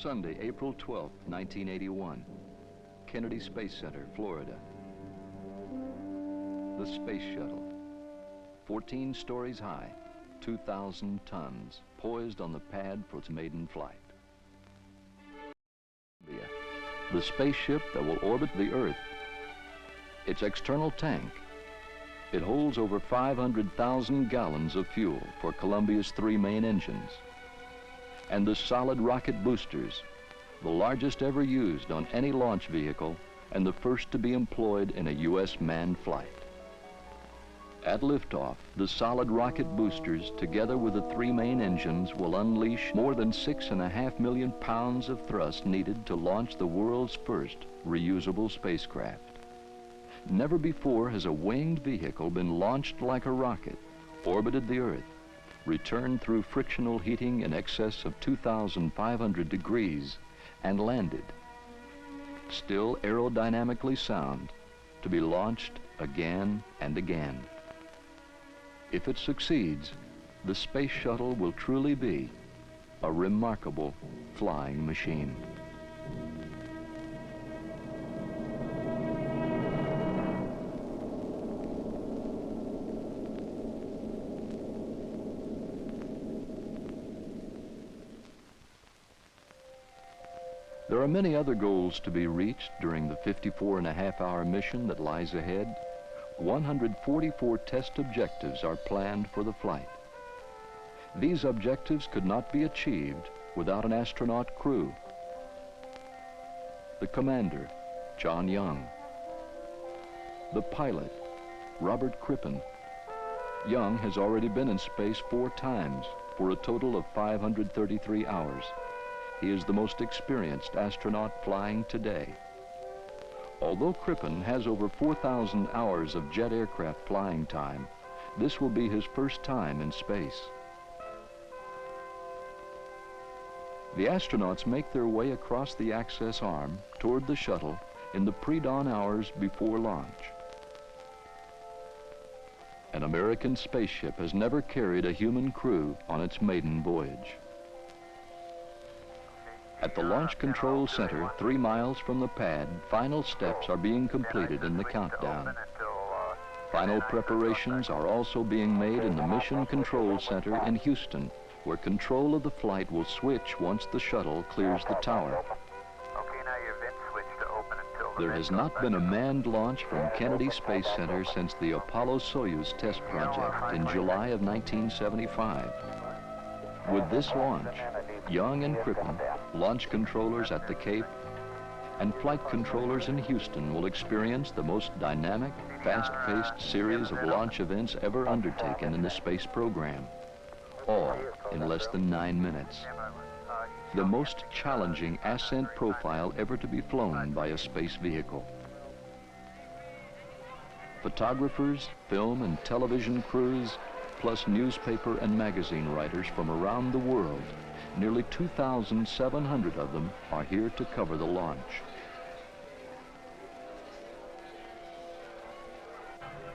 Sunday, April 12, 1981, Kennedy Space Center, Florida. The Space Shuttle, 14 stories high, 2,000 tons, poised on the pad for its maiden flight. The spaceship that will orbit the Earth. Its external tank. It holds over 500,000 gallons of fuel for Columbia's 3 main engines. And the solid rocket boosters, the largest ever used on any launch vehicle and the first to be employed in a U.S. manned flight. At liftoff, the solid rocket boosters, together with the 3 main engines, will unleash more than 6.5 million pounds of thrust needed to launch the world's first reusable spacecraft. Never before has a winged vehicle been launched like a rocket, orbited the Earth, returned through frictional heating in excess of 2,500 degrees, and landed, still aerodynamically sound, to be launched again and again. If it succeeds, the space shuttle will truly be a remarkable flying machine. There are many other goals to be reached during the 54.5-hour mission that lies ahead. 144 test objectives are planned for the flight. These objectives could not be achieved without an astronaut crew. The commander, John Young. The pilot, Robert Crippen. Young has already been in space 4 times for a total of 533 hours. He is the most experienced astronaut flying today. Although Crippen has over 4,000 hours of jet aircraft flying time, this will be his first time in space. The astronauts make their way across the access arm toward the shuttle in the pre-dawn hours before launch. An American spaceship has never carried a human crew on its maiden voyage. At the Launch Control Center, 3 miles from the pad, final steps are being completed in the countdown. Final preparations are also being made in the Mission Control Center in Houston, where control of the flight will switch once the shuttle clears the tower. There has not been a manned launch from Kennedy Space Center since the Apollo-Soyuz test project in July of 1975. With this launch, Young and Crippen, launch controllers at the Cape, and flight controllers in Houston will experience the most dynamic, fast-paced series of launch events ever undertaken in the space program, all in less than 9 minutes. The most challenging ascent profile ever to be flown by a space vehicle. Photographers, film and television crews, plus newspaper and magazine writers from around the world, nearly 2,700 of them are here to cover the launch.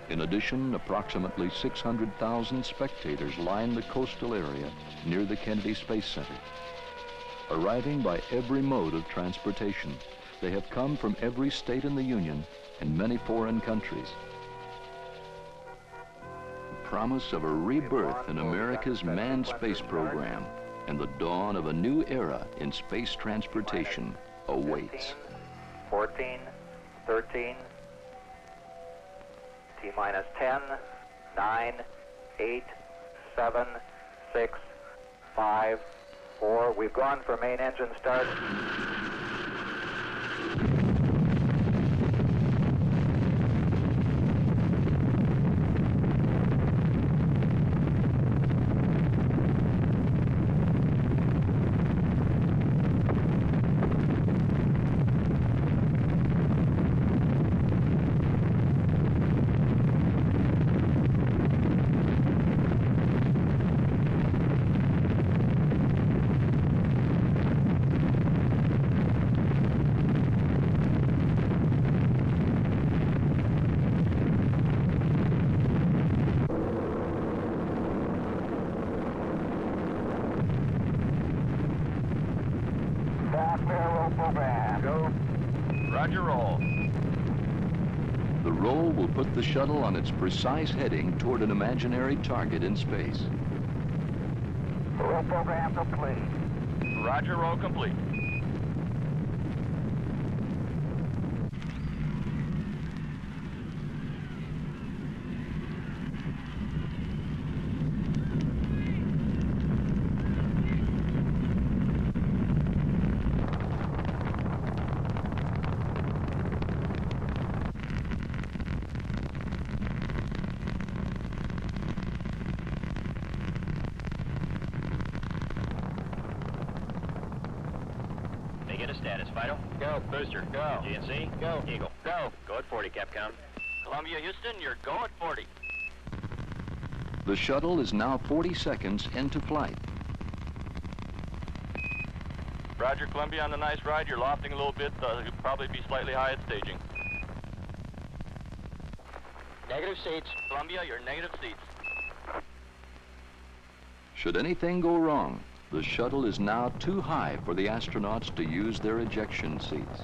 In addition, approximately 600,000 spectators line the coastal area near the Kennedy Space Center. Arriving by every mode of transportation, they have come from every state in the Union and many foreign countries. The promise of a rebirth in America's manned space program and the dawn of a new era in space transportation awaits. 14, 13, T-minus 10, 9, 8, 7, 6, 5, 4. We've gone for main engine start. Roll program. Go. Roger, roll. The roll will put the shuttle on its precise heading toward an imaginary target in space. Roll program complete. Roger, roll complete. Get a status. Vital. Go. Booster. Go. GNC. Go. Eagle. Go. Go at 40, Capcom. Columbia, Houston, you're go at 40. The shuttle is now 40 seconds into flight. Roger, Columbia, on the nice ride. You're lofting a little bit. You'll probably be slightly high at staging. Negative seats. Columbia, you're negative seats. Should anything go wrong, the shuttle is now too high for the astronauts to use their ejection seats.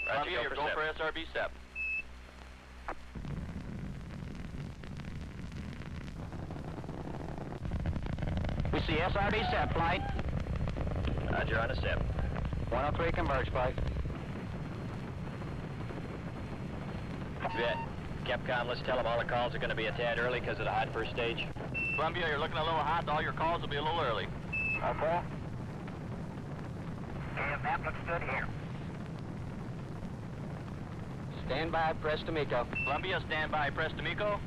Columbia, you're go for SRB SEP. We see SRB SEP flight. Roger, on a SEP. 103 converge flight. Bet. Capcom, let's tell them all the calls are going to be a tad early because of the hot first stage. Columbia, you're looking a little hot. All your calls will be a little early. Okay. And map looks good here. Stand by, press to MECO. Columbia, stand by. Press to MECO.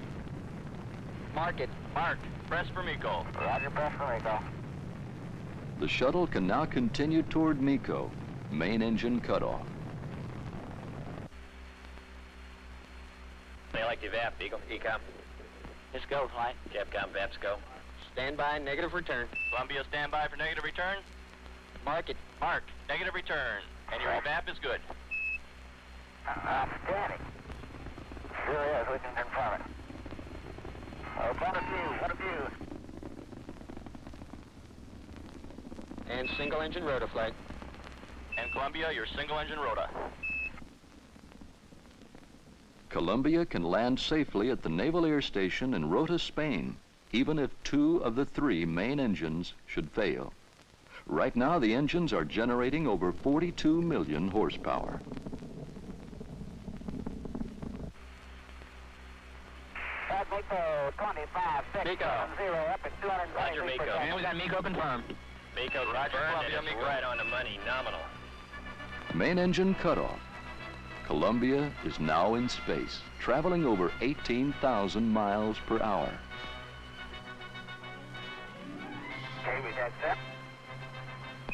Mark it. Marked. Press for MECO. Roger, press for MECO. The shuttle can now continue toward MECO, main engine cutoff. They like the VAP, Eagle. ECOM. Let's go, flight. Capcom, VAPs go. Stand by, negative return. Columbia, stand by for negative return. Mark it. Marked. Negative return. And your VAP is good. Outstanding. Sure is. We can confirm it. What a view. What a view. And single engine rotor flight. And Columbia, your single engine rota. Columbia can land safely at the Naval Air Station in Rota, Spain, even if 2 of the 3 main engines should fail. Right now, the engines are generating over 42 million horsepower. MECO 25670 up at 220. Roger, MECO. And we got MECO confirmed. MECO Roger, confirmed, Columbia, and it's MECO. right on the money, nominal. Main engine cutoff. Columbia is now in space, traveling over 18,000 miles per hour. Okay, we got set.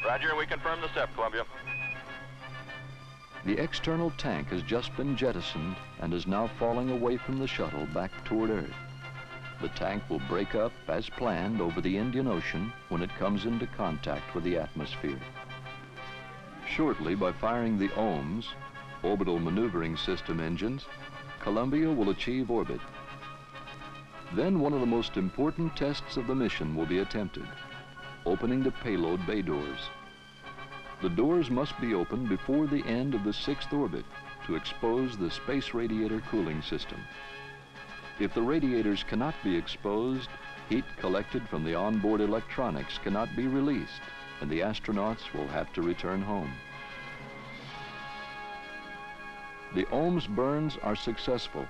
Roger, we confirm the SEP, Columbia. The external tank has just been jettisoned and is now falling away from the shuttle back toward Earth. The tank will break up as planned over the Indian Ocean when it comes into contact with the atmosphere. Shortly, by firing the OMS, Orbital Maneuvering System engines, Columbia will achieve orbit. Then one of the most important tests of the mission will be attempted, opening the payload bay doors. The doors must be opened before the end of the 6th orbit to expose the space radiator cooling system. If the radiators cannot be exposed, heat collected from the onboard electronics cannot be released, and the astronauts will have to return home. The OMS burns are successful.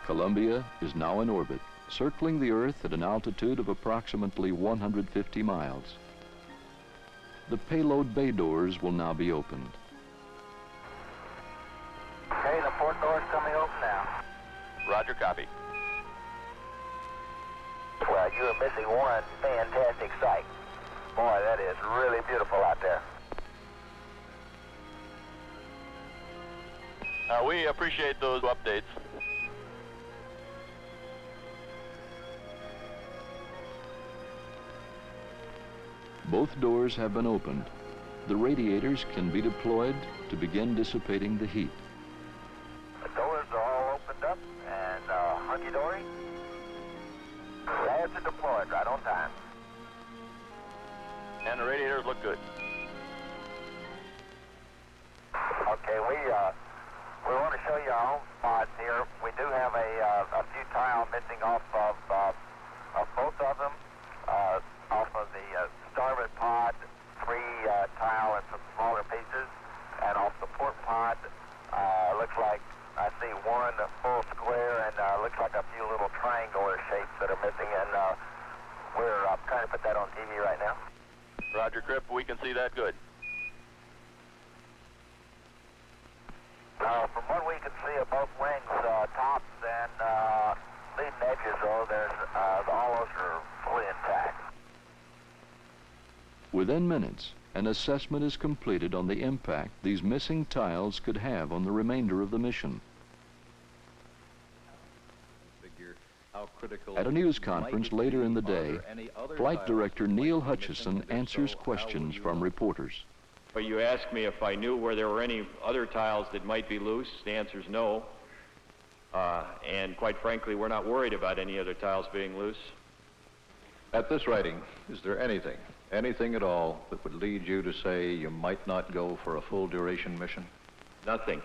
Columbia is now in orbit, circling the Earth at an altitude of approximately 150 miles. The payload bay doors will now be opened. Okay, the port door's coming open now. Roger, copy. Well, you are missing one fantastic sight. Boy, that is really beautiful out there. We appreciate those updates. Both doors have been opened. The radiators can be deployed to begin dissipating the heat. The doors are all opened up and hunky-dory. Glad to deploy it right on time. And the radiators look good. Okay, we want to show you our own spots here. We do have a few tile missing off of both of them, off of the starboard pod, 3 tile and some smaller pieces, and off the port pod, looks like I see 1 full square and looks like a few little triangular shapes that are missing, and we're trying to put that on TV right now. Roger, Crip, we can see that good. From what we can see of both wings, tops and leading edges, though, all those are fully intact. Within minutes, an assessment is completed on the impact these missing tiles could have on the remainder of the mission. At a news conference later in the day, Flight Director Neil Hutchison answers questions from reporters. But you asked me if I knew where there were any other tiles that might be loose. The answer is no. And quite frankly, we're not worried about any other tiles being loose. At this writing, is there anything at all that would lead you to say you might not go for a full duration mission? Nothing.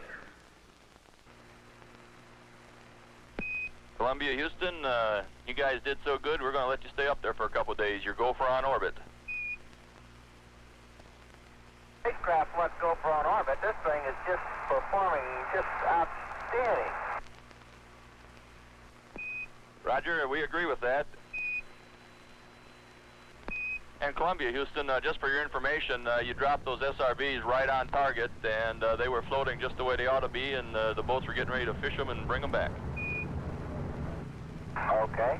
Columbia, Houston, you guys did so good, we're going to let you stay up there for a couple of days. Your gopher on orbit. Spacecraft wants Gopher on orbit. This thing is just performing just outstanding. Roger, we agree with that. And Columbia, Houston, just for your information, you dropped those SRBs right on target, and they were floating just the way they ought to be, and the boats were getting ready to fish them and bring them back. Okay.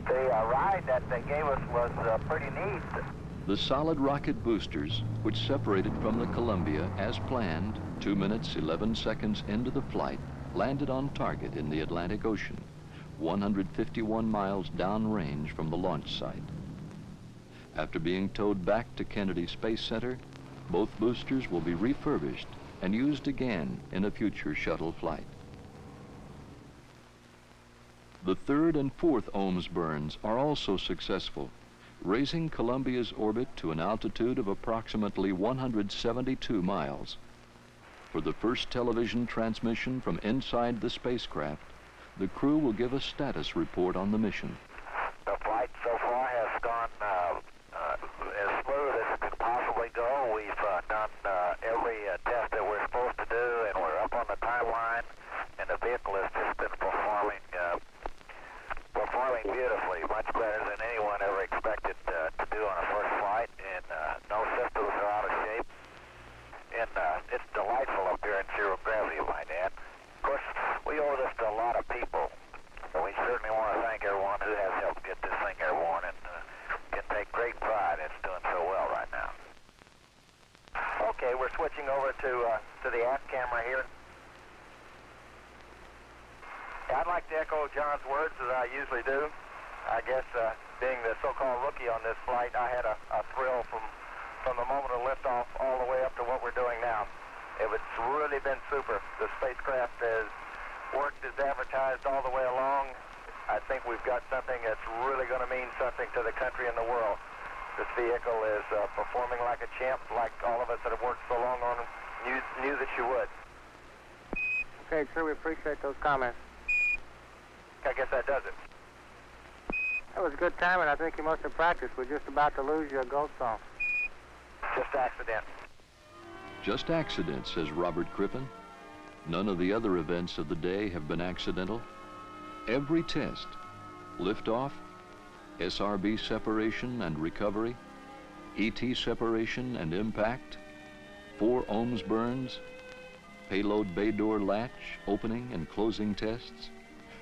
The ride that they gave us was pretty neat. The solid rocket boosters, which separated from the Columbia as planned 2 minutes 11 seconds into the flight, landed on target in the Atlantic Ocean, 151 miles downrange from the launch site. After being towed back to Kennedy Space Center, both boosters will be refurbished and used again in a future shuttle flight. The 3rd and 4th Ohms burns are also successful, raising Columbia's orbit to an altitude of approximately 172 miles. For the first television transmission from inside the spacecraft, the crew will give a status report on the mission. The flight so far has gone as smooth as it could possibly go. We've done every test that we're supposed to do, and we're up on the timeline, and the vehicle has just been performing beautifully, much better than anyone ever expected to do on a first flight, and no systems are out of shape. And it's delightful up here in zero gravity, might add. Of course, we owe this to a lot of people, and we certainly want to thank everyone who has helped get this thing airborne, and can take great pride in it's doing so well right now. Okay, we're switching over to the aft camera here. I'd like to echo John's words as I usually do. I guess being the so-called rookie on this flight, I had a thrill from the moment of liftoff all the way up to what we're doing now. It's really been super. The spacecraft has worked as advertised all the way along. I think we've got something that's really going to mean something to the country and the world. This vehicle is performing like a champ, like all of us that have worked so long on it knew that you would. Okay, sir, we appreciate those comments. I guess that does it. That was a good time, and I think you must have practiced. We're just about to lose your goat song. Just accident. Just accident, says Robert Crippen. None of the other events of the day have been accidental. Every test, liftoff, SRB separation and recovery, ET separation and impact, 4 ohms burns, payload bay door latch opening and closing tests,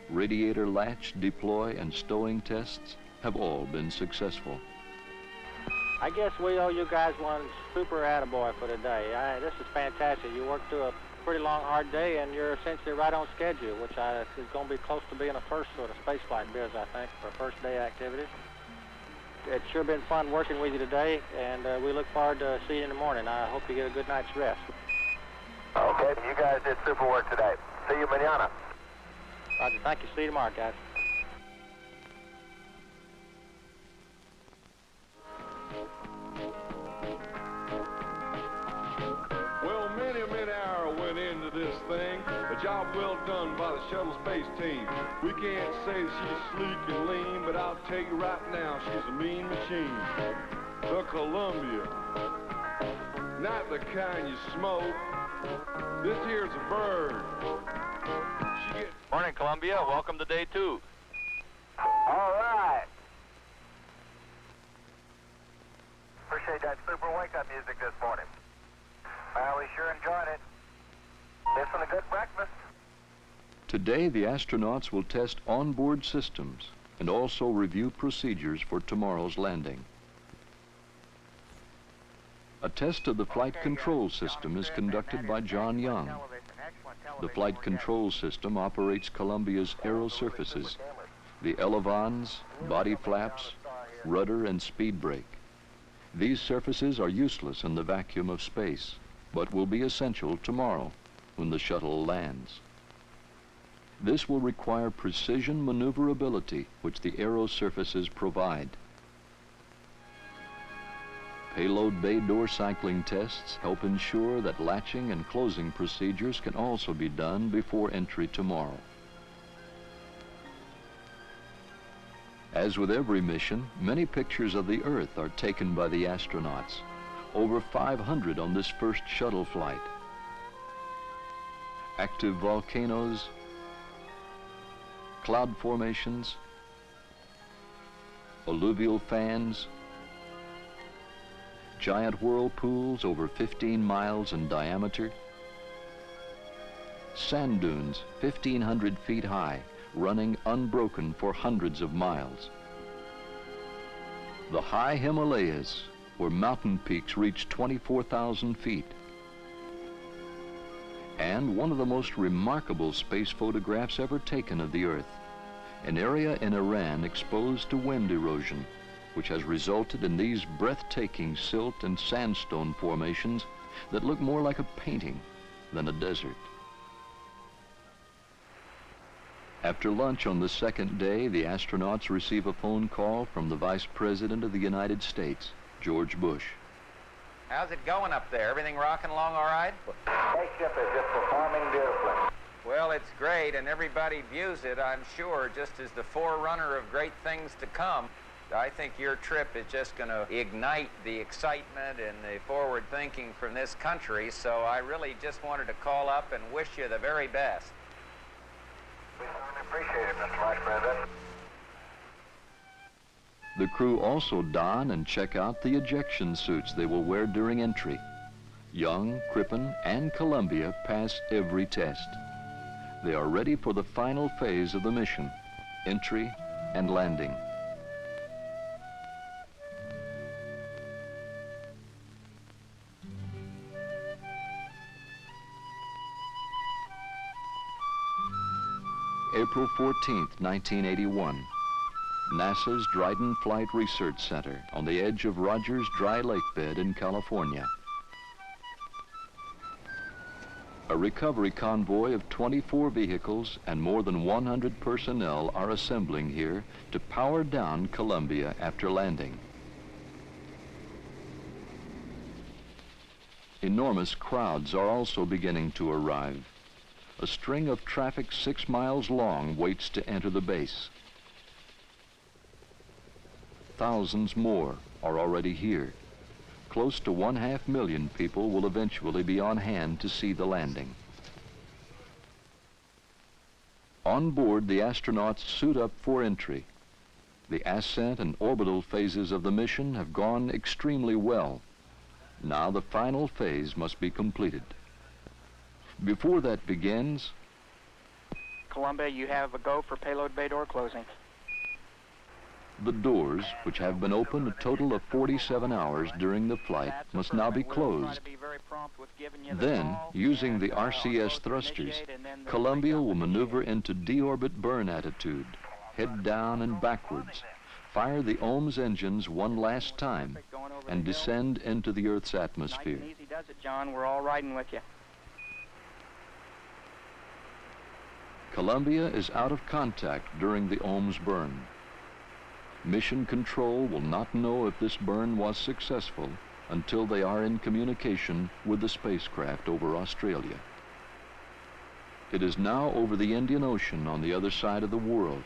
radiator latch deploy and stowing tests have all been successful. I guess we owe you guys one super attaboy for today. This is fantastic. You worked through a pretty long, hard day, and you're essentially right on schedule, which is going to be close to being a first sort of spaceflight biz, I think, for first day activities. It's sure been fun working with you today, and we look forward to seeing you in the morning. I hope you get a good night's rest. Okay, you guys did super work today. See you mañana. Roger, thank you. See you tomorrow, guys. Well, many, many hours went this thing. A job well done by the shuttle space team. We can't say that she's sleek and lean, but I'll tell you right now, she's a mean machine. The Columbia, not the kind you smoke. This here's a bird. Morning, Columbia. Welcome to day 2. All right. Appreciate that super wake-up music this morning. Well, we sure enjoyed it. This one a good breakfast. Today, the astronauts will test onboard systems and also review procedures for tomorrow's landing. A test of the flight control system is conducted by John Young. The flight control system operates Columbia's aerosurfaces, the elevons, body flaps, rudder, and speed brake. These surfaces are useless in the vacuum of space, but will be essential tomorrow when the shuttle lands. This will require precision maneuverability, which the aerosurfaces provide. Payload bay door cycling tests help ensure that latching and closing procedures can also be done before entry tomorrow. As with every mission, many pictures of the Earth are taken by the astronauts. Over 500 on this first shuttle flight. Active volcanoes, cloud formations, alluvial fans, giant whirlpools over 15 miles in diameter, sand dunes 1,500 feet high, running unbroken for hundreds of miles. The high Himalayas, where mountain peaks reach 24,000 feet. And one of the most remarkable space photographs ever taken of the Earth, an area in Iran exposed to wind erosion, which has resulted in these breathtaking silt and sandstone formations that look more like a painting than a desert. After lunch on the second day, the astronauts receive a phone call from the Vice President of the United States, George Bush. How's it going up there? Everything rocking along all right? Spaceship is just performing beautifully. Well, it's great, and everybody views it, I'm sure, just as the forerunner of great things to come. I think your trip is just going to ignite the excitement and the forward thinking from this country, so I really just wanted to call up and wish you the very best. We certainly appreciate it, Mr. Vice President. The crew also don and check out the ejection suits they will wear during entry. Young, Crippen, and Columbia pass every test. They are ready for the final phase of the mission, entry and landing. April 14th, 1981. NASA's Dryden Flight Research Center on the edge of Rogers Dry Lake Bed in California. A recovery convoy of 24 vehicles and more than 100 personnel are assembling here to power down Columbia after landing. Enormous crowds are also beginning to arrive. A string of traffic 6 miles long waits to enter the base. Thousands more are already here. Close to 1/2 million people will eventually be on hand to see the landing. On board, the astronauts suit up for entry. The ascent and orbital phases of the mission have gone extremely well. Now the final phase must be completed. Before that begins, Columbia, you have a go for payload bay door closing. the doors, which have been open a total of 47 hours during the flight, must now be closed. Then, using the RCS thrusters, Columbia will maneuver into deorbit burn attitude, head down and backwards, fire the OMS engines one last time, and descend into the Earth's atmosphere. Nice and easy does it, John. We're all riding with you. Columbia is out of contact during the OMS burn. Mission Control will not know if this burn was successful until they are in communication with the spacecraft over Australia. It is now over the Indian Ocean on the other side of the world,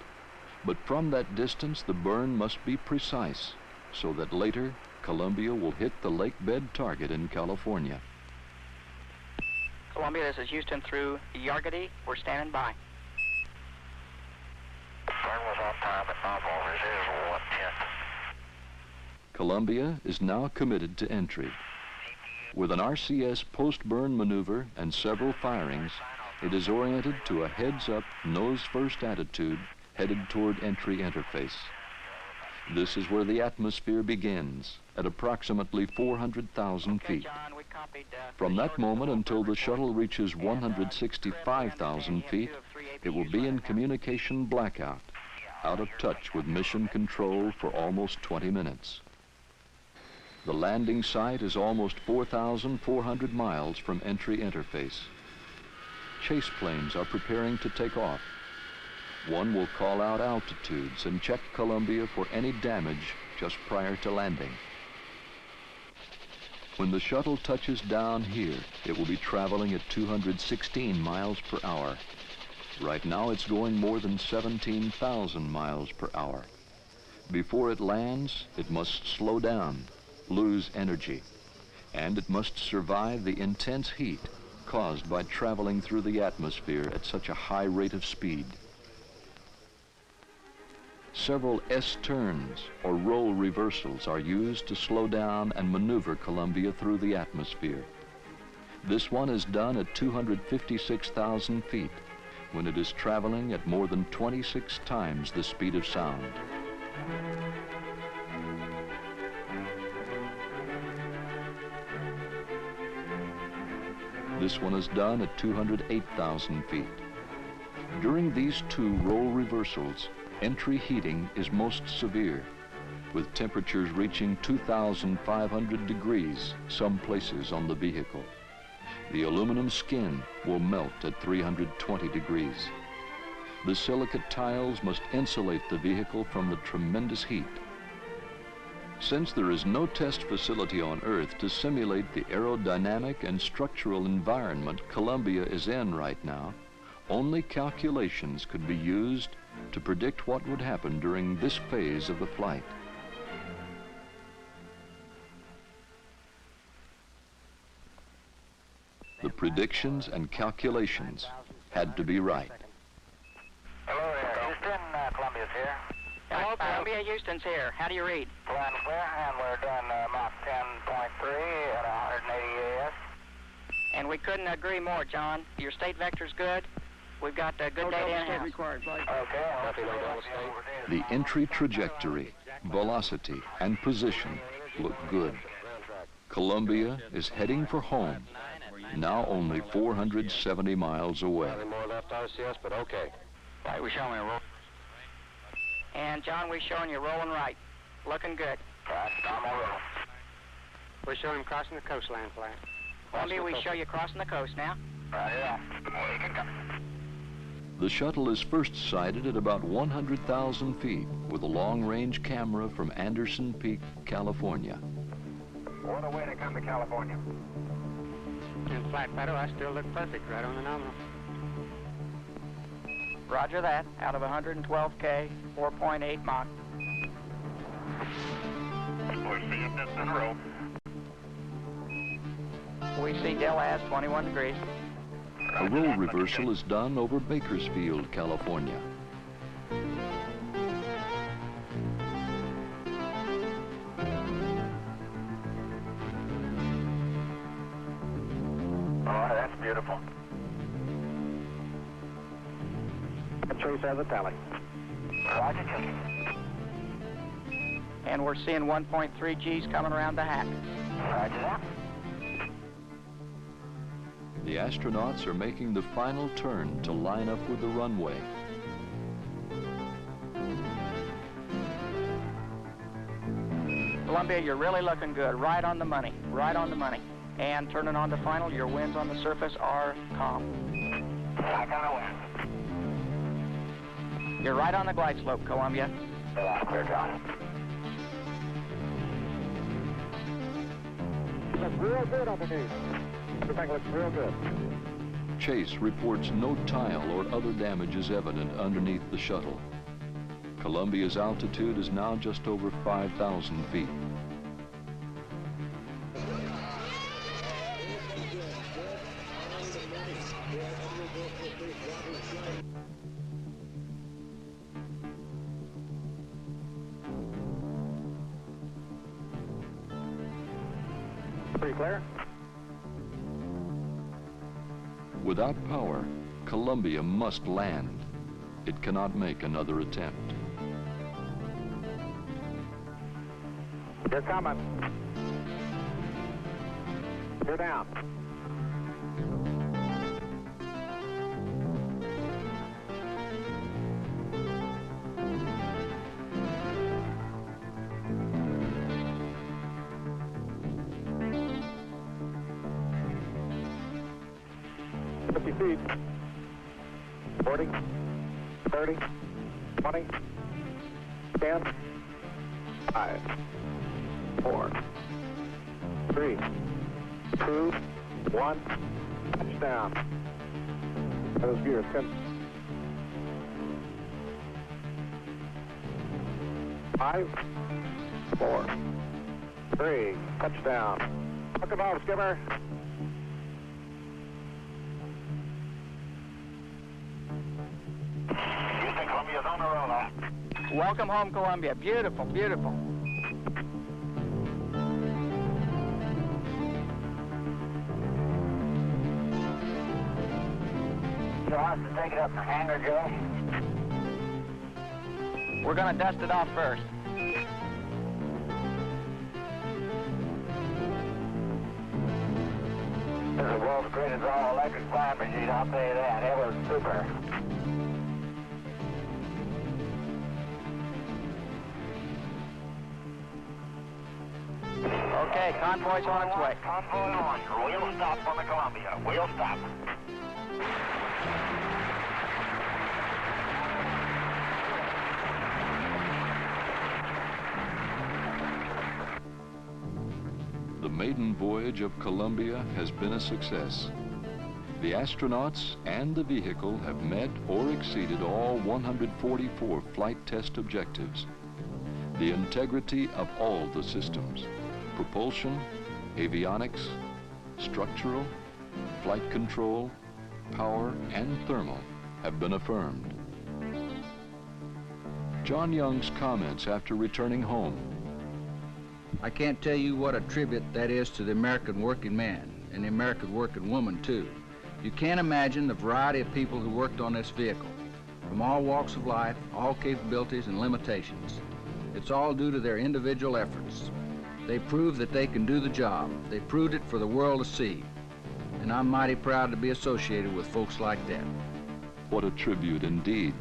but from that distance the burn must be precise so that later Columbia will hit the lake bed target in California. Columbia, this is Houston through Yargady. We're standing by. Burn was on time at nominal. It is 110. Columbia is now committed to entry. With an RCS post-burn maneuver and several firings, it is oriented to a heads-up, nose-first attitude headed toward entry interface. This is where the atmosphere begins, at approximately 400,000 feet. John, we copied, From that moment until the shuttle reaches 165,000 feet, it will be in communication blackout, out of touch with mission control for almost 20 minutes. The landing site is almost 4,400 miles from entry interface. Chase planes are preparing to take off. One will call out altitudes and check Columbia for any damage just prior to landing. When the shuttle touches down here, it will be traveling at 216 miles per hour. Right now it's going more than 17,000 miles per hour. Before it lands, it must slow down, lose energy, and it must survive the intense heat caused by traveling through the atmosphere at such a high rate of speed. Several S-turns or roll reversals are used to slow down and maneuver Columbia through the atmosphere. This one is done at 256,000 feet when it is traveling at more than 26 times the speed of sound. This one is done at 208,000 feet. During these two roll reversals, entry heating is most severe, with temperatures reaching 2,500 degrees some places on the vehicle. The aluminum skin will melt at 320 degrees. The silicate tiles must insulate the vehicle from the tremendous heat. Since there is no test facility on Earth to simulate the aerodynamic and structural environment Columbia is in right now, only calculations could be used to predict what would happen during this phase of the flight. The predictions and calculations had to be right. Hello there, Houston. Columbia's here. Hello, Columbia. Houston's here. How do you read? Flying clear, and we're doing Mach 10.3 at 180 AS. And we couldn't agree more, John. Your state vector's good. We've got good data in-house. Okay. The entry trajectory, velocity, and position look good. Columbia is heading for home, now only 470 miles away. More left RCS, but okay. Right, we're showing a roll. And John, we're showing you rolling right. Looking good. Right, I'm on roll. We're showing him crossing the coastline flag. Columbia, we show you crossing the coast now. Right, yeah. We can come. The shuttle is first sighted at about 100,000 feet with a long-range camera from Anderson Peak, California. What a way to come to California. In flight photo, I still look perfect right on the nominal. Roger that. Out of 112K, 4.8 Mach. We're seeing this in a row. We see Delaz 21 degrees. A roll reversal is done over Bakersfield, California. Oh, that's beautiful. Trace has a tally. Roger, checking. And we're seeing 1.3 Gs coming around the hat. Roger that. The astronauts are making the final turn to line up with the runway. Columbia, you're really looking good. Right on the money. Right on the money. And turning on to final, your winds on the surface are calm. I got a win. You're right on the glide slope, Columbia. Yeah, clear, John. Looks real good underneath. Everything looks real good. chase reports no tile or other damage is evident underneath the shuttle. Columbia's altitude is now just over 5,000 feet. Pretty clear. Without power, Columbia must land. It cannot make another attempt. You're coming. You're down. Feet. 40, 30, 20, 10, 5, 4, 3, 2, 1, touchdown. Those gears, 10. 5, 4, 3, touchdown. Look it off, skipper. Columbia's on the roll now. Welcome home, Columbia. Beautiful, beautiful. You want us to take it up in the hangar, Joe? We're going to dust it off first. This is the world's greatest all-electric flying machine, I'll tell you that. It was super. Okay, convoy's on its way. Convoy on. We'll stop on the Columbia. We'll stop. The maiden voyage of Columbia has been a success. The astronauts and the vehicle have met or exceeded all 144 flight test objectives. The integrity of all the systems, propulsion, avionics, structural, flight control, power, and thermal, have been affirmed. John Young's comments after returning home. I can't tell you what a tribute that is to the American working man and the American working woman, too. You can't imagine the variety of people who worked on this vehicle, from all walks of life, all capabilities and limitations. It's all due to their individual efforts. They proved that they can do the job. They proved it for the world to see. And I'm mighty proud to be associated with folks like that. What a tribute indeed.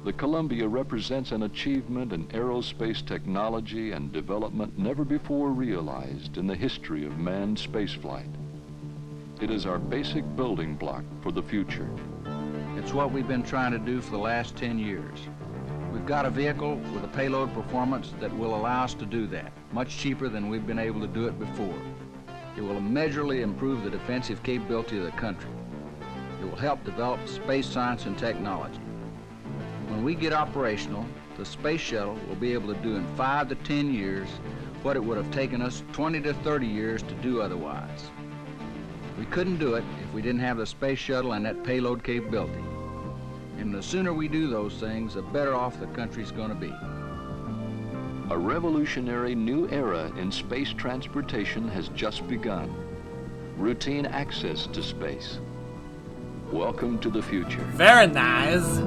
The Columbia represents an achievement in aerospace technology and development never before realized in the history of manned spaceflight. It is our basic building block for the future. It's what we've been trying to do for the last 10 years. We've got a vehicle with a payload performance that will allow us to do that, much cheaper than we've been able to do it before. It will immeasurably improve the defensive capability of the country. It will help develop space science and technology. When we get operational, the space shuttle will be able to do in 5 to 10 years what it would have taken us 20 to 30 years to do otherwise. We couldn't do it if we didn't have the space shuttle and that payload capability. And the sooner we do those things, the better off the country's going to be. A revolutionary new era in space transportation has just begun. Routine access to space. Welcome to the future. Very nice.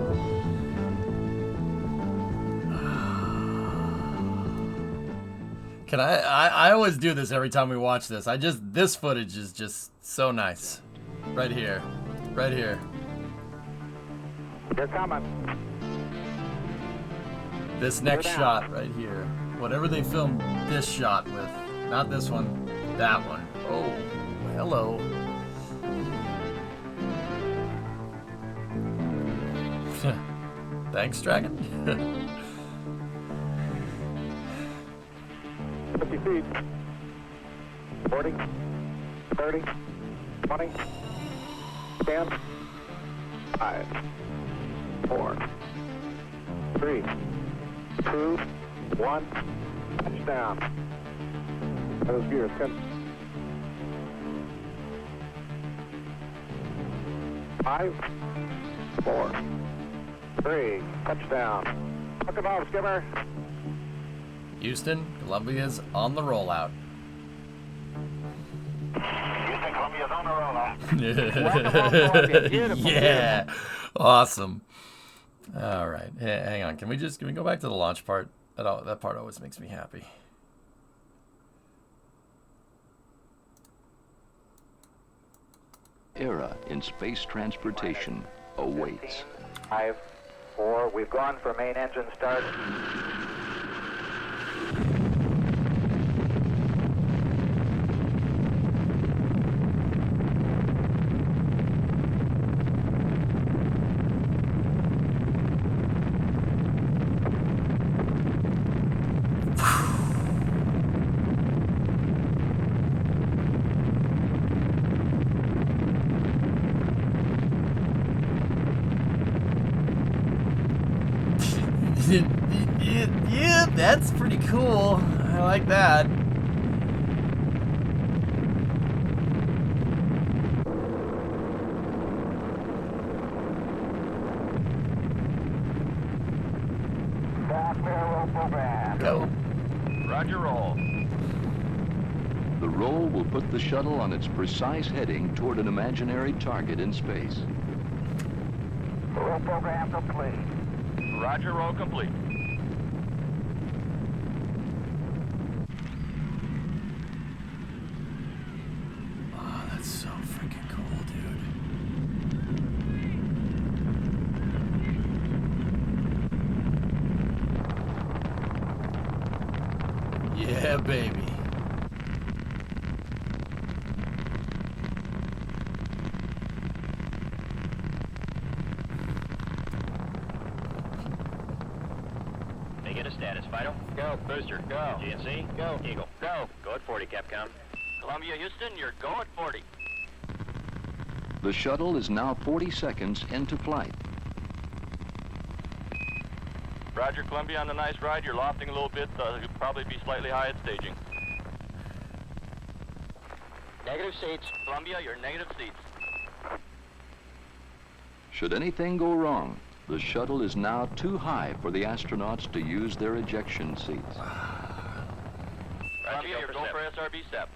Can I always do this every time we watch this. This footage is just so nice. Right here. Right here. You're coming. This next shot right here. Whatever they filmed this shot with. Not this one. That one. Oh, hello. Thanks, Dragon. 50 feet. 40, 30, 20, 10, 5, 4, 3, 2, 1, touchdown. That was gear 10. 5, 4, 3, touchdown. Look off, skipper. Houston, Columbia's on the rollout. Houston, Columbia's on the rollout. Beautiful, yeah, awesome. All right, hey, hang on. Can we go back to the launch part? That part always makes me happy. Era in space transportation awaits. 5, 4, we've gone for main engine start. Yeah, that's pretty cool. I like that. Go. Roger, roll. The roll will put the shuttle on its precise heading toward an imaginary target in space. Roll program complete. Roger, roll complete. Oh, that's so freaking cool, dude. Yeah, baby. Status, Fido. Go. Booster. Go. GNC. Go. Eagle. Go. Go at 40, Capcom. Columbia, Houston, you're go at 40. The shuttle is now 40 seconds into flight. Roger, Columbia, on the nice ride. You're lofting a little bit. You'll probably be slightly high at staging. Negative seats. Columbia, you're negative seats. Should anything go wrong, the shuttle is now too high for the astronauts to use their ejection seats. Columbia, you're go for SRB step.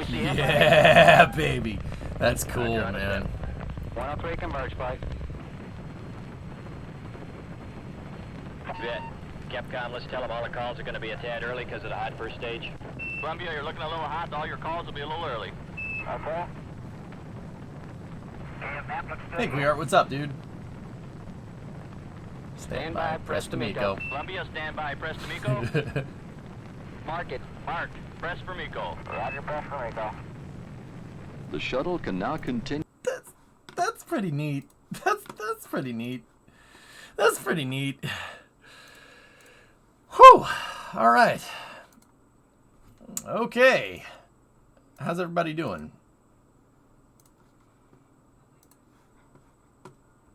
Yeah, baby. That's cool, man. 103 converge, bye. Bet. Capcom, let's tell them all the calls are going to be a tad early because of the hot first stage. Columbia, you're looking a little hot. All your calls will be a little early. Okay. Hey, Guiart, what's up, dude? Stand by, press D'Amico. Columbia, stand by, press D'Amico. Mark it. Mark, press for Miko. Roger, press for Miko. The shuttle can now continue. That's pretty neat. That's pretty neat. That's pretty neat. Whew. All right. Okay. How's everybody doing?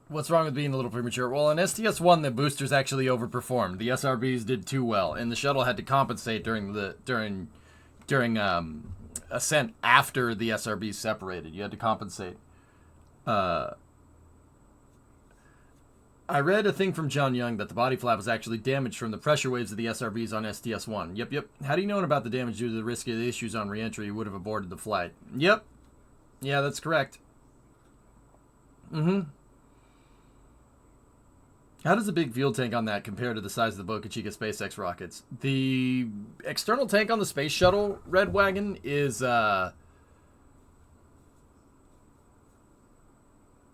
What's wrong with being a little premature? Well, in STS-1, the boosters actually overperformed. The SRBs did too well, and the shuttle had to compensate during ascent after the SRBs separated. You had to compensate. I read a thing from John Young that the body flap was actually damaged from the pressure waves of the SRBs on STS-1. Yep. How do you know about the damage due to the risk of the issues on re-entry? You would have aborted the flight. Yep. Yeah, that's correct. Mm-hmm. How does the big fuel tank on that compare to the size of the Boca Chica SpaceX rockets? The external tank on the Space Shuttle Red Wagon is,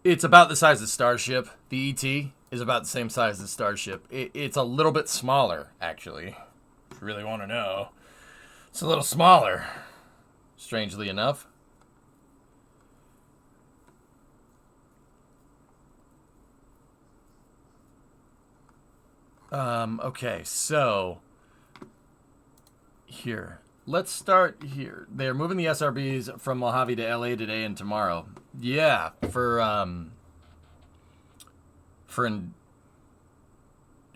it's about the size of Starship. The ET is about the same size as Starship. It's a little bit smaller, actually. If you really want to know. It's a little smaller, strangely enough. Okay, so Here. Let's start here. They're moving the SRBs from Mojave to LA today and tomorrow. Yeah, for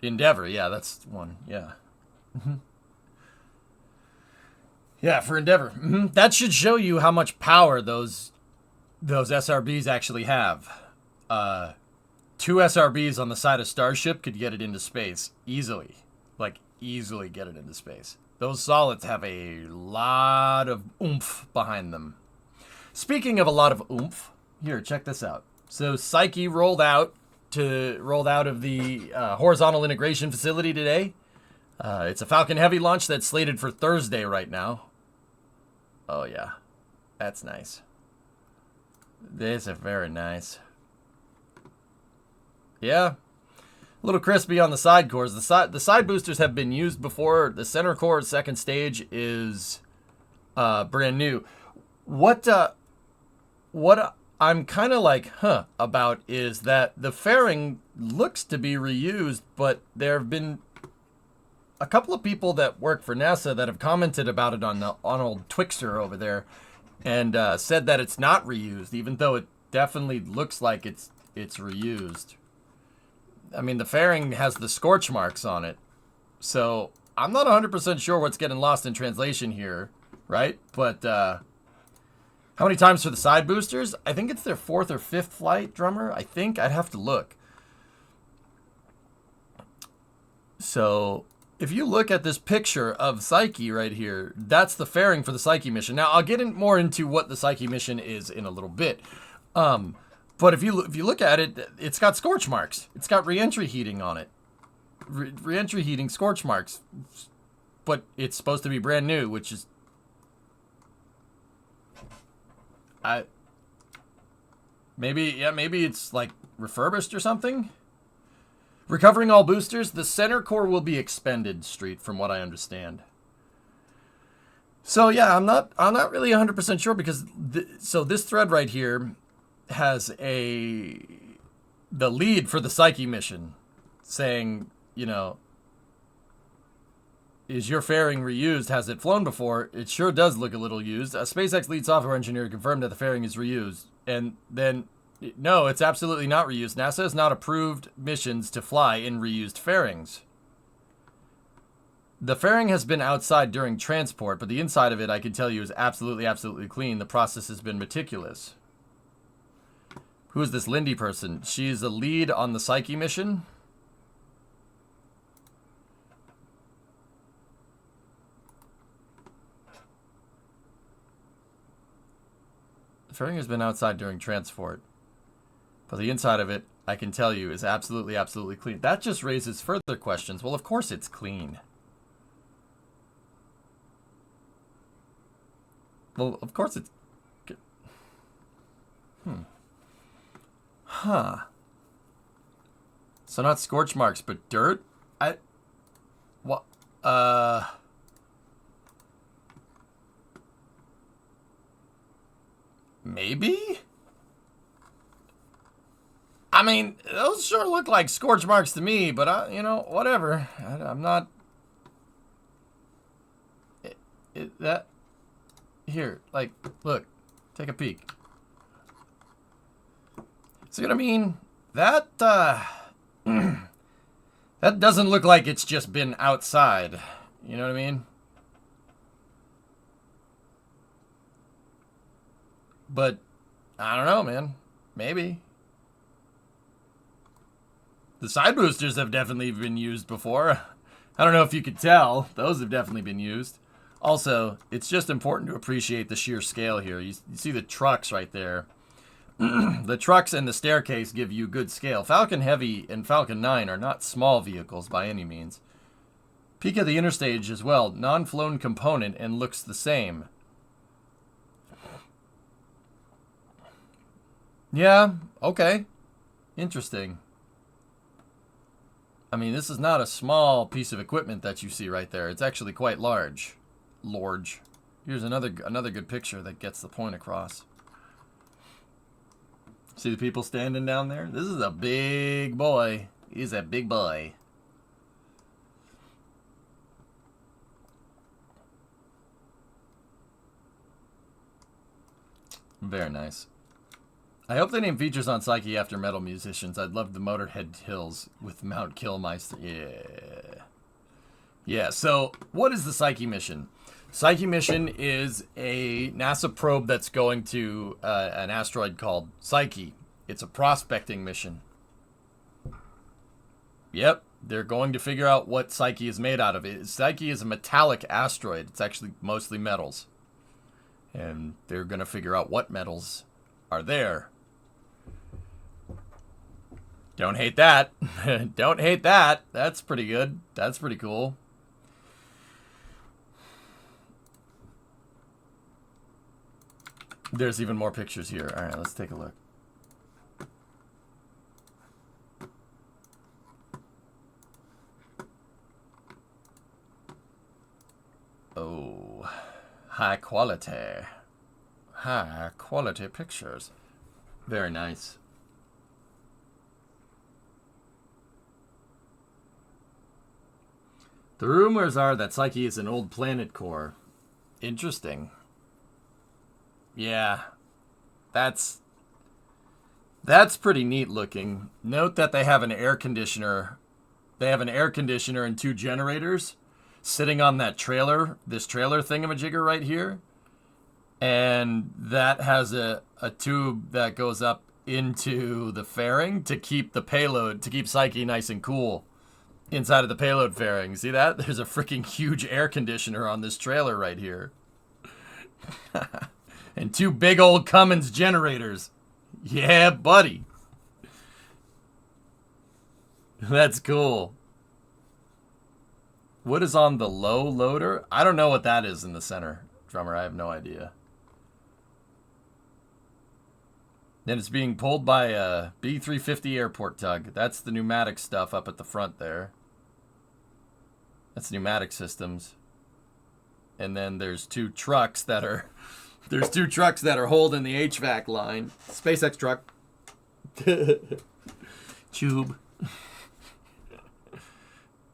Endeavor. Yeah, that's one. Yeah. Yeah, for Endeavor. That should show you how much power those SRBs actually have. 2 SRBs on the side of Starship could get it into space easily. Like, easily get it into space. Those solids have a lot of oomph behind them. Speaking of a lot of oomph, here, check this out. So Psyche rolled out of the horizontal integration facility today. It's a Falcon Heavy launch that's slated for Thursday right now. Oh yeah, that's nice. This is very nice. Yeah. A little crispy on the side cores. The side boosters have been used before. The center core second stage is brand new. What I'm kind of like, about is that the fairing looks to be reused, but there have been a couple of people that work for NASA that have commented about it on old Twixter over there, and said that it's not reused, even though it definitely looks like it's reused. I mean, the fairing has the scorch marks on it, so I'm not 100% sure what's getting lost in translation here, right? But how many times for the side boosters? I think it's their 4th or 5th flight, drummer. I think I'd have to look. So if you look at this picture of Psyche right here, that's the fairing for the Psyche mission. Now, I'll get more into what the Psyche mission is in a little bit. But if you look at it, it's got scorch marks. It's got reentry heating on it. Reentry heating scorch marks. But it's supposed to be brand new, which is... Maybe it's like refurbished or something? Recovering all boosters, the center core will be expended, Street, from what I understand. So yeah, I'm not really 100% sure because so this thread right here has the lead for the Psyche mission saying, you know, is your fairing reused? Has it flown before? It sure does look a little used. A SpaceX lead software engineer confirmed that the fairing is reused. And then, no, it's absolutely not reused. NASA has not approved missions to fly in reused fairings. The fairing has been outside during transport, but the inside of it, I can tell you, is absolutely, absolutely clean. The process has been meticulous. Who is this Lindy person? She's the lead on the Psyche mission. The fairing has been outside during transport, but the inside of it, I can tell you, is absolutely, absolutely clean. That just raises further questions. Well, of course it's clean. Well, of course it's... Huh. So not scorch marks, but dirt? What? Maybe? I mean, those sure look like scorch marks to me, but you know, whatever. I'm not... that... Here, like, look. Take a peek. See what I mean? That, that doesn't look like it's just been outside. You know what I mean? But, I don't know, man. Maybe. The side boosters have definitely been used before. I don't know if you could tell. Those have definitely been used. Also, it's just important to appreciate the sheer scale here. You see the trucks right there. The trucks and the staircase give you good scale. Falcon Heavy and Falcon 9 are not small vehicles by any means. Peek at the interstage as well. Non-flown component and looks the same. Yeah, okay. Interesting. I mean, this is not a small piece of equipment that you see right there. It's actually quite large. Large. Here's another good picture that gets the point across. See the people standing down there? This is a big boy. He's a big boy. Very nice. I hope they name features on Psyche after metal musicians. I'd love the Motorhead Hills with Mount Killmeister. Yeah. Yeah, so what is the Psyche mission? Psyche mission is a NASA probe that's going to an asteroid called Psyche. It's a prospecting mission. Yep, they're going to figure out what Psyche is made out of. Psyche is a metallic asteroid. It's actually mostly metals. And they're going to figure out what metals are there. Don't hate that. Don't hate that. That's pretty good. That's pretty cool. There's even more pictures here. All right, let's take a look. Oh, high quality. High quality pictures. Very nice. The rumors are that Psyche is an old planet core. Interesting. Yeah. That's pretty neat looking. Note that they have an air conditioner. They have an air conditioner and 2 generators sitting on that trailer, this trailer thingamajigger right here. And that has a tube that goes up into the fairing to keep the payload, to keep Psyche nice and cool inside of the payload fairing. See that? There's a freaking huge air conditioner on this trailer right here. And 2 big old Cummins generators. Yeah, buddy. That's cool. What is on the low loader? I don't know what that is in the center, drummer. I have no idea. Then it's being pulled by a B-350 airport tug. That's the pneumatic stuff up at the front there. That's pneumatic systems. And then there's 2 trucks that are... There's 2 trucks that are holding the HVAC line. SpaceX truck. Tube.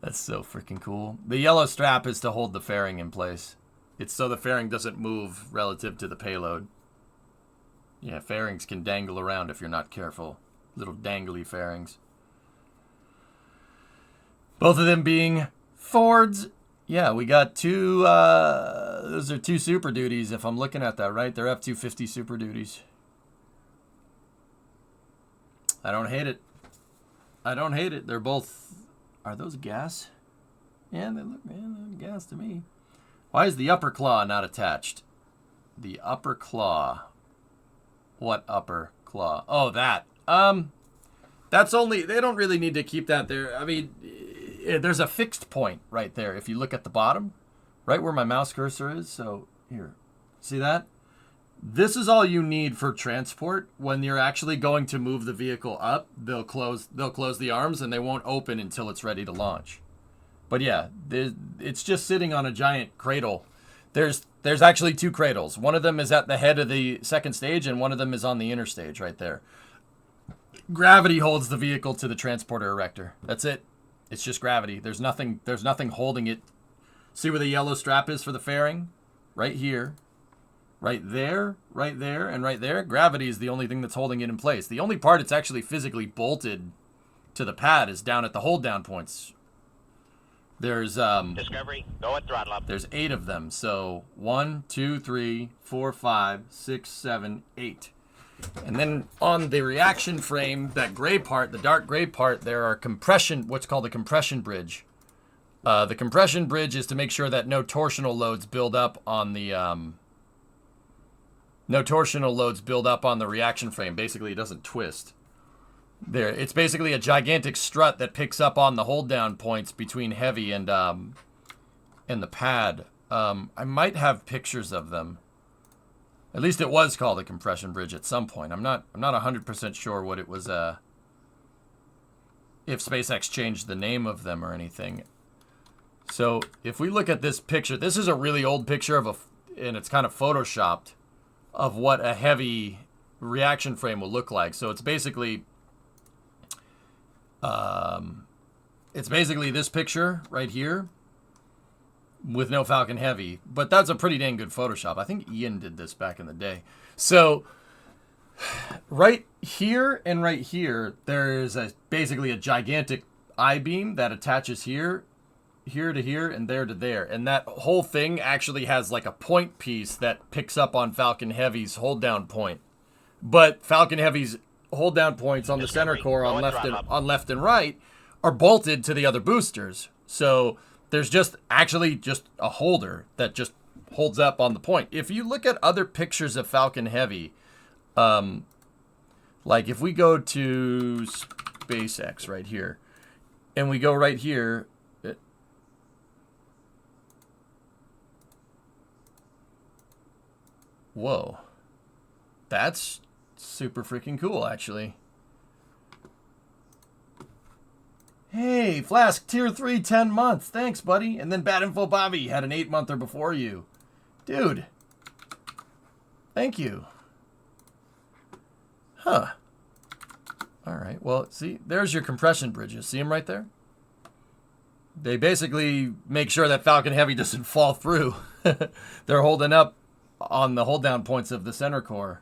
That's so freaking cool. The yellow strap is to hold the fairing in place. It's so the fairing doesn't move relative to the payload. Yeah, fairings can dangle around if you're not careful. Little dangly fairings. Both of them being Fords. Yeah, we got 2, those are 2 Super Duties, if I'm looking at that right. They're F-250 Super Duties. I don't hate it. I don't hate it. They're both, are those gas? Yeah, they look gas to me. Why is the upper claw not attached? The upper claw. What upper claw? Oh, that. That's only, they don't really need to keep that there. I mean, there's a fixed point right there. If you look at the bottom, right where my mouse cursor is. So here, see that? This is all you need for transport. When you're actually going to move the vehicle up, they'll close the arms and they won't open until it's ready to launch. But yeah, it's just sitting on a giant cradle. There's actually 2 cradles. One of them is at the head of the second stage and one of them is on the inner stage right there. Gravity holds the vehicle to the transporter erector. That's it. It's just gravity. There's nothing holding it. See where the yellow strap is for the fairing? Right here. Right there, and right there. Gravity is the only thing that's holding it in place. The only part it's actually physically bolted to the pad is down at the hold down points. There's Discovery, go at throttle up. There's 8 of them. So 1, 2, 3, 4, 5, 6, 7, 8. And then on the reaction frame, that gray part, the dark gray part, there are what's called a compression bridge. The compression bridge is to make sure that no torsional loads build up on the reaction frame. Basically, it doesn't twist. There, it's basically a gigantic strut that picks up on the hold down points between heavy and the pad. I might have pictures of them. At least it was called a compression bridge at some point. I'm not 100% sure what it was. If SpaceX changed the name of them or anything. So if we look at this picture, this is a really old picture and it's kind of photoshopped of what a heavy reaction frame will look like. So it's basically this picture right here with no Falcon Heavy, but that's a pretty dang good Photoshop. I think Ian did this back in the day. So Right here and right here, there's basically a gigantic I-beam that attaches here to here, and there to there. And that whole thing actually has like a point piece that picks up on Falcon Heavy's hold down point. But Falcon Heavy's hold down points on the center core on left and right are bolted to the other boosters. So there's just a holder that just holds up on the point. If you look at other pictures of Falcon Heavy, like if we go to SpaceX right here, and we go right here, whoa, that's super freaking cool, actually. Hey, Flask, tier 3, 10 months. Thanks, buddy. And then Bad Info Bobby had an 8-monther before you. Dude. Thank you. Huh. All right. Well, see, there's your compression bridges. See them right there? They basically make sure that Falcon Heavy doesn't fall through. They're holding up on the hold down points of the center core.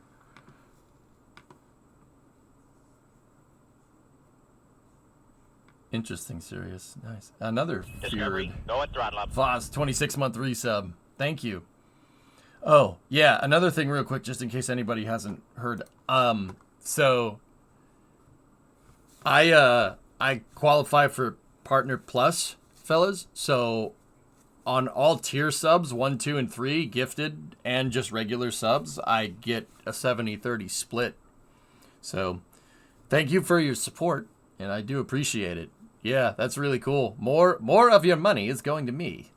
Interesting, serious. Nice. Another Discovery. Go at throttle up. Voz, 26-month resub. Thank you. Oh, yeah, another thing real quick, just in case anybody hasn't heard. So I qualify for Partner Plus, fellas. So on all tier subs, 1, 2, and 3, gifted, and just regular subs, I get a 70-30 split. So thank you for your support, and I do appreciate it. Yeah, that's really cool. More of your money is going to me.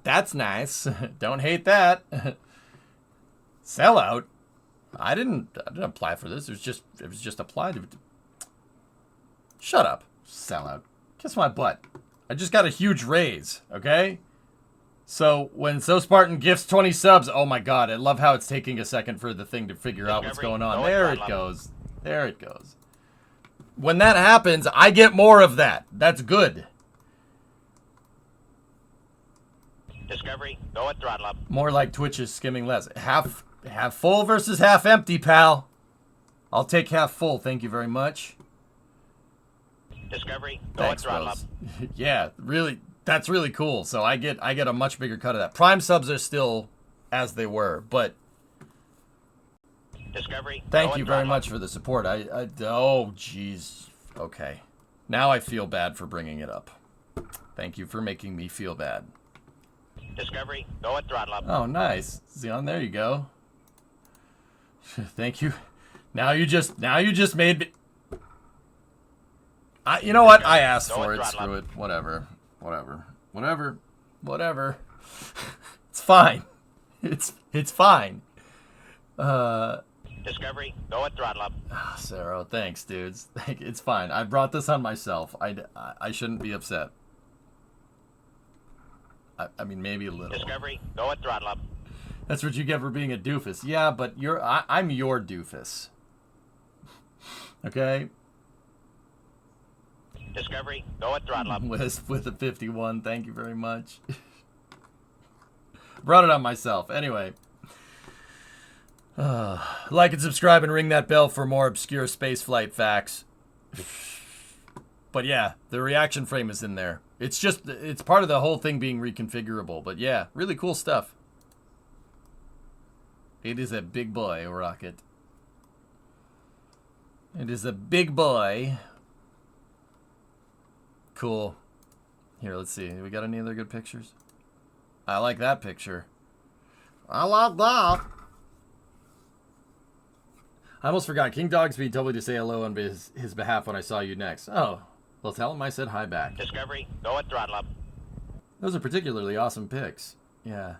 That's nice. Don't hate that. Sellout. I didn't apply for this. It was just applied. Shut up. Sellout. Kiss my butt. I just got a huge raise, okay? So when So Spartan gifts 20 subs, oh my god, I love how it's taking a second for the thing to figure out what's going on. There it goes. There it goes. When that happens, I get more of that. That's good. Discovery, go at throttle up. More like Twitch is skimming less. Half full versus half empty, pal. I'll take half full. Thank you very much. Discovery, go Thanks, at throttle Rose. up. Yeah, really, that's really cool. So I get a much bigger cut of that. Prime subs are still as they were, but Discovery. thank you very much for the support. Oh, jeez. Okay. Now I feel bad for bringing it up. Thank you for making me feel bad. Discovery, go at throttle up. Oh, nice. Xeon, there you go. Thank you. Now you just made me... you know what? I asked for it. Screw it. Whatever. It's fine. It's fine. Discovery, go at throttle up. Sarah, thanks, dudes. It's fine. I brought this on myself. I shouldn't be upset. I mean, maybe a little. Discovery, go at throttle up. That's what you get for being a doofus. Yeah, but I'm your doofus. Okay? Discovery, go at throttle up. With a 51, thank you very much. Brought it on myself. Anyway. Like and subscribe and ring that bell for more obscure spaceflight facts. But yeah, the reaction frame is in there. It's part of the whole thing being reconfigurable. But yeah, really cool stuff. It is a big boy rocket. It is a big boy. Cool. Here, let's see. We got any other good pictures? I like that picture. I like that. I almost forgot. King Dogsby told me to say hello on his behalf when I saw you next. Oh, well, tell him I said hi back. Discovery, go at throttle up. Those are particularly awesome pics. Yeah.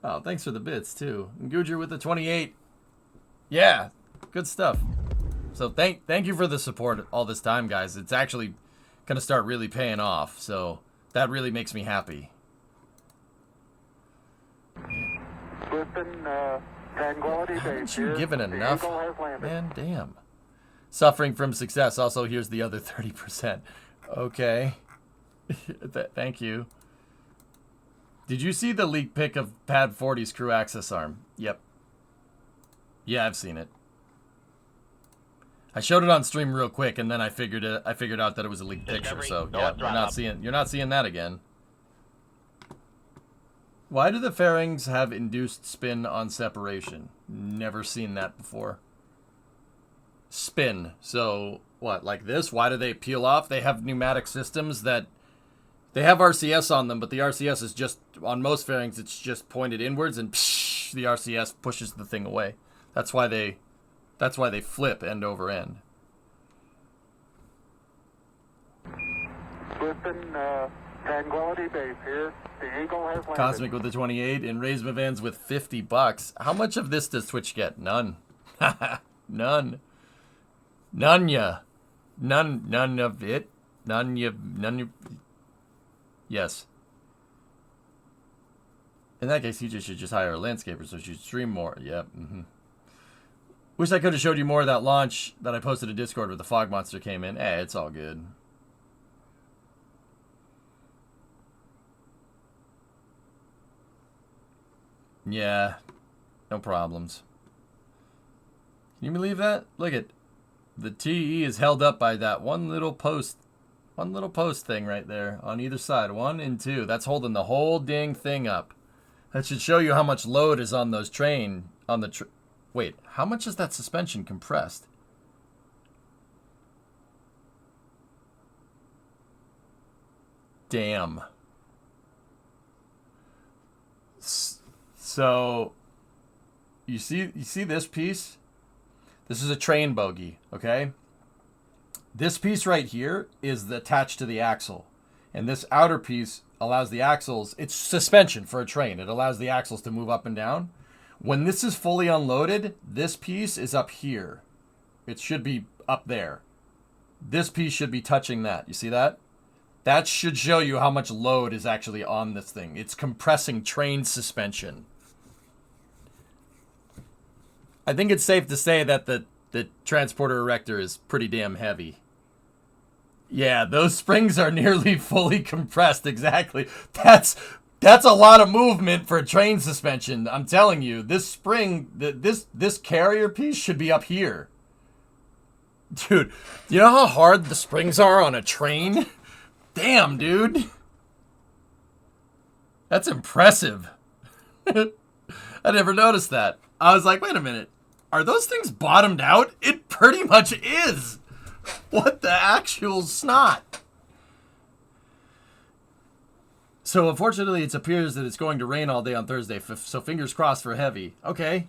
Oh, thanks for the bits, too. And Gujar with the 28. Yeah, good stuff. So thank you for the support all this time, guys. It's actually going to start really paying off, so that really makes me happy. Haven't you given enough? Man, damn. Suffering from success. Also, here's the other 30%. Okay. Thank you. Did you see the leaked pic of Pad 40's crew access arm? Yep. Yeah, I've seen it. I showed it on stream real quick, and then I figured out that it was a leaked picture. So yeah, you're not seeing that again. Why do the fairings have induced spin on separation? Never seen that before. Spin. So what? Like this? Why do they peel off? They have pneumatic systems that they have RCS on them, but the RCS is just on most fairings. It's just pointed inwards, and psh, the RCS pushes the thing away. That's why they flip end over end. Tranquility Base here. The Eagle has landed. Cosmic with the 28 and Raise Vans with $50. How much of this does Twitch get? None. None. None of it. Yes. In that case, TJ should just hire a landscaper so she'd stream more. Yep. Wish I could have showed you more of that launch that I posted to Discord where the fog monster came in. It's all good. Yeah. No problems. Can you believe that? Look at the TE is held up by that one little post thing right there on either side. 1 and 2. That's holding the whole dang thing up. That should show you how much load is on those Wait, how much is that suspension compressed? Damn. So, you see this piece? This is a train bogie, okay? This piece right here is attached to the axle. And this outer piece allows the axles, it's suspension for a train. It allows the axles to move up and down. When this is fully unloaded, this piece is up here. It should be up there. This piece should be touching that. You see that? That should show you how much load is actually on this thing. It's compressing train suspension. I think it's safe to say that the transporter erector is pretty damn heavy. Yeah, those springs are nearly fully compressed. Exactly. That's a lot of movement for a train suspension. I'm telling you, this spring, this carrier piece should be up here. Dude, you know how hard the springs are on a train? Damn, dude. That's impressive. I never noticed that. I was like, wait a minute. Are those things bottomed out? It pretty much is. What the actual snot? So unfortunately, it appears that it's going to rain all day on Thursday, so fingers crossed for heavy. Okay.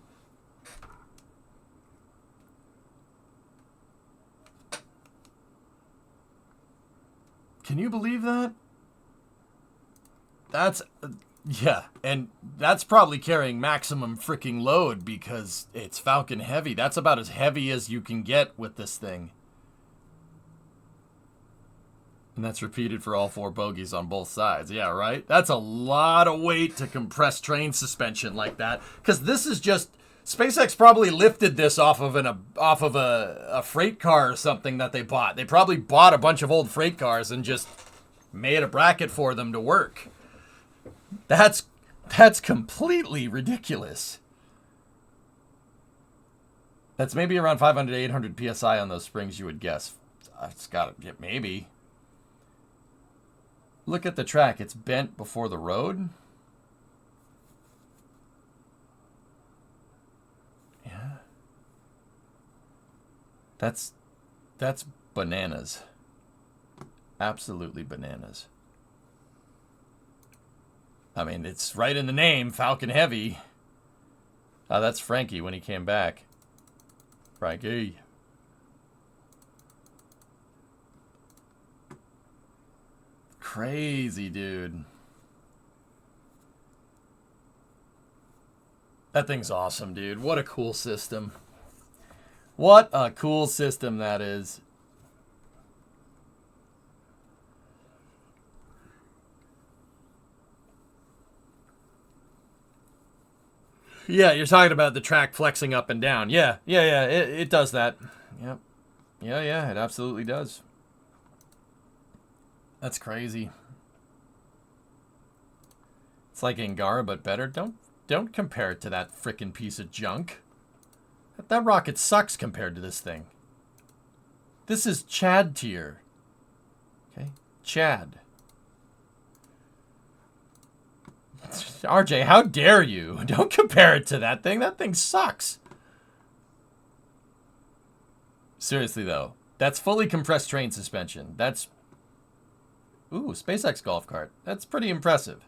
Can you believe that? That's, yeah, and that's probably carrying maximum freaking load because it's Falcon heavy. That's about as heavy as you can get with this thing. And that's repeated for all 4 bogies on both sides. Yeah, right? That's a lot of weight to compress train suspension like that. Because this is just... SpaceX probably lifted this off of a freight car or something that they bought. They probably bought a bunch of old freight cars and just made a bracket for them to work. That's completely ridiculous. That's maybe around 500 to 800 PSI on those springs, you would guess. It's got to, maybe. Look at the track. It's bent before the road. Yeah. That's bananas. Absolutely bananas. I mean, it's right in the name, Falcon Heavy. That's Frankie when he came back. Frankie. Crazy, dude. That thing's awesome, dude. What a cool system. What a cool system that is. Yeah, you're talking about the track flexing up and down. Yeah, it does that. Yep. Yeah, it absolutely does. That's crazy. It's like Angara, but better. Don't compare it to that frickin' piece of junk. That rocket sucks compared to this thing. This is Chad tier. Okay, Chad. RJ, how dare you? Don't compare it to that thing. That thing sucks. Seriously, though. That's fully compressed train suspension. That's... Ooh, SpaceX golf cart. That's pretty impressive.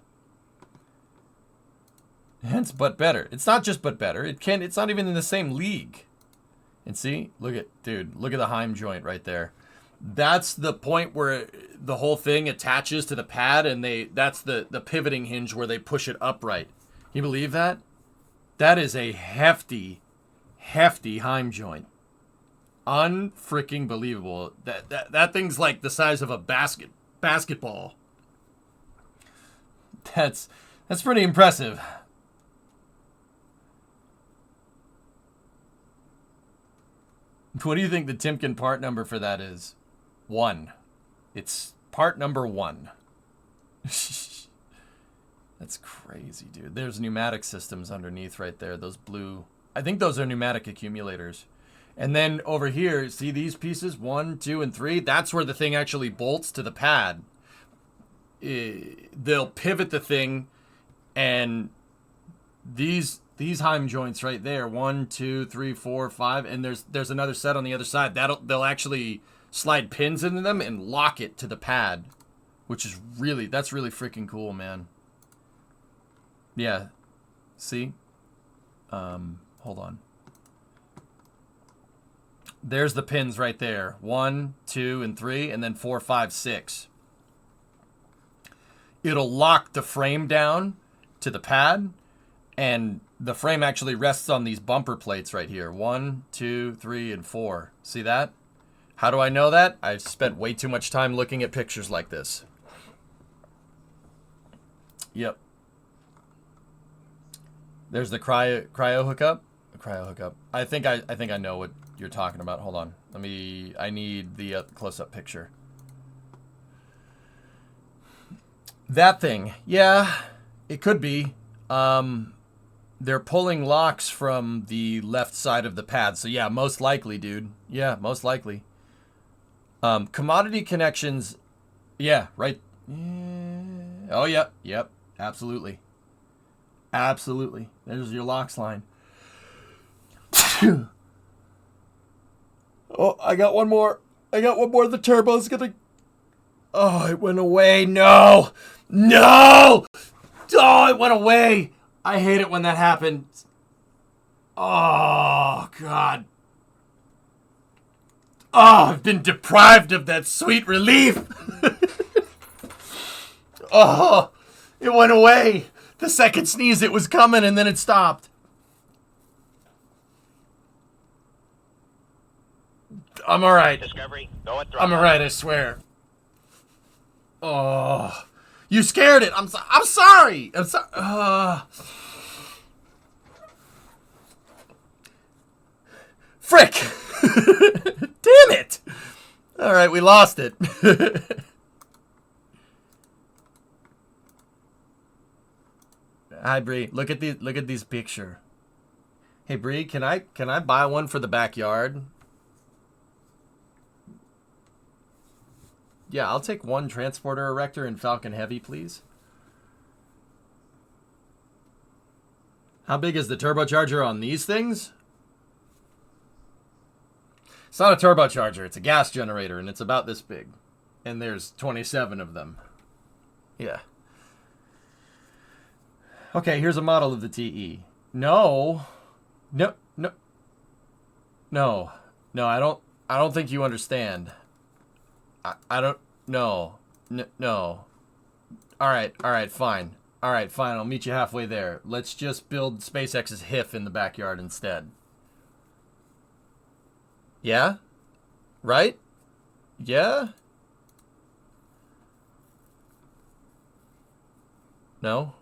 Hence, but better. It's not just but better. It's not even in the same league. And see? Look at... Dude, look at the Heim joint right there. That's the point where the whole thing attaches to the pad, and that's the pivoting hinge where they push it upright. Can you believe that? That is a hefty Heim joint. Unfreaking believable. That thing's like the size of a basketball. That's pretty impressive. What do you think the Timken part number for that is? 1. It's part number 1. That's crazy, dude. There's pneumatic systems underneath right there. Those blue. I think those are pneumatic accumulators. And then over here, see these pieces? 1, 2, and 3? That's where the thing actually bolts to the pad. They'll pivot the thing, and these Heim joints right there, 1, 2, 3, 4, 5, and there's another set on the other side. They'll actually slide pins into them and lock it to the pad, which is that's really freaking cool, man. Yeah, see? Hold on. There's the pins right there. 1, 2, and 3, and then 4, 5, 6. It'll lock the frame down to the pad, and the frame actually rests on these bumper plates right here. 1, 2, 3, and 4. See that? How do I know that? I've spent way too much time looking at pictures like this. Yep. There's the cryo hookup. Cryo hookup. I think I know what you're talking about. Hold on. I need the close-up picture. That thing. Yeah, it could be. They're pulling locks from the left side of the pad. So yeah, most likely, dude. Yeah, most likely. Commodity connections. Yeah, right. Oh, yep. Yep. Absolutely. Absolutely. There's your locks line. Oh, I got one more. The turbo's gonna... Oh, it went away. No! No! Oh, it went away. I hate it when that happens. Oh, God. Oh, I've been deprived of that sweet relief. Oh, it went away. The second sneeze, it was coming, and then it stopped. I'm all right. Discovery, go at I'm all right, I swear. Oh, you scared it. I'm sorry. I'm sorry. Frick. Damn it. All right, we lost it. Hi, Bree. Look at these picture. Hey, Bree, can I buy one for the backyard? Yeah, I'll take one transporter erector in Falcon Heavy, please. How big is the turbocharger on these things? It's not a turbocharger, it's a gas generator, and it's about this big. And there's 27 of them. Yeah. Okay, here's a model of the TE. No, I don't think you understand. I don't, no. All right, fine. All right, fine, I'll meet you halfway there. Let's just build SpaceX's HIF in the backyard instead. Yeah? Right? Yeah? No?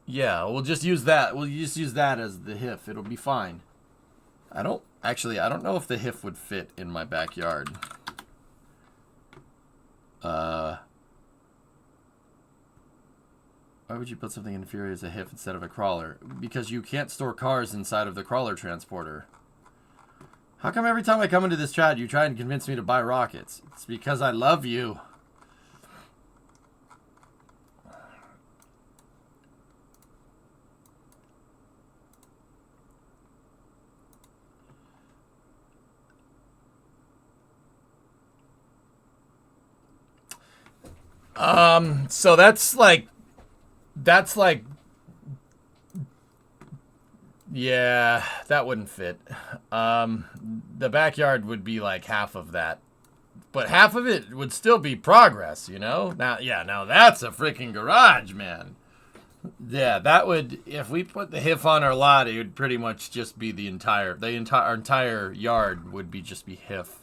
Yeah, we'll just use that. We'll just use that as the HIF. It'll be fine. I don't know if the HIF would fit in my backyard. Why would you build something inferior as a HIF instead of a crawler? Because you can't store cars inside of the crawler transporter. How come every time I come into this chat, you try and convince me to buy rockets? It's because I love you. So that's like, yeah, that wouldn't fit. The backyard would be like half of that, but half of it would still be progress, you know? Now, yeah, now that's a freaking garage, man. Yeah, that would, if we put the HIF on our lot, it would pretty much just be our entire yard would be just be HIF.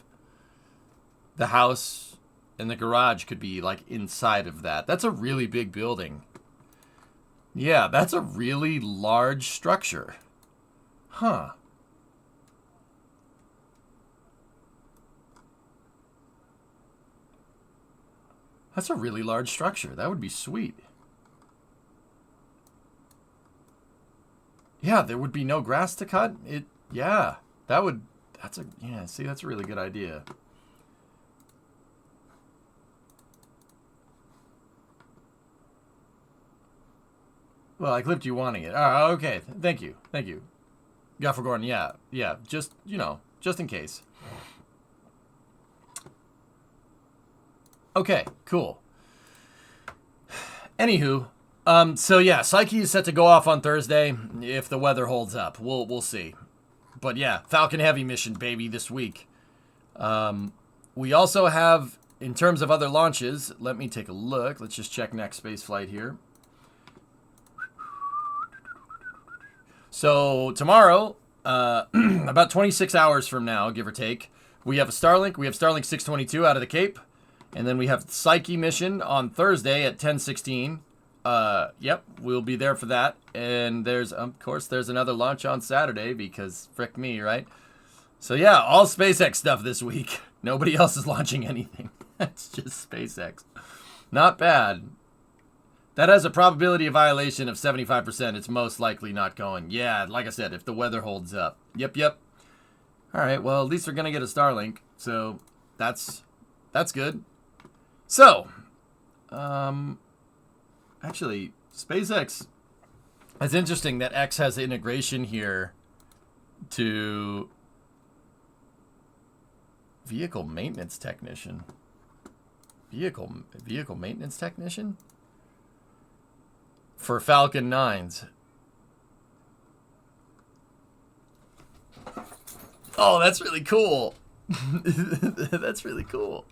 The house and the garage could be like inside of that. That's a really big building. Yeah, that's a really large structure. Huh. That's a really large structure. That would be sweet. Yeah, there would be no grass to cut. Yeah, that's a really good idea. Well, I clipped you wanting it. Oh, okay. Thank you. Gaffer Gordon, yeah. Just, just in case. Okay, cool. Anywho, so yeah, Psyche is set to go off on Thursday if the weather holds up. We'll see. But yeah, Falcon Heavy mission, baby, this week. We also have, in terms of other launches, let me take a look. Let's just check next space flight here. So tomorrow, about 26 hours from now, give or take, we have a Starlink. We have Starlink 622 out of the Cape. And then we have the Psyche mission on Thursday at 10:16. Yep, we'll be there for that. And there's, of course, there's another launch on Saturday because frick me, right? So yeah, all SpaceX stuff this week. Nobody else is launching anything. It's just SpaceX. Not bad. That has a probability of violation of 75%. It's most likely not going. Yeah, like I said, if the weather holds up. Yep. All right, well, at least we're going to get a Starlink. So that's good. So, actually, SpaceX, it's interesting that X has integration here to vehicle maintenance technician. Vehicle maintenance technician? For Falcon 9s. Oh, that's really cool. That's really cool.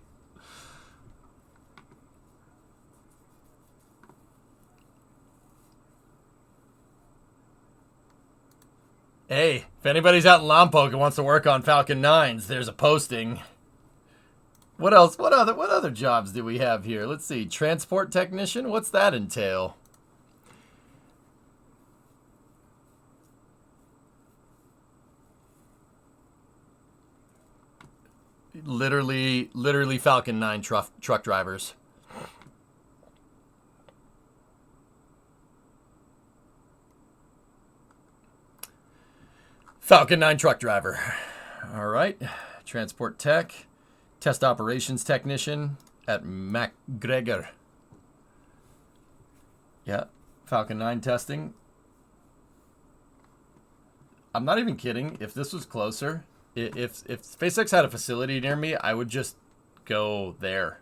Hey, if anybody's out in Lompoc and wants to work on Falcon 9s, there's a posting. What else? What other jobs do we have here? Let's see. Transport technician? What's that entail? Literally Falcon 9 truck drivers. Falcon 9 truck driver. All right. Transport tech. Test operations technician at MacGregor. Yeah. Falcon 9 testing. I'm not even kidding. If this was closer, if SpaceX had a facility near me, I would just go there.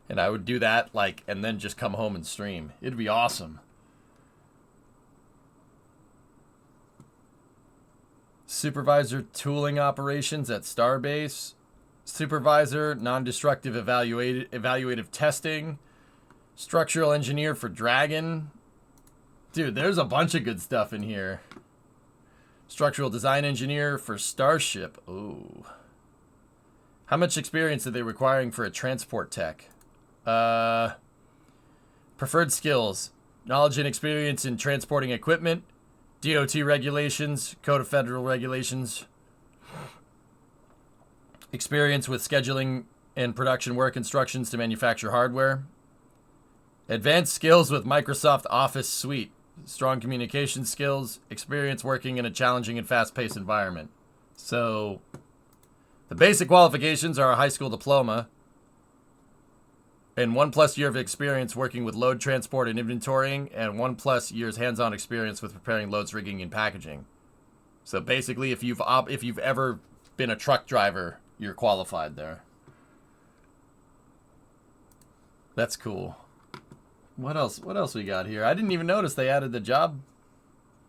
And I would do that, and then just come home and stream. It'd be awesome. Supervisor tooling operations at Starbase. Supervisor non-destructive evaluative testing. Structural engineer for Dragon. Dude, there's a bunch of good stuff in here. Structural design engineer for Starship. Ooh. How much experience are they requiring for a transport tech? Preferred skills. Knowledge and experience in transporting equipment. DOT regulations. Code of Federal Regulations. Experience with scheduling and production work instructions to manufacture hardware. Advanced skills with Microsoft Office Suite. Strong communication skills. Experience working in a challenging and fast-paced environment. So, the basic qualifications are a high school diploma and 1+ year of experience working with load transport and inventorying, and 1+ years hands-on experience with preparing loads, rigging, and packaging. So basically, if you've ever been a truck driver, you're qualified there. That's cool. What else? What else we got here? I didn't even notice they added the job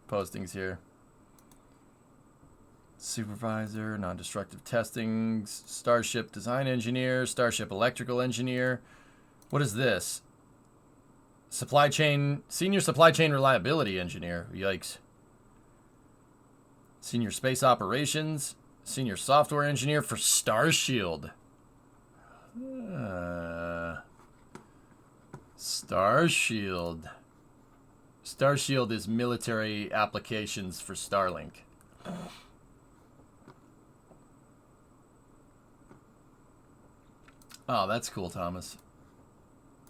postings here. Supervisor, non-destructive testing, Starship design engineer, Starship electrical engineer. What is this? Supply chain, senior supply chain reliability engineer. Yikes. Senior space operations, senior software engineer for Starshield. Starshield. Starshield is military applications for Starlink. Oh, that's cool, Thomas.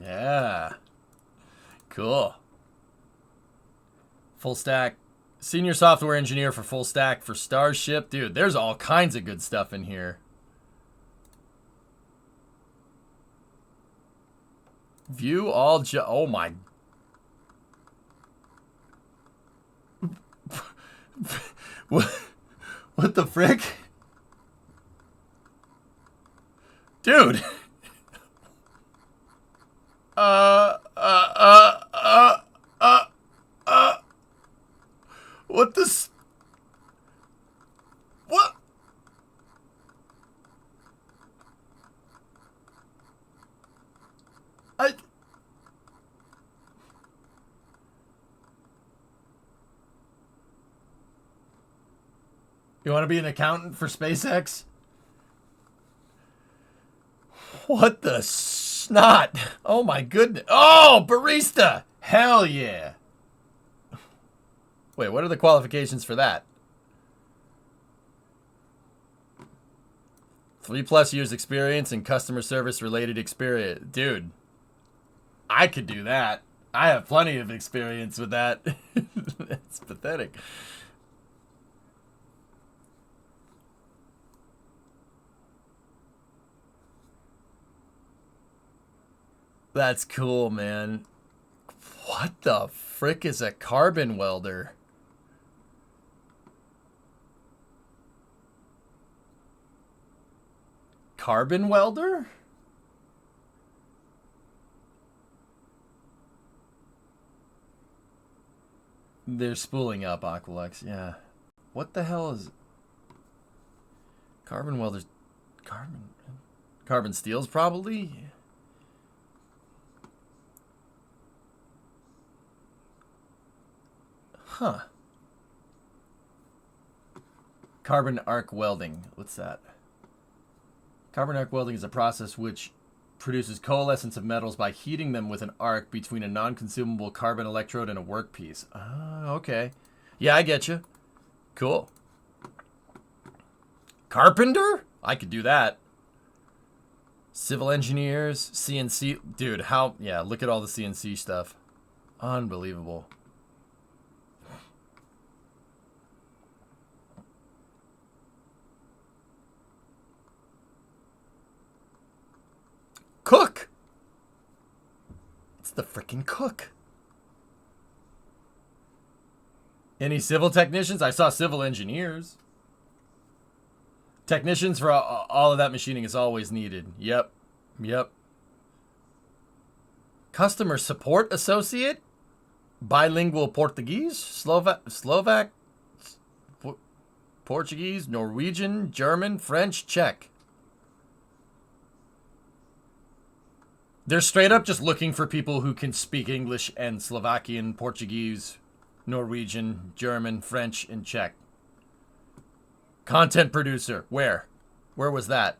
Yeah. Cool. Full stack. Senior software engineer for full stack for Starship. Dude, there's all kinds of good stuff in here. View all oh my. What the frick? Dude. What this? What? You want to be an accountant for SpaceX? What the snot? Oh my goodness. Oh, barista. Hell yeah. Wait, what are the qualifications for that? 3+ years experience in customer service related experience. Dude, I could do that. I have plenty of experience with that. That's pathetic. That's cool, man. What the frick is a carbon welder? Carbon welder? They're spooling up, Aqualex. Yeah. What the hell is... Carbon welders... Carbon steels, probably? Huh. Carbon arc welding. What's that? Carbon arc welding is a process which produces coalescence of metals by heating them with an arc between a non-consumable carbon electrode and a workpiece. Ah, okay. Yeah, I get you. Cool. Carpenter? I could do that. Civil engineers, CNC. Dude, how... Yeah, look at all the CNC stuff. Unbelievable. Cook! It's the freaking cook. Any civil technicians? I saw civil engineers. Technicians for all of that machining is always needed. Yep. Yep. Customer support associate? Bilingual Portuguese? Slovak? Portuguese? Norwegian? German? French? Czech. They're straight up just looking for people who can speak English and Slovakian, Portuguese, Norwegian, German, French, and Czech. Content producer. Where? Where was that?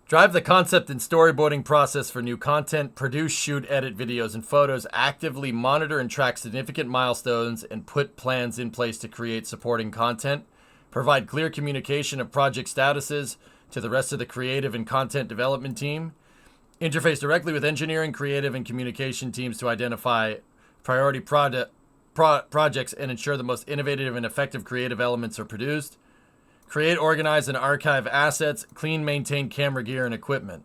Drive the concept and storyboarding process for new content. Produce, shoot, edit videos and photos. Actively monitor and track significant milestones and put plans in place to create supporting content. Provide clear communication of project statuses to the rest of the creative and content development team. Interface directly with engineering, creative, and communication teams to identify priority projects and ensure the most innovative and effective creative elements are produced. Create, organize, and archive assets. Clean, maintain camera gear and equipment.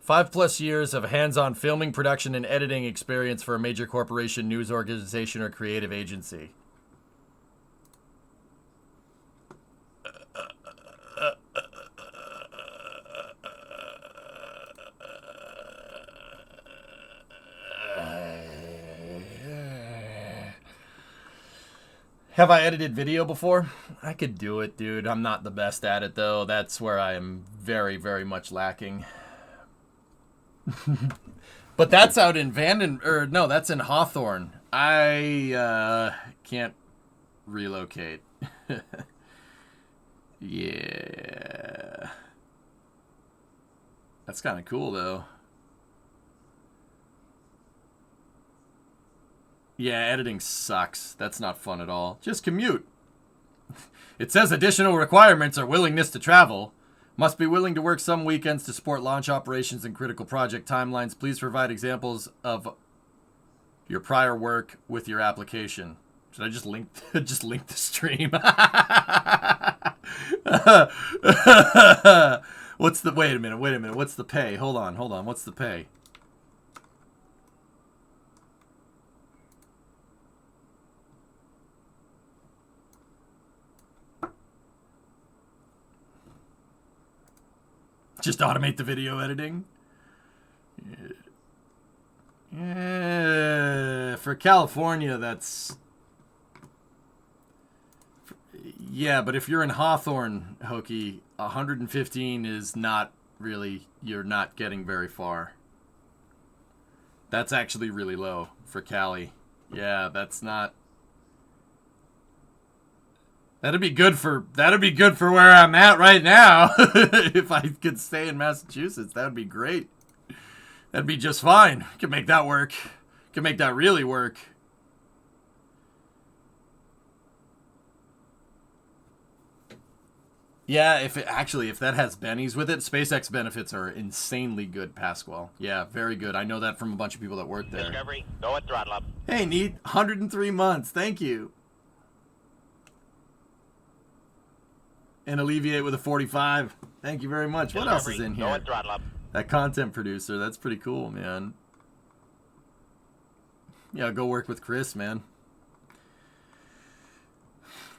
5+ years of hands-on filming, production, and editing experience for a major corporation, news organization, or creative agency. Have I edited video before? I could do it, dude. I'm not the best at it, though. That's where I am very, very much lacking. But that's out in that's in Hawthorne. I can't relocate. Yeah. That's kind of cool, though. Yeah, editing sucks. That's not fun at all. Just commute. It says additional requirements are willingness to travel. Must be willing to work some weekends to support launch operations and critical project timelines. Please provide examples of your prior work with your application. Should I just link the stream? Wait a minute. What's the pay? Hold on. What's the pay? Just automate the video editing. Yeah, for California, that's... Yeah, but if you're in Hawthorne, Hokey, 115 is not really... You're not getting very far. That's actually really low for Cali. Yeah, that's not... That'd be good for where I'm at right now. If I could stay in Massachusetts, that would be great. That'd be just fine. Could make that work. Could make that really work. Yeah, if that has bennies with it, SpaceX benefits are insanely good, Pasquale. Yeah, very good. I know that from a bunch of people that work there. Discovery, go at throttle up. Hey, neat. 103 months. Thank you. And alleviate with a 45. Thank you very much. What else is in here? That content producer. That's pretty cool, man. Yeah, go work with Chris, man.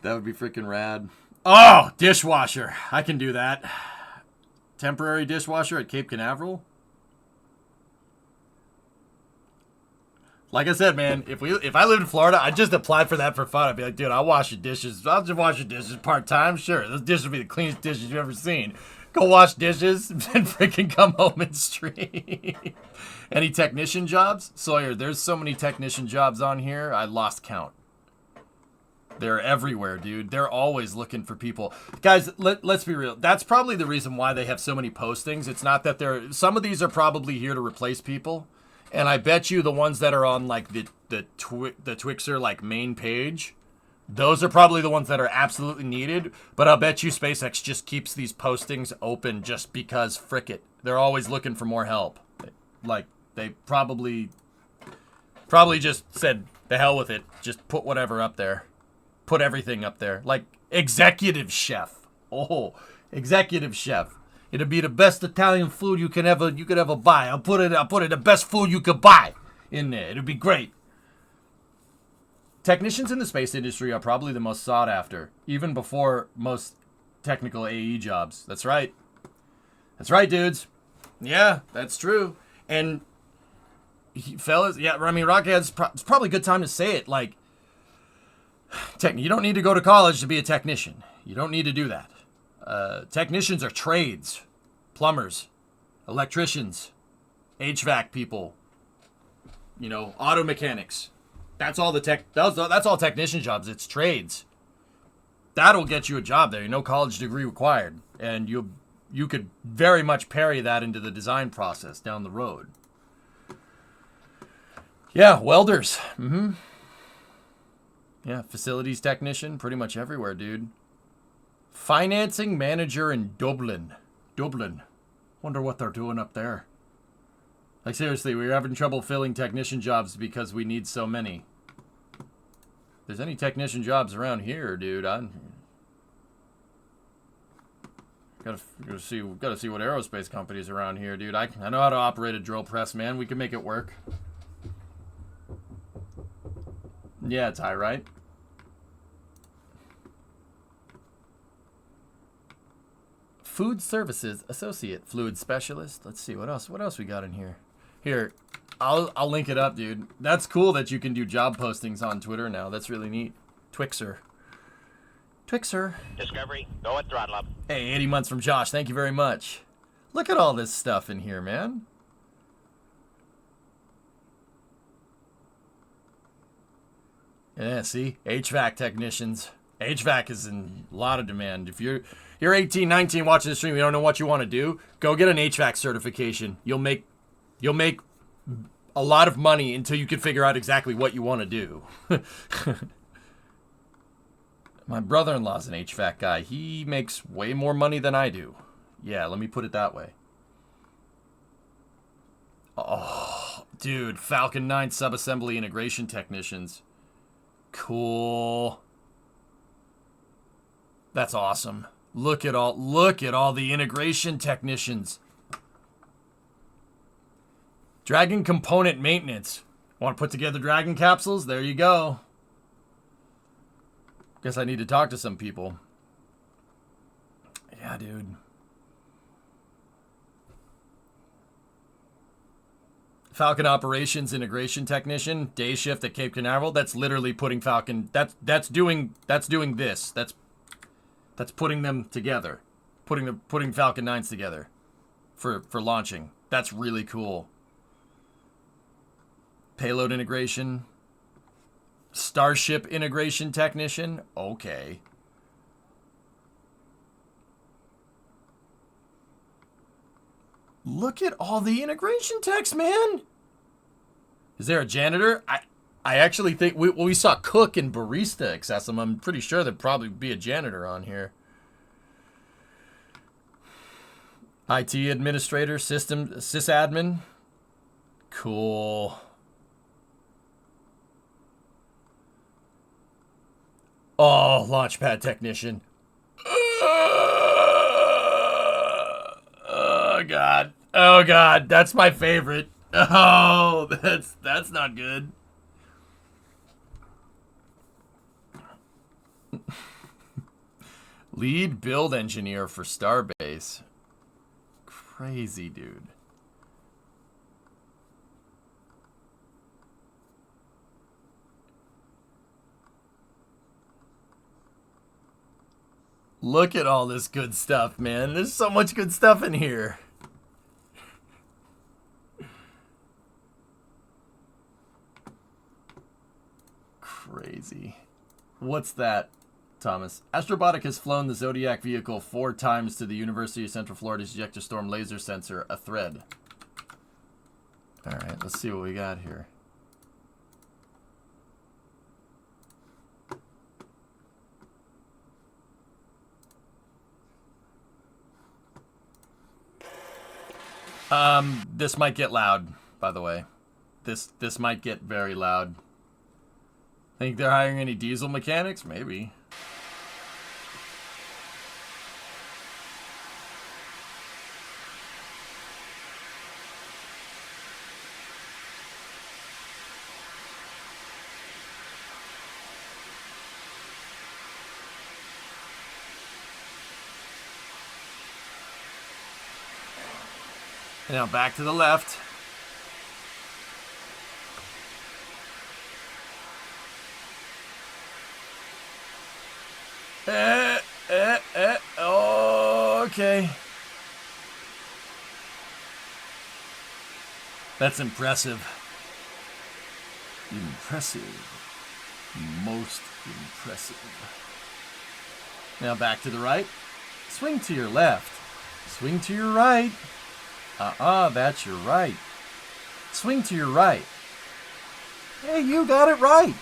That would be freaking rad. Oh, dishwasher. I can do that. Temporary dishwasher at Cape Canaveral. Like I said, man, if I lived in Florida, I'd just apply for that for fun. I'd be like, dude, I'll wash your dishes. I'll just wash your dishes part-time. Sure, those dishes will be the cleanest dishes you've ever seen. Go wash dishes and freaking come home and stream. Any technician jobs? Sawyer, there's so many technician jobs on here, I lost count. They're everywhere, dude. They're always looking for people. Guys, let's be real. That's probably the reason why they have so many postings. It's not that they're... Some of these are probably here to replace people. And I bet you the ones that are on like the Twixer like main page, those are probably the ones that are absolutely needed. But I'll bet you SpaceX just keeps these postings open just because, frick it, they're always looking for more help. Like they probably just said the hell with it, just put whatever up there, put everything up there. Like executive chef, executive chef. It'll be the best Italian food you could ever buy. I'll put it the best food you could buy in there. It'll be great. Technicians in the space industry are probably the most sought after, even before most technical AE jobs. That's right. That's right, dudes. Yeah, that's true. And fellas, yeah, I mean, Rockhead's it's probably a good time to say it. Like, you don't need to go to college to be a technician. You don't need to do that. Technicians are trades, plumbers, electricians, HVAC people, auto mechanics. That's all that's all technician jobs. It's trades. That'll get you a job there. No college degree required. And you could very much parry that into the design process down the road. Yeah, welders. Yeah, facilities technician, pretty much everywhere, dude. Financing manager in Dublin. Wonder what they're doing up there. Like, seriously, we're having trouble filling technician jobs because we need so many. If there's any technician jobs around here, dude, gotta see what aerospace companies around here, dude. I know how to operate a drill press, man. We can make it work. Yeah, Ty, right? Food Services Associate Fluid Specialist. Let's see what else. What else we got in here? Here, I'll link it up, dude. That's cool that you can do job postings on Twitter now. That's really neat. Twixer. Discovery, go at throttle up. Hey, 80 months from Josh. Thank you very much. Look at all this stuff in here, man. Yeah, see? HVAC technicians. HVAC is in a lot of demand. If you're 18, 19 watching the stream, you don't know what you want to do, go get an HVAC certification. You'll make a lot of money until you can figure out exactly what you want to do. My brother-in-law's an HVAC guy. He makes way more money than I do. Yeah, let me put it that way. Oh, dude, Falcon 9 subassembly integration technicians. Cool. That's awesome. Look at all the integration technicians. Dragon component maintenance. Want to put together Dragon capsules? There you go. Guess I need to talk to some people. Yeah, dude. Falcon operations integration technician, day shift at Cape Canaveral. That's literally putting Falcon. That's doing this. That's putting them together, putting Falcon 9s together for launching. That's really cool. Payload integration, Starship integration technician. Okay. Look at all the integration techs, man. Is there a janitor? I actually think we saw cook and barista accessible. I'm pretty sure there'd probably be a janitor on here. IT administrator, sysadmin. Cool. Oh, launchpad technician. Oh God. Oh God, that's my favorite. Oh, that's not good. Lead build engineer for Starbase. Crazy, dude. Look at all this good stuff, man. There's so much good stuff in here. Crazy. What's that, Thomas? Astrobotic has flown the Zodiac vehicle 4 times to the University of Central Florida's ejector storm laser sensor, a thread. All right, let's see what we got here. This might get loud, by the way. This might get very loud. Think they're hiring any diesel mechanics? Maybe. Now back to the left. Okay. That's impressive. Impressive. Most impressive. Now back to the right. Swing to your left. Swing to your right. That's your right. Swing to your right. Hey, you got it right.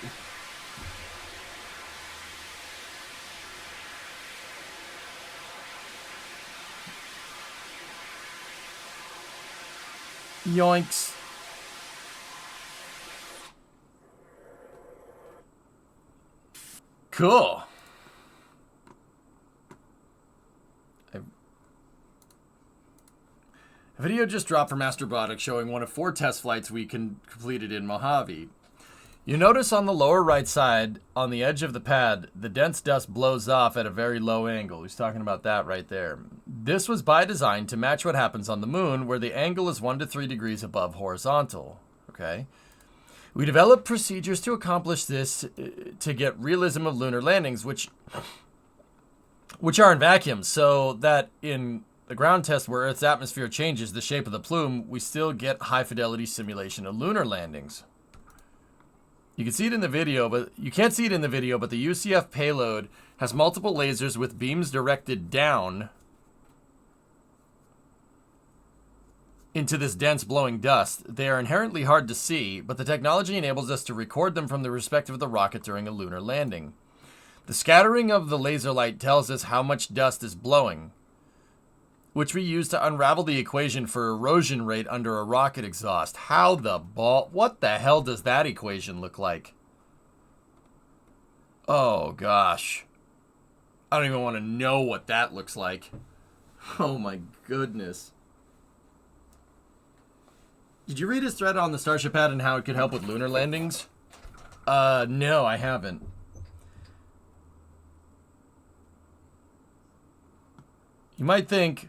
Yoinks. Cool. A video just dropped from Astrobotics showing one of 4 test flights we completed in Mojave. You notice on the lower right side, on the edge of the pad, the dense dust blows off at a very low angle. He's talking about that right there. This was by design to match what happens on the moon, where the angle is 1 to 3 degrees above horizontal. Okay? We developed procedures to accomplish this to get realism of lunar landings, which are in vacuums, so that in the ground test where Earth's atmosphere changes the shape of the plume, we still get high-fidelity simulation of lunar landings. You can see it in the video, but you can't see it in the video, but the UCF payload has multiple lasers with beams directed down into this dense blowing dust. They are inherently hard to see, but the technology enables us to record them from the perspective of the rocket during a lunar landing. The scattering of the laser light tells us how much dust is blowing, which we use to unravel the equation for erosion rate under a rocket exhaust. What the hell does that equation look like? Oh, gosh. I don't even want to know what that looks like. Oh, my goodness. Did you read his thread on the Starship pad and how it could help with lunar landings? No, I haven't. You might think,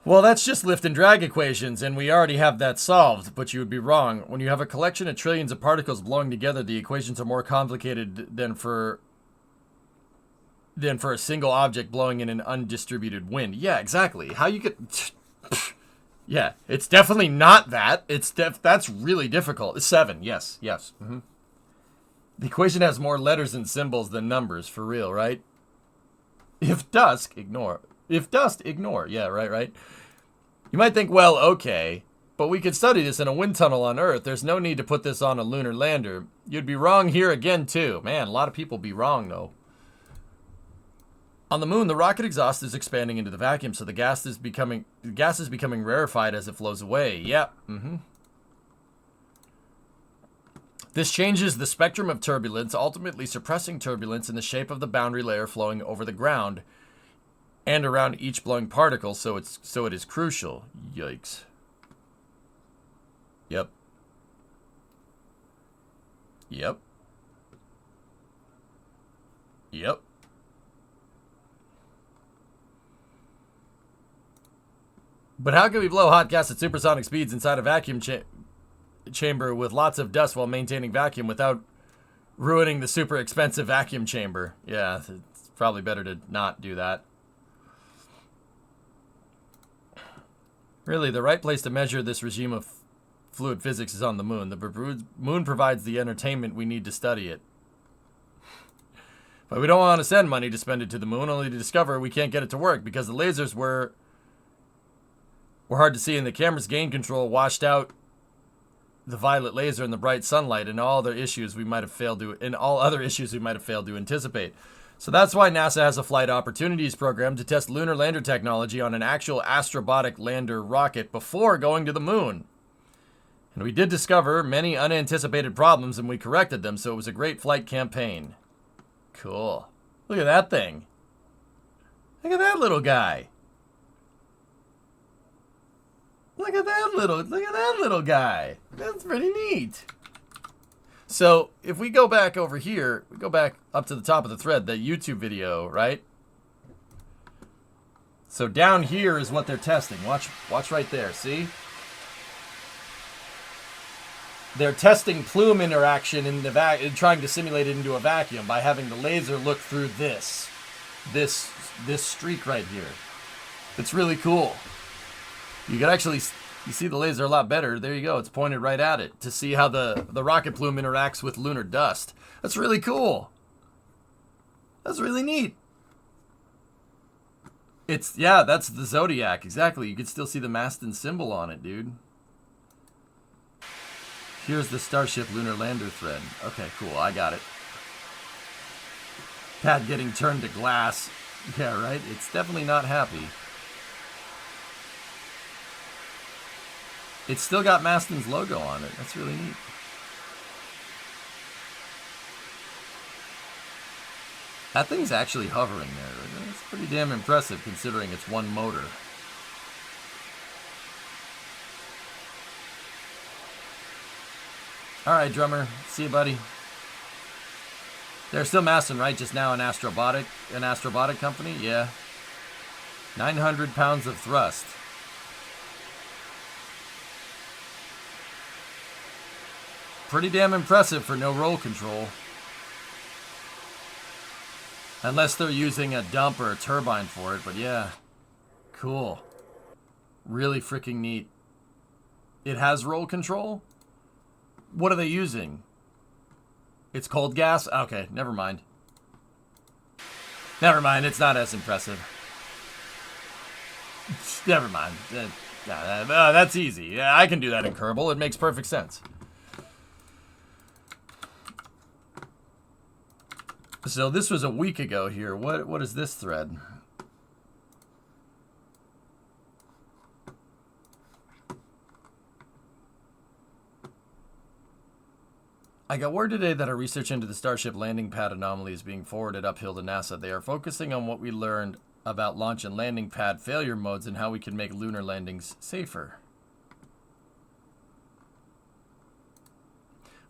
well, that's just lift and drag equations, and we already have that solved, but you would be wrong. When you have a collection of trillions of particles blowing together, the equations are more complicated than for a single object blowing in an undistributed wind. Yeah, exactly. How you could... Yeah, it's definitely not that. That's really difficult. It's 7, yes. Mm-hmm. The equation has more letters and symbols than numbers, for real, right? If dust, ignore. Yeah, right. You might think, well, okay, but we could study this in a wind tunnel on Earth. There's no need to put this on a lunar lander. You'd be wrong here again, too. Man, a lot of people be wrong, though. On the moon, the rocket exhaust is expanding into the vacuum, so the gas is becoming rarefied as it flows away. Yep. Mm-hmm. This changes the spectrum of turbulence, ultimately suppressing turbulence in the shape of the boundary layer flowing over the ground and around each blowing particle, so it is crucial. Yikes. Yep. But how can we blow hot gas at supersonic speeds inside a vacuum chamber with lots of dust while maintaining vacuum without ruining the super expensive vacuum chamber? Yeah, it's probably better to not do that. Really, the right place to measure this regime of fluid physics is on the moon. The moon provides the entertainment we need to study it. But we don't want to send money to spend it to the moon, only to discover we can't get it to work because the lasers were hard to see and the camera's gain control washed out the violet laser and the bright sunlight and all other issues we might have failed to anticipate. So that's why NASA has a Flight Opportunities program to test lunar lander technology on an actual astrobotic lander rocket before going to the moon. And we did discover many unanticipated problems and we corrected them, so it was a great flight campaign. Cool. Look at that thing. Look at that little guy. Look at that little guy. That's pretty neat. So if we go back over here, we go back up to the top of the thread, that YouTube video, right? So down here is what they're testing. Watch right there, see? They're testing plume interaction in the trying to simulate it into a vacuum by having the laser look through this streak right here. It's really cool. You can actually see the laser a lot better. There you go. It's pointed right at it to see how the rocket plume interacts with lunar dust. That's really cool. That's really neat. Yeah, that's the Zodiac, exactly. You can still see the Maston symbol on it, dude. Here's the Starship Lunar Lander thread. Okay, cool, I got it. Pad getting turned to glass. Yeah, right? It's definitely not happy. It's still got Maston's logo on it. That's really neat. That thing's actually hovering there. That's pretty damn impressive considering it's one motor. All right, drummer. See you, buddy. They're still Maston, right? Just now an astrobotic company? Yeah. 900 pounds of thrust. Pretty damn impressive for no roll control. Unless they're using a dump or a turbine for it, but yeah. Cool. Really freaking neat. It has roll control? What are they using? It's cold gas? Okay, never mind. Never mind, it's not as impressive. Never mind. That's easy. Yeah, I can do that in Kerbal. It makes perfect sense. So this was a week ago here. What is this thread? I got word today that our research into the Starship landing pad anomaly is being forwarded uphill to NASA. They are focusing on what we learned about launch and landing pad failure modes and how we can make lunar landings safer.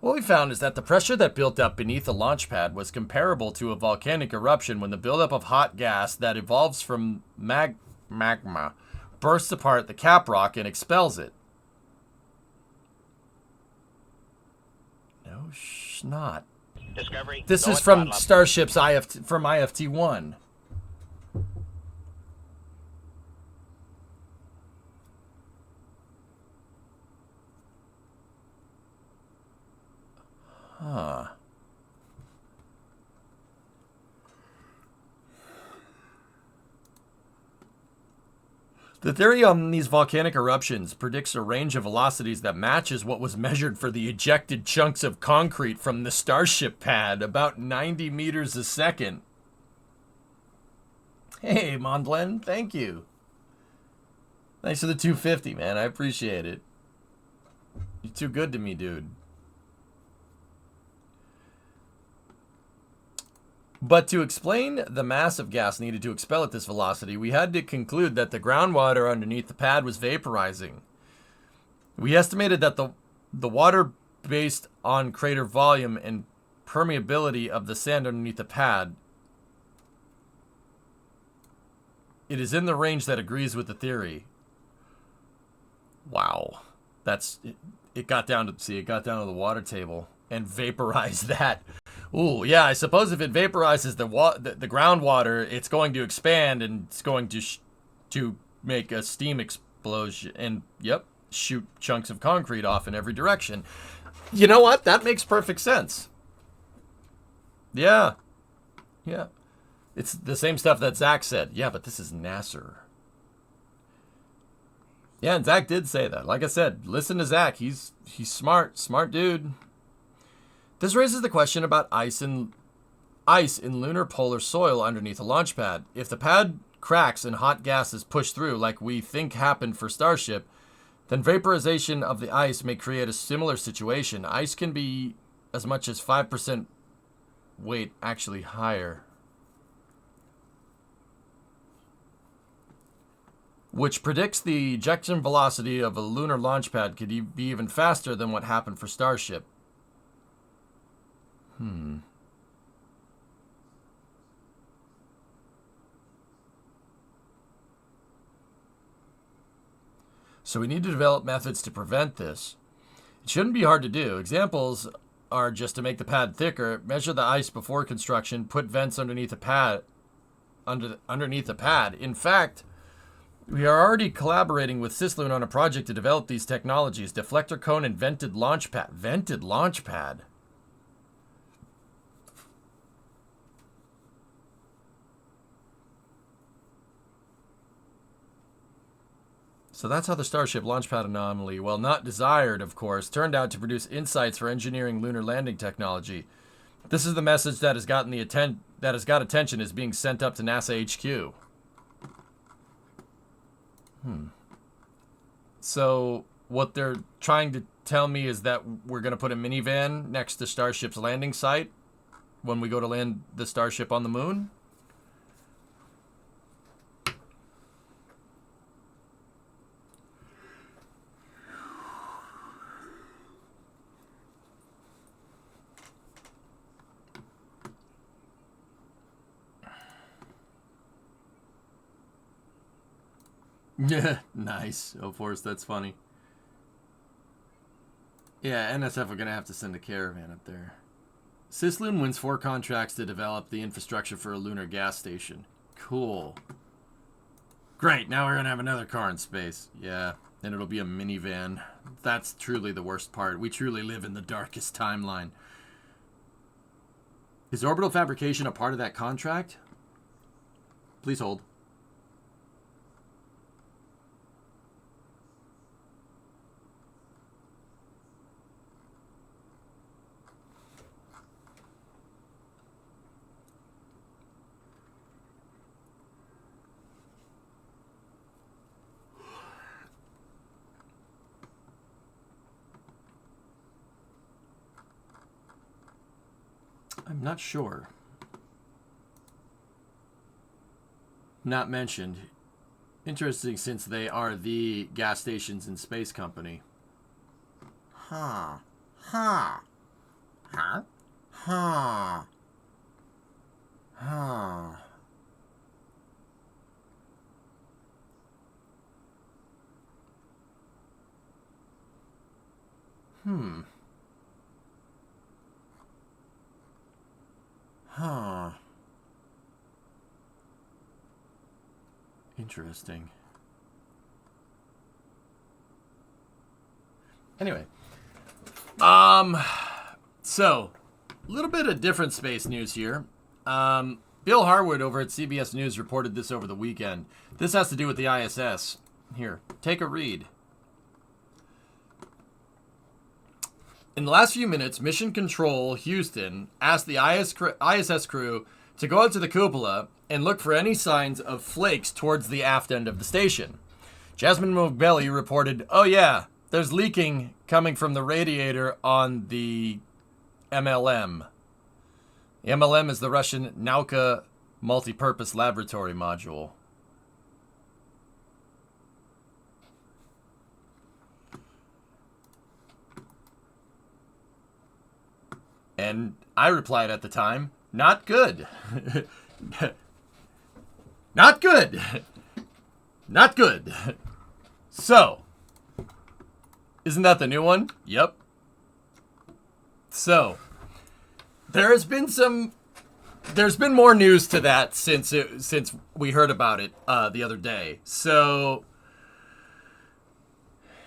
What we found is that the pressure that built up beneath the launch pad was comparable to a volcanic eruption when the buildup of hot gas that evolves from magma bursts apart the cap rock and expels it. No snot. Discovery. This is from Starship's from IFT-1. Huh. The theory on these volcanic eruptions predicts a range of velocities that matches what was measured for the ejected chunks of concrete from the Starship pad, about 90 meters a second. Hey, Mondlen, thank you. Thanks for the 250, man. I appreciate it. You're too good to me, dude. But to explain the mass of gas needed to expel at this velocity, we had to conclude that the groundwater underneath the pad was vaporizing. We estimated that the water based on crater volume and permeability of the sand underneath the pad, it is in the range that agrees with the theory. Wow. It got down to the water table and vaporized that. Ooh, yeah, I suppose if it vaporizes the groundwater, it's going to expand and it's going to make a steam explosion and, yep, shoot chunks of concrete off in every direction. You know what? That makes perfect sense. Yeah. Yeah. It's the same stuff that Zach said. Yeah, but this is Nasser. Yeah, and Zach did say that. Like I said, listen to Zach. He's smart dude. This raises the question about ice in lunar polar soil underneath a launch pad. If the pad cracks and hot gas is pushed through, like we think happened for Starship, then vaporization of the ice may create a similar situation. Ice can be as much as 5% weight, actually higher, which predicts the ejection velocity of a lunar launch pad could be even faster than what happened for Starship. So we need to develop methods to prevent this. It shouldn't be hard to do. Examples are just to make the pad thicker, measure the ice before construction, put vents underneath the pad. Underneath the pad. In fact, we are already collaborating with Sysloon on a project to develop these technologies. Deflector cone and vented launch pad. Vented launch pad. So that's how the Starship Launchpad anomaly, while not desired, of course, turned out to produce insights for engineering lunar landing technology. This is the message that has gotten attention is being sent up to NASA HQ. So what they're trying to tell me is that we're going to put a minivan next to Starship's landing site when we go to land the Starship on the moon? Yeah, nice. Oh, Forrest, that's funny. Yeah, NSF are going to have to send a caravan up there. Sisloon wins 4 contracts to develop the infrastructure for a lunar gas station. Cool. Great, now we're going to have another car in space. Yeah, and it'll be a minivan. That's truly the worst part. We truly live in the darkest timeline. Is orbital fabrication a part of that contract? Please hold. I'm not sure. Not mentioned. Interesting, since they are the gas stations and space company. Huh. Huh. Huh? Huh. Huh. Huh. Interesting. Anyway. So, a little bit of different space news here. Bill Harwood over at CBS News reported this over the weekend. This has to do with the ISS. Here, take a read. In the last few minutes, Mission Control Houston asked the ISS crew to go out to the cupola and look for any signs of flakes towards the aft end of the station. Jasmine Mogbelli reported, "Oh yeah, there's leaking coming from the radiator on the MLM." The MLM is the Russian Nauka Multipurpose Laboratory Module. And I replied at the time, not good. Not good. Not good. So, isn't that the new one? Yep. So, there's been more news to that since we heard about it the other day. So,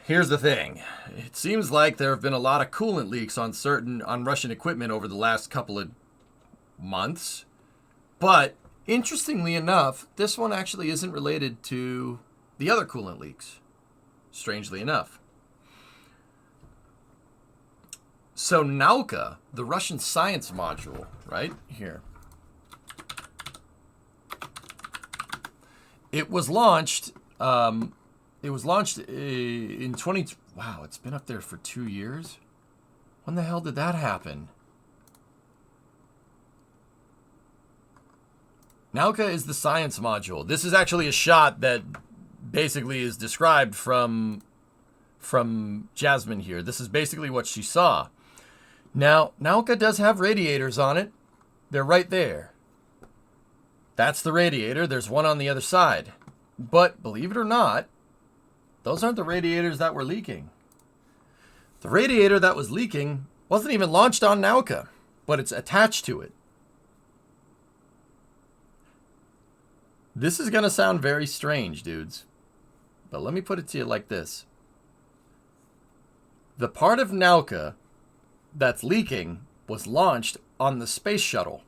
here's the thing. It seems like there have been a lot of coolant leaks on Russian equipment over the last couple of months. But interestingly enough, this one actually isn't related to the other coolant leaks. Strangely enough. So Nauka, the Russian science module, right here. It was launched in 20... Wow, it's been up there for 2 years? When the hell did that happen? Nauka is the science module. This is actually a shot that basically is described from Jasmine here. This is basically what she saw. Now, Nauka does have radiators on it. They're right there. That's the radiator. There's one on the other side. But believe it or not, those aren't the radiators that were leaking. The radiator that was leaking wasn't even launched on Nauka, but it's attached to it. This is going to sound very strange, dudes. But let me put it to you like this. The part of Nauka that's leaking was launched on the space shuttle.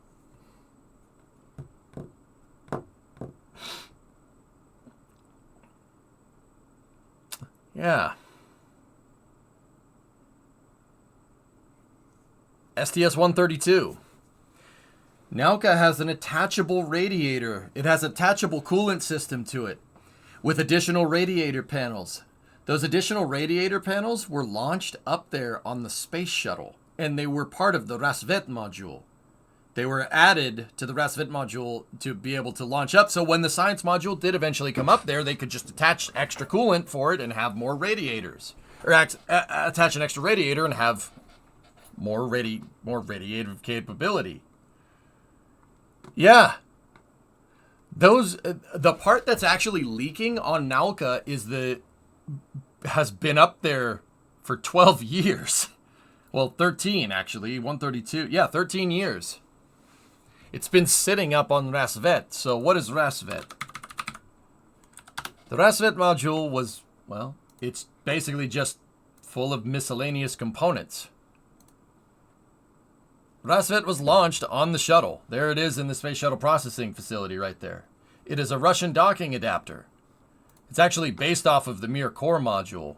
Yeah. STS-132. Nauka has an attachable radiator. It has an attachable coolant system to it with additional radiator panels. Those additional radiator panels were launched up there on the space shuttle, and they were part of the Rassvet module. They were added to the Rassvet module to be able to launch up, so when the science module did eventually come up there, they could just attach extra coolant for it and have more radiators. Or attach an extra radiator and have more radiative capability. Yeah. The part that's actually leaking on Nauka has been up there for 12 years. Well, 13 actually, 132. Yeah, 13 years. It's been sitting up on Rassvet. So what is Rassvet? The Rassvet module was, well, it's basically just full of miscellaneous components. Rassvet was launched on the shuttle. There it is in the Space Shuttle Processing Facility right there. It is a Russian docking adapter. It's actually based off of the Mir Core module.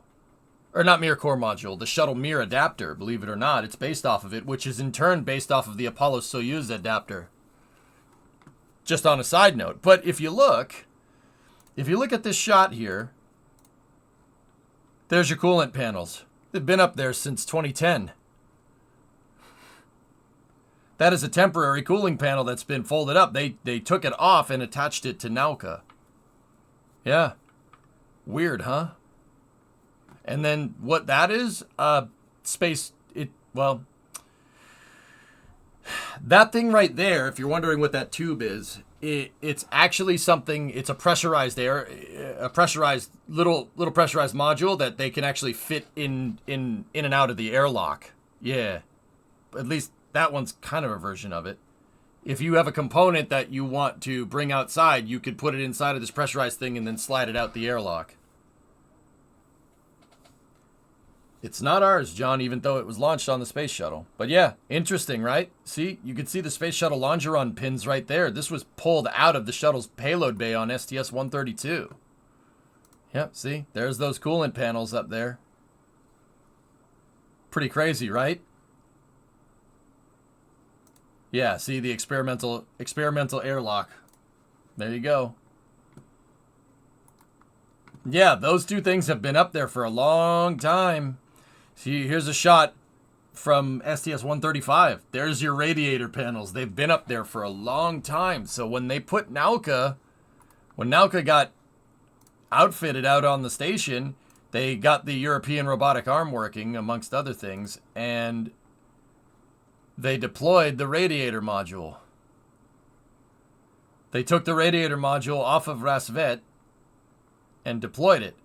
Or not Mir Core module, the Shuttle Mir adapter, believe it or not. It's based off of it, which is in turn based off of the Apollo-Soyuz adapter. Just on a side note. But if you look at this shot here, there's your coolant panels. They've been up there since 2010. That is a temporary cooling panel that's been folded up. They took it off and attached it to Nauka. Yeah. Weird, huh? And then what that is, well, that thing right there, if you're wondering what that tube is, it's actually something, it's a pressurized little pressurized module that they can actually fit in and out of the airlock. Yeah. At least that one's kind of a version of it. If you have a component that you want to bring outside, you could put it inside of this pressurized thing and then slide it out the airlock. It's not ours, John, even though it was launched on the space shuttle. But yeah, interesting, right? See, you can see the space shuttle longeron pins right there. This was pulled out of the shuttle's payload bay on STS-132. Yep, see, there's those coolant panels up there. Pretty crazy, right? Yeah, see the experimental airlock. There you go. Yeah, those two things have been up there for a long time. See, here's a shot from STS-135. There's your radiator panels. They've been up there for a long time. So when they put Nauka, when Nauka got outfitted out on the station, they got the European robotic arm working, amongst other things, and they deployed the radiator module. They took the radiator module off of Rassvet and deployed it.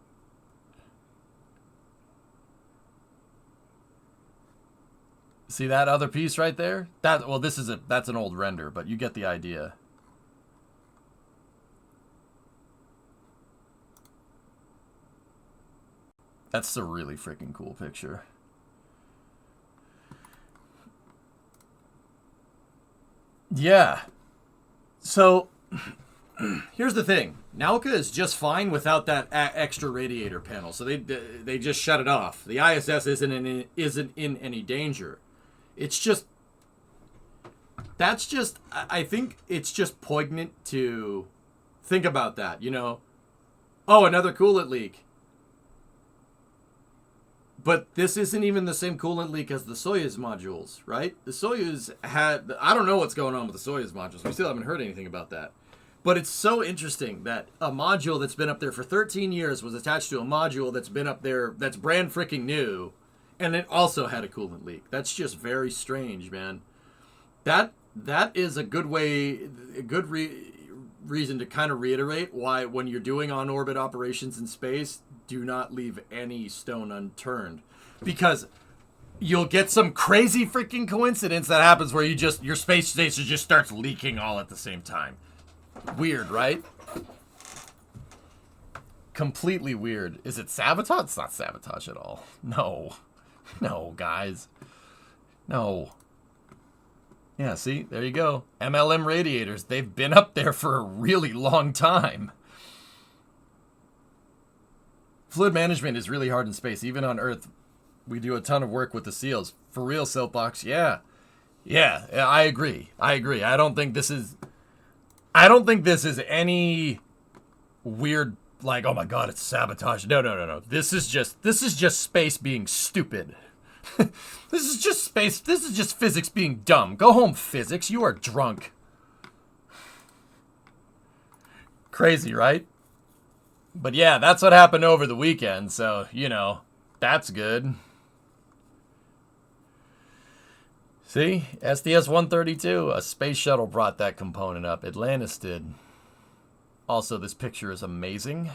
See that other piece right there? That's an old render, but you get the idea. That's a really freaking cool picture. Yeah. So, here's the thing. Nauka is just fine without that extra radiator panel, so they just shut it off. The ISS isn't in any danger. It's just, I think it's just poignant to think about that, you know. Oh, another coolant leak. But this isn't even the same coolant leak as the Soyuz modules, right? The Soyuz I don't know what's going on with the Soyuz modules. We still haven't heard anything about that. But it's so interesting that a module that's been up there for 13 years was attached to a module that's been up there that's brand freaking new, and it also had a coolant leak. That's just very strange, man. That is a good reason to kind of reiterate why when you're doing on-orbit operations in space, do not leave any stone unturned. Because you'll get some crazy freaking coincidence that happens where your space station just starts leaking all at the same time. Weird, right? Completely weird. Is it sabotage? It's not sabotage at all. No. No, guys. No. Yeah, see? There you go. MLM radiators. They've been up there for a really long time. fluid management is really hard in space. Even on Earth, we do a ton of work with the seals. For real, Siltbox, yeah. Yeah, I agree. I don't think this is any weird, like, oh my god, it's sabotage. No. This is just space being stupid. This is just space. This is just physics being dumb. Go home, physics. You are drunk. Crazy, right? But yeah, that's what happened over the weekend, so, you know, that's good. See? SDS-132, a space shuttle brought that component up. Atlantis did. Also, this picture is amazing.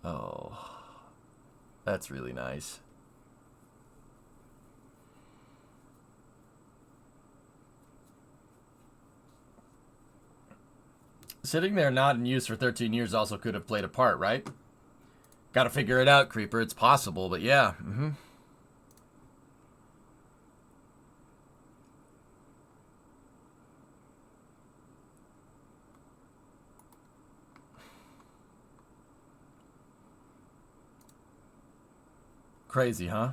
Oh, that's really nice. Sitting there not in use for 13 years also could have played a part, right? Gotta figure it out, Creeper. It's possible, but yeah. Crazy, huh?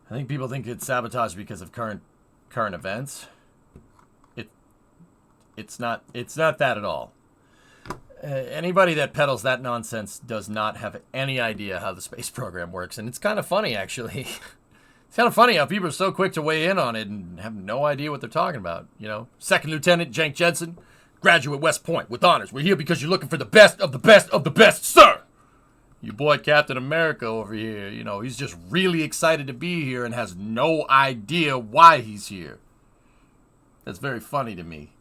I think people think it's sabotage because of current events. It's not that at all. Anybody that peddles that nonsense does not have any idea how the space program works, and it's kind of funny, actually. It's kind of funny how people are so quick to weigh in on it and have no idea what they're talking about. You know, Second Lieutenant Jank Jensen, graduate West Point with honors. We're here because you're looking for the best of the best of the best, sir. You boy Captain America over here, you know, he's just really excited to be here and has no idea why he's here. That's very funny to me.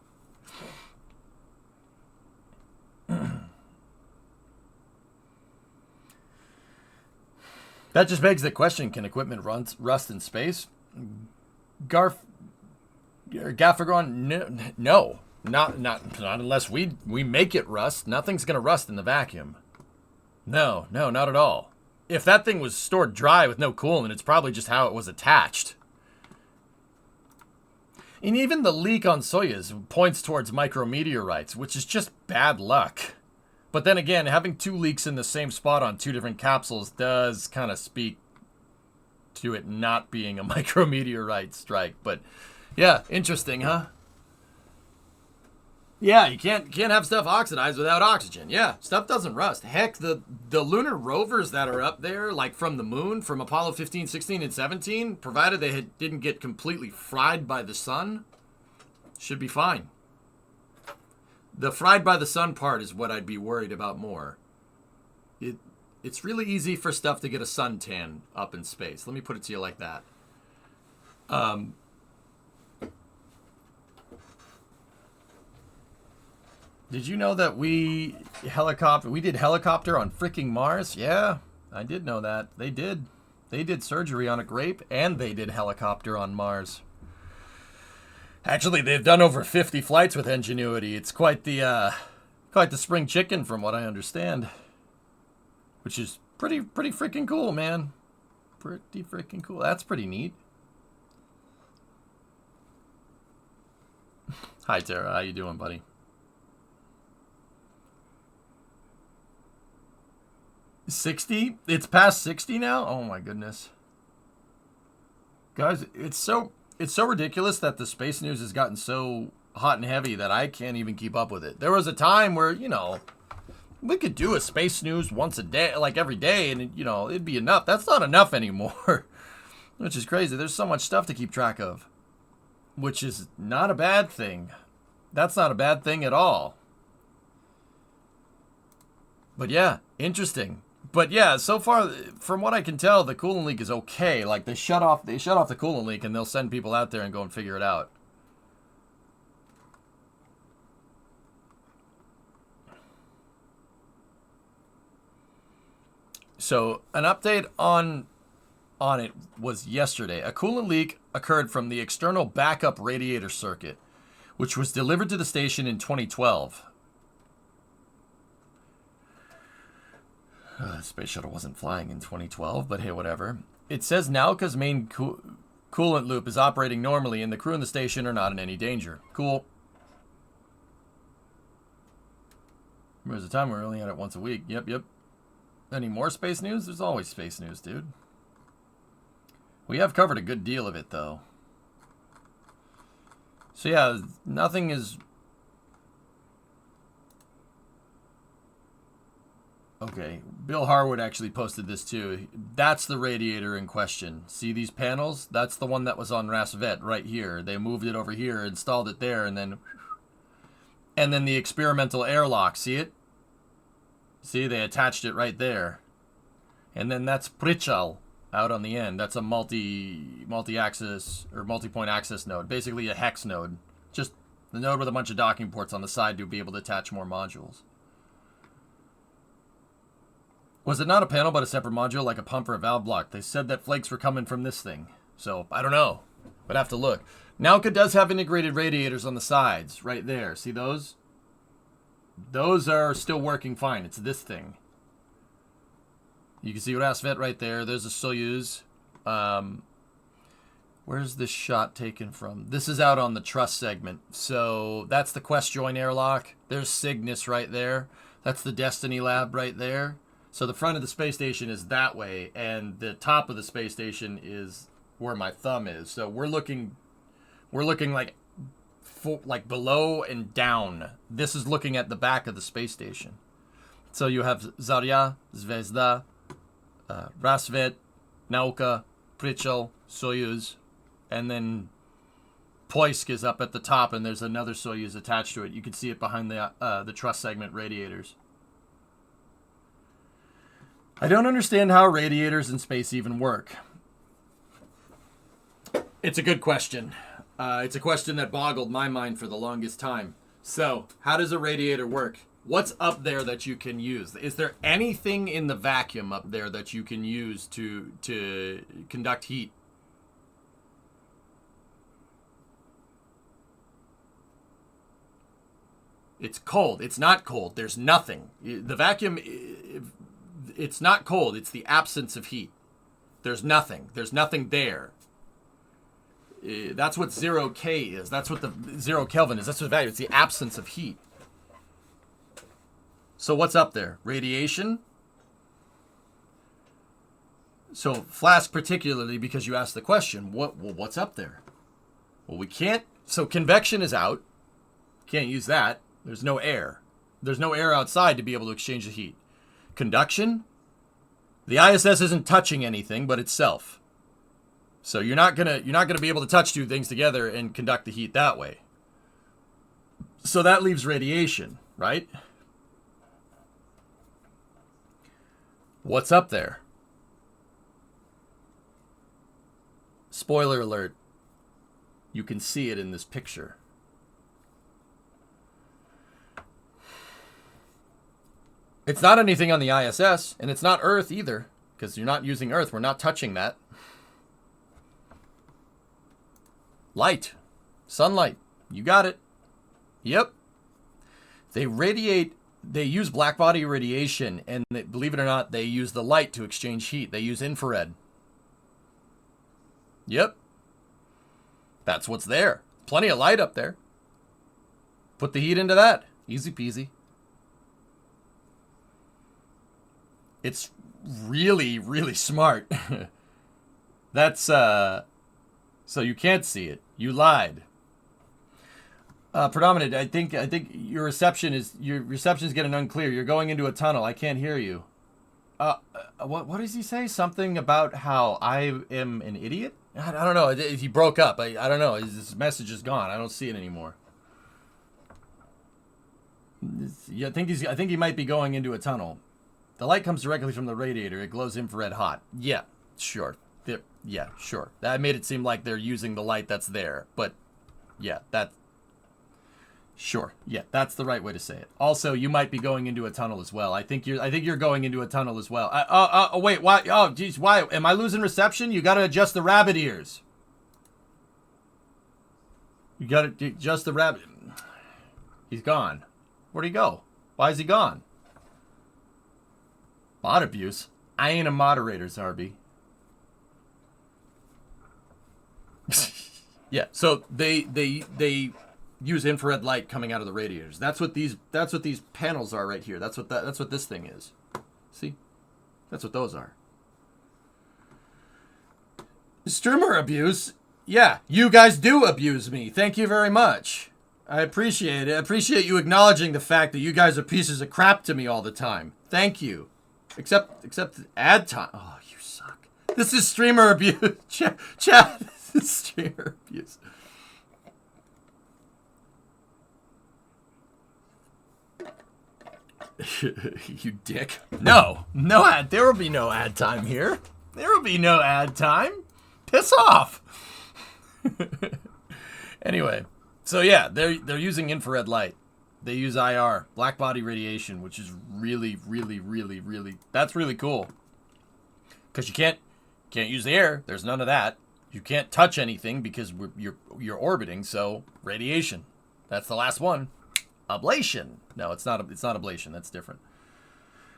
That just begs the question, can equipment rust in space? Gaffergon, no. Not unless we make it rust. Nothing's going to rust in the vacuum. No, not at all. If that thing was stored dry with no coolant, it's probably just how it was attached. And even the leak on Soyuz points towards micrometeorites, which is just bad luck. But then again, having two leaks in the same spot on two different capsules does kind of speak to it not being a micrometeorite strike. But yeah, interesting, huh? Yeah, you can't have stuff oxidized without oxygen. Yeah, stuff doesn't rust. Heck, the lunar rovers that are up there, like from the moon, from Apollo 15, 16, and 17, provided they didn't get completely fried by the sun, should be fine. The fried by the sun part is what I'd be worried about more. It's really easy for stuff to get a suntan up in space. Let me put it to you like that. Did you know that we did helicopter on freaking Mars? Yeah, I did know that. They did. They did surgery on a grape, and they did helicopter on Mars. Actually, they've done over 50 flights with Ingenuity. It's quite the spring chicken, from what I understand. Which is pretty freaking cool, man. Pretty freaking cool. That's pretty neat. Hi, Tara. How you doing, buddy? 60? It's past 60 now? Oh my goodness. Guys, it's so ridiculous that the space news has gotten so hot and heavy that I can't even keep up with it. There was a time where, you know, we could do a space news once a day, like every day, and, you know, it'd be enough. That's not enough anymore, which is crazy. There's so much stuff to keep track of, which is not a bad thing. That's not a bad thing at all. But yeah, interesting. But yeah, so far, from what I can tell, the coolant leak is okay. Like, they shut off the coolant leak, and they'll send people out there and go and figure it out. So, an update on it was yesterday. A coolant leak occurred from the external backup radiator circuit, which was delivered to the station in 2012. The space shuttle wasn't flying in 2012, but hey, whatever. It says Nauka's main Coolant loop is operating normally and the crew and the station are not in any danger. Cool. There's a time we're only at it once a week. Yep. Any more space news? There's always space news, dude. We have covered a good deal of it, though. So yeah, nothing is... Okay, Bill Harwood actually posted this too. That's the radiator in question. See these panels? That's the one that was on Rasvet right here. They moved it over here, installed it there, and then the experimental airlock. See it? See, they attached it right there. And then that's Prichal out on the end. That's a multi-axis or multi-point access node. Basically a hex node. Just the node with a bunch of docking ports on the side to be able to attach more modules. Was it not a panel but a separate module like a pump or a valve block? They said that flakes were coming from this thing. So, I don't know. But have to look. Nauka does have integrated radiators on the sides. Right there. See those? Those are still working fine. It's this thing. You can see Rasvet right there. There's a Soyuz. Where's this shot taken from? This is out on the truss segment. So that's the Quest Join airlock. There's Cygnus right there. That's the Destiny Lab right there. So the front of the space station is that way, and the top of the space station is where my thumb is. So we're looking like below and down. This is looking at the back of the space station. So you have Zarya, Zvezda, Rasvet, Nauka, Prichal, Soyuz, and then Poisk is up at the top, and there's another Soyuz attached to it. You can see it behind the truss segment radiators. I don't understand how radiators in space even work. It's a good question. It's a question that boggled my mind for the longest time. So, how does a radiator work? What's up there that you can use? Is there anything in the vacuum up there that you can use to conduct heat? It's cold. It's not cold. There's nothing. The vacuum, it's not cold. It's the absence of heat. There's nothing. There's nothing there. That's what 0K is. That's what the 0 Kelvin is. That's what value. It's the absence of heat. So what's up there? Radiation? So Flask particularly, because you asked the question, what's up there? Well, we can't. So convection is out. Can't use that. There's no air. There's no air outside to be able to exchange the heat. Conduction? The ISS isn't touching anything but itself. So you're not gonna be able to touch two things together and conduct the heat that way. So that leaves radiation, right? What's up there? Spoiler alert. You can see it in this picture. It's not anything on the ISS, and it's not Earth either, because you're not using Earth. We're not touching that. Light. Sunlight. You got it. Yep. They use blackbody radiation, and believe it or not, they use the light to exchange heat. They use infrared. Yep. That's what's there. Plenty of light up there. Put the heat into that. Easy peasy. It's really, really smart. That's, so you can't see it. You lied. Predominant, I think your reception is getting unclear. You're going into a tunnel. I can't hear you. What does he say? Something about how I am an idiot? I don't know. He broke up. I don't know. His message is gone. I don't see it anymore. Yeah, I think he might be going into a tunnel. The light comes directly from the radiator. It glows infrared hot. Yeah, sure. Yeah, sure. That made it seem like they're using the light that's there. But, yeah, sure. Yeah, that's the right way to say it. Also, you might be going into a tunnel as well. I think you're going into a tunnel as well. Wait, why? Oh, geez, why? Am I losing reception? You got to adjust the rabbit ears. You got to adjust the rabbit. He's gone. Where'd he go? Why is he gone? Mod abuse? I ain't a moderator, Zarby. Yeah, so they use infrared light coming out of the radiators. That's what these panels are right here. That's what this thing is. See? That's what those are. Streamer abuse? Yeah, you guys do abuse me. Thank you very much. I appreciate it. I appreciate you acknowledging the fact that you guys are pieces of crap to me all the time. Thank you. Except ad time. Oh, you suck. This is streamer abuse. Chat. This is streamer abuse. You dick. No ad. There will be no ad time here. There will be no ad time. Piss off. Anyway, so yeah, they're using infrared light. They use IR, black body radiation, which is really, really, really, really, that's really cool. Because you can't use the air. There's none of that. You can't touch anything because you're orbiting. So radiation. That's the last one. Ablation. No, it's not ablation. That's different.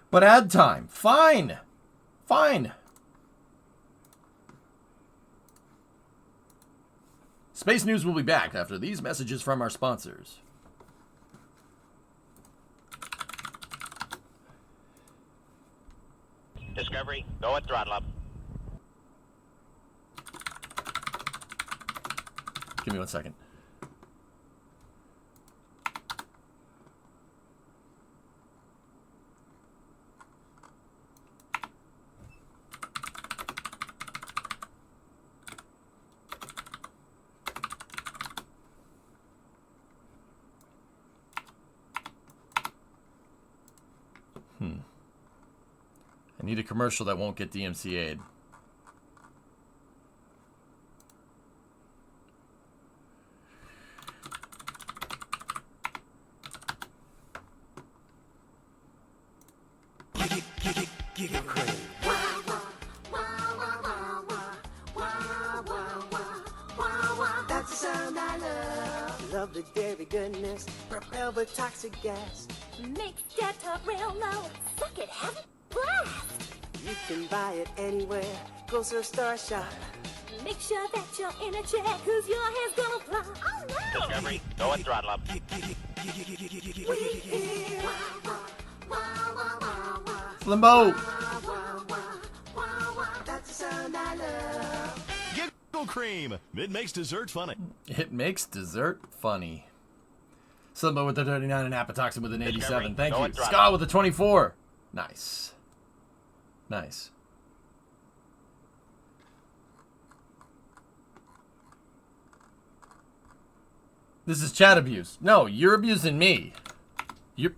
But ad time. Fine. Space News will be back after these messages from our sponsors. Discovery, go at throttle up. Give me 1 second. I need a commercial that won't get DMCA'd. That's the sound I love. Love the dairy goodness, propelled with toxic gas. Makes that top real low. Suck it, have a blast. You can buy it anywhere. Grocery store shop. Make sure that you're in a check, cause your hair's gonna fly. Oh no! Discovery, go at throttle up. Limbo. That's the sound I love. Giggle cream. It makes dessert funny. It makes dessert funny. Slimbo with the 39 and Apatoxin with an 87. Thank you. Scott with the 24. Nice. Nice. This is chat abuse. No, you're abusing me. You're...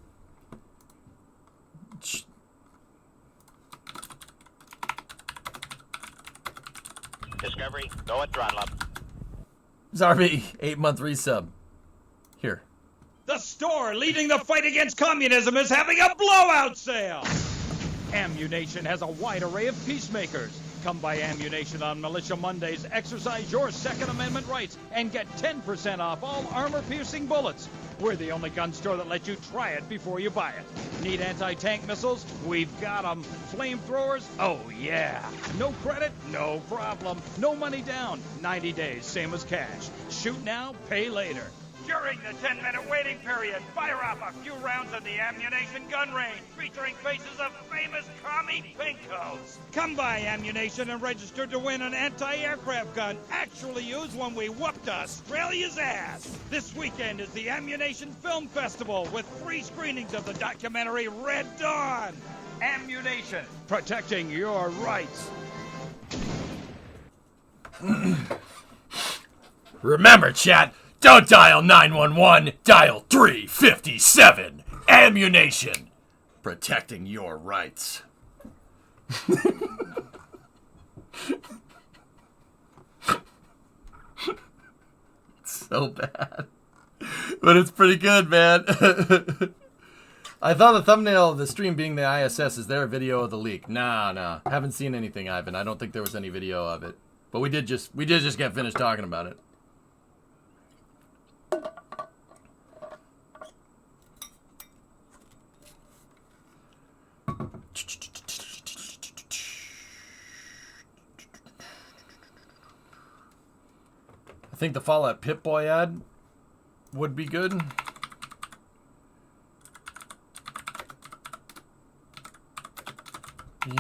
Discovery, go at throttle up. Zarby, 8-month resub. Here. The store leading the fight against communism is having a blowout sale. Ammunition has a wide array of peacemakers. Come by Ammunition on Militia Mondays, exercise your Second Amendment rights, and get 10% off all armor-piercing bullets. We're the only gun store that lets you try it before you buy it. Need anti-tank missiles? We've got them. Flamethrowers? Oh, yeah. No credit? No problem. No money down. 90 days, same as cash. Shoot now, pay later. During the 10-minute waiting period, fire off a few rounds of the Ammunition gun range, featuring faces of famous commie pinkos. Come by Ammunition and register to win an anti-aircraft gun actually used when we whooped Australia's ass. This weekend is the Ammunition Film Festival with free screenings of the documentary Red Dawn. Ammunition, protecting your rights. Remember, chat, don't dial 911, dial 357. Ammunition, protecting your rights. So bad. But it's pretty good, man. I thought the thumbnail of the stream being the ISS. Is there a video of the leak? Nah. Haven't seen anything, Ivan. I don't think there was any video of it. But we did just get finished talking about it. think the Fallout Pip-Boy ad would be good.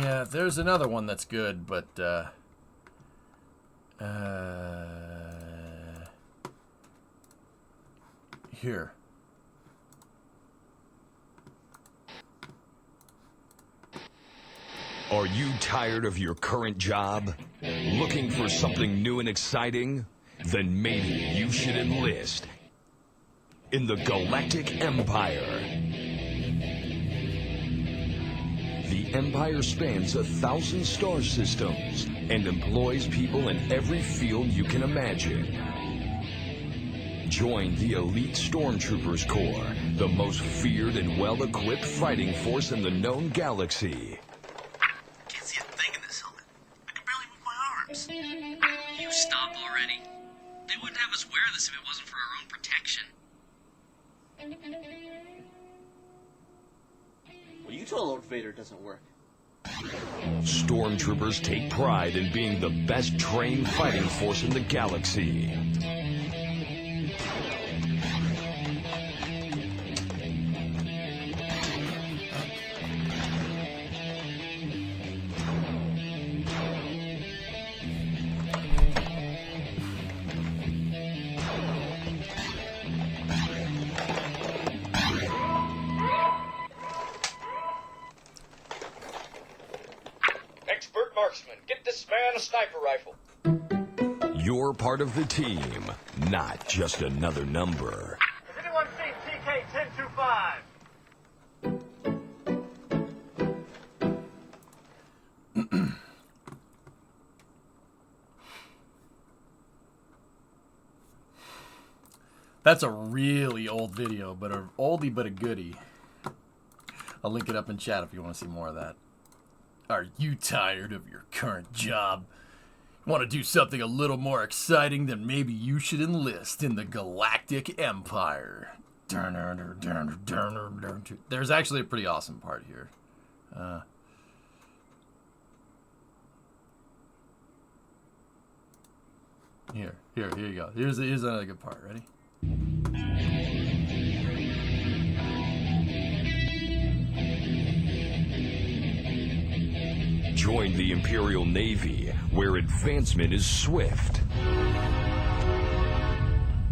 Yeah, there's another one that's good, but here. Are you tired of your current job? Looking for something new and exciting? Then maybe you should enlist in the Galactic Empire. The Empire spans 1,000 star systems and employs people in every field you can imagine. Join the elite Stormtroopers Corps, the most feared and well-equipped fighting force in the known galaxy. Can't see a thing in this helmet. I can barely move my arms. You stop already. They wouldn't have us wear this if it wasn't for our own protection. Well, you told Lord Vader it doesn't work. Stormtroopers take pride in being the best trained fighting force in the galaxy. Expert marksman, get this man a sniper rifle. You're part of the team, not just another number. Has anyone seen TK-1025? That's a really old video, but an oldie but a goodie. I'll link it up in chat if you want to see more of that. Are you tired of your current job? Want to do something a little more exciting? Then maybe you should enlist in the Galactic Empire. There's actually a pretty awesome part here. Here you go. Here's another good part. Ready? Join the Imperial Navy, where advancement is swift.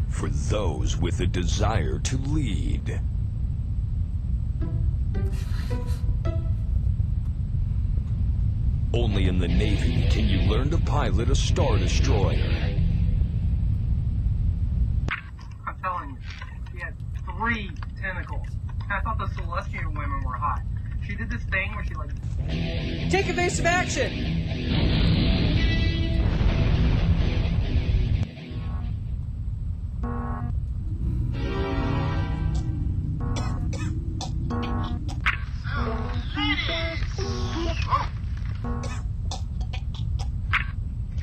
For those with a desire to lead. Only in the Navy can you learn to pilot a Star Destroyer. I'm telling you, she had 3 tentacles. I thought the Celestial women were hot. She did this thing where she like... Take evasive action!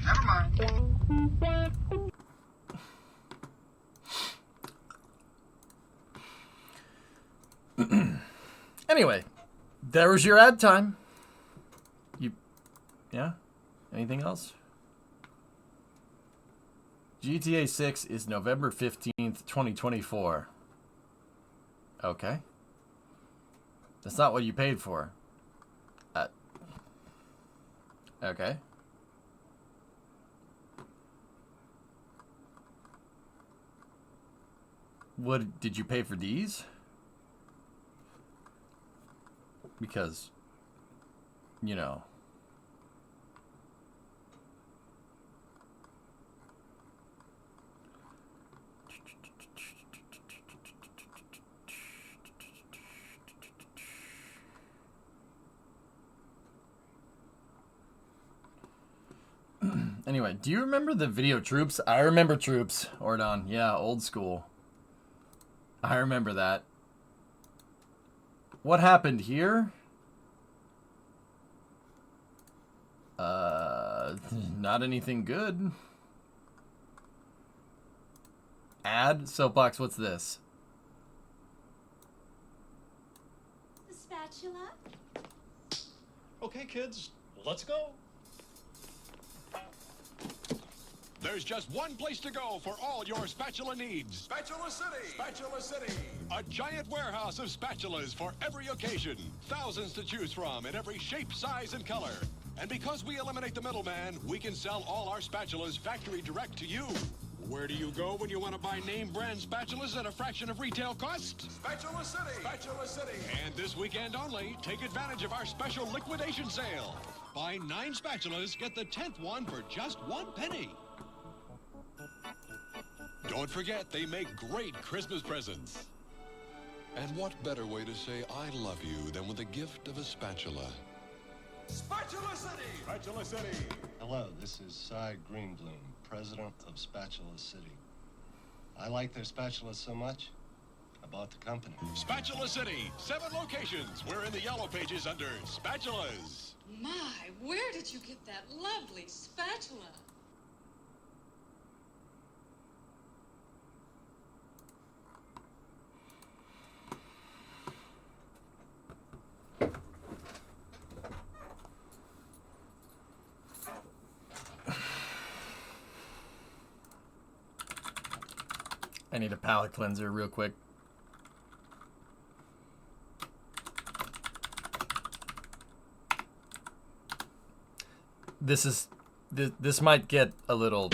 Never mind. Anyway, there was your ad time. Yeah? Anything else? GTA 6 is November 15th, 2024. Okay. That's not what you paid for. Okay. What did you pay for these? Because, you know. Anyway, do you remember the video Troops? I remember Troops, Ordon. Yeah, old school. I remember that. What happened here? Not anything good. Ad? Soapbox, what's this? The spatula? Okay, kids, let's go. There's There's just one place to go for all your spatula needs. Spatula City! Spatula City! A giant warehouse of spatulas for every occasion. Thousands to choose from in every shape, size, and color. And because we eliminate the middleman, we can sell all our spatulas factory direct to you. Where do you go when you want to buy name brand spatulas at a fraction of retail cost? Spatula City! Spatula City! And this weekend only, take advantage of our special liquidation sale. Buy 9 spatulas, get the 10th one for just 1 penny. Don't forget, they make great Christmas presents. And what better way to say I love you than with the gift of a spatula? Spatula City! Spatula City! Hello, this is Cy Greenbloom, president of Spatula City. I like their spatulas so much, I bought the company. Spatula City, 7 locations. We're in the yellow pages under spatulas. My, where did you get that lovely spatula? I need a palate cleanser real quick. This might get a little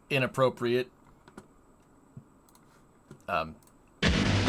inappropriate.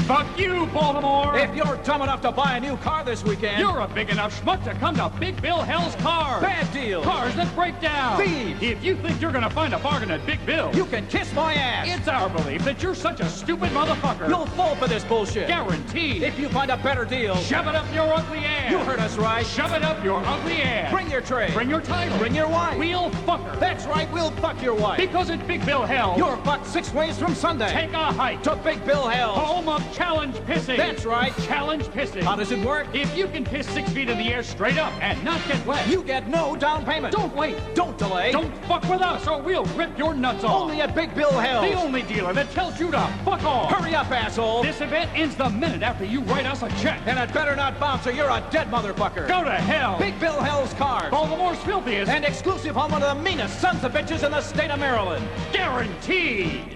Fuck you, Baltimore! If you're dumb enough to buy a new car this weekend, You're a big enough schmuck to come to Big Bill Hell's Cars. Bad deal. Cars that break down. Thieves. If you think you're gonna find a bargain at Big Bill, you can kiss my ass. It's our belief that you're such a stupid motherfucker. You'll fall for this bullshit. Guaranteed. If you find a better deal, Shove it up your ugly ass. You heard us right. Shove it up your ugly ass. Bring your tray. Bring your title. Bring your wife. We'll fuck her. That's right, we'll fuck your wife. Because at Big Bill Hell, You're fucked 6 ways from Sunday. take a hike to Big Bill Hell. home of challenge pissing. That's right. Challenge pissing. How does it work? If you can piss 6 feet in the air straight up and not get wet, You get no down payment. don't wait. Don't delay. Don't fuck with us or we'll rip your nuts off. Only at Big Bill Hell. The only dealer that tells you to fuck off. Hurry up, asshole. This event ends the minute after you write us a check. And it better not bounce or you're a dead motherfucker. Go to hell. Big Bill Hell's Cars. Baltimore's filthiest. And exclusive on one of the meanest sons of bitches in the state of Maryland. Guaranteed.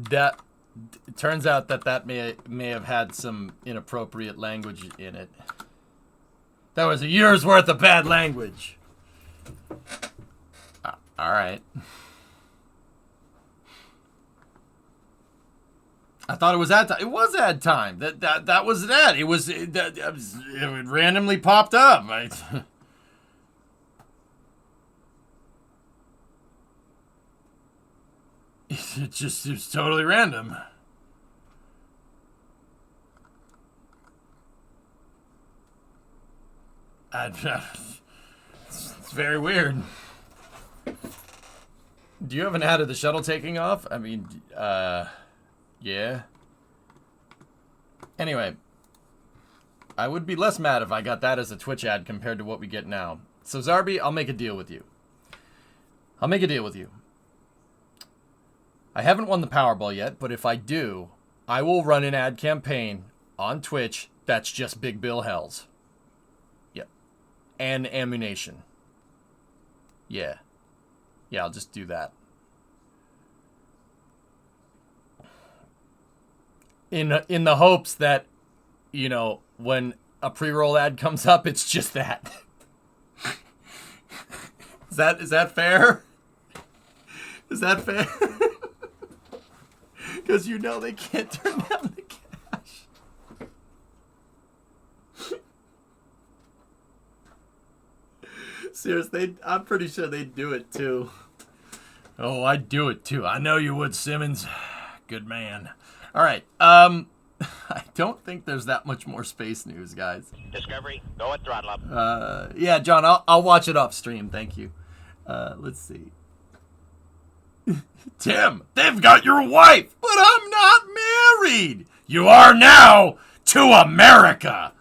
That it turns out that may have had some inappropriate language in it. That was a year's worth of bad language. All right. I thought it was ad time. It was ad time. That was that. It randomly popped up. It was totally random. It's very weird. Do you have an ad of the shuttle taking off? I mean, yeah. Anyway, I would be less mad if I got that as a Twitch ad compared to what we get now. So Zarby, I'll make a deal with you. I haven't won the Powerball yet, but if I do, I will run an ad campaign on Twitch that's just Big Bill Hells. Yep. And ammunition. Yeah. Yeah, I'll just do that. In the hopes that, you know, when a pre-roll ad comes up, it's just that. Is that fair? Is that fair? Because you know they can't turn down the cash. Seriously, I'm pretty sure they'd do it too. Oh, I'd do it too. I know you would, Simmons. Good man. All right. I don't think there's that much more space news, guys. Discovery, go at throttle up. Yeah, John, I'll watch it off stream. Thank you. Let's see. Tim, they've got your wife, but I'm not married. You are now to America.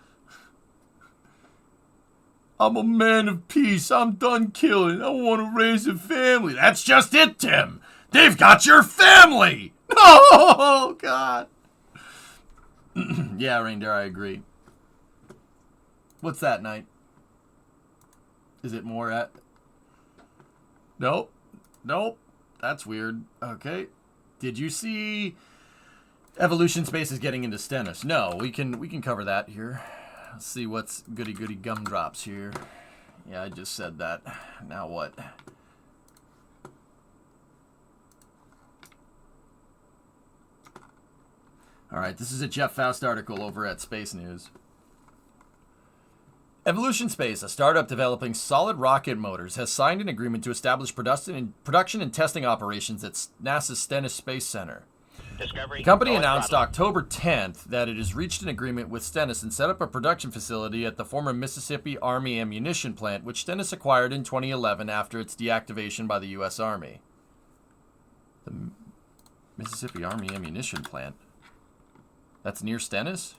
I'm a man of peace. I'm done killing. I want to raise a family. That's just it, Tim. They've got your family. Oh, God. Yeah, Reindeer, I agree. What's that, Knight? Is it more at... Nope. Nope. That's weird. Okay. Did you see Evolution Space is getting into Stennis? No, we can cover that here. Let's see what's goody gumdrops here. Yeah, I just said that. Now what? All right, this is a Jeff Faust article over at Space News. Evolution Space, a startup developing solid rocket motors, has signed an agreement to establish production and testing operations at NASA's Stennis Space Center. The company announced October 10th that it has reached an agreement with Stennis and set up a production facility at the former Mississippi Army ammunition plant, which Stennis acquired in 2011 after its deactivation by the U.S. Army. The Mississippi Army ammunition plant? That's near Stennis?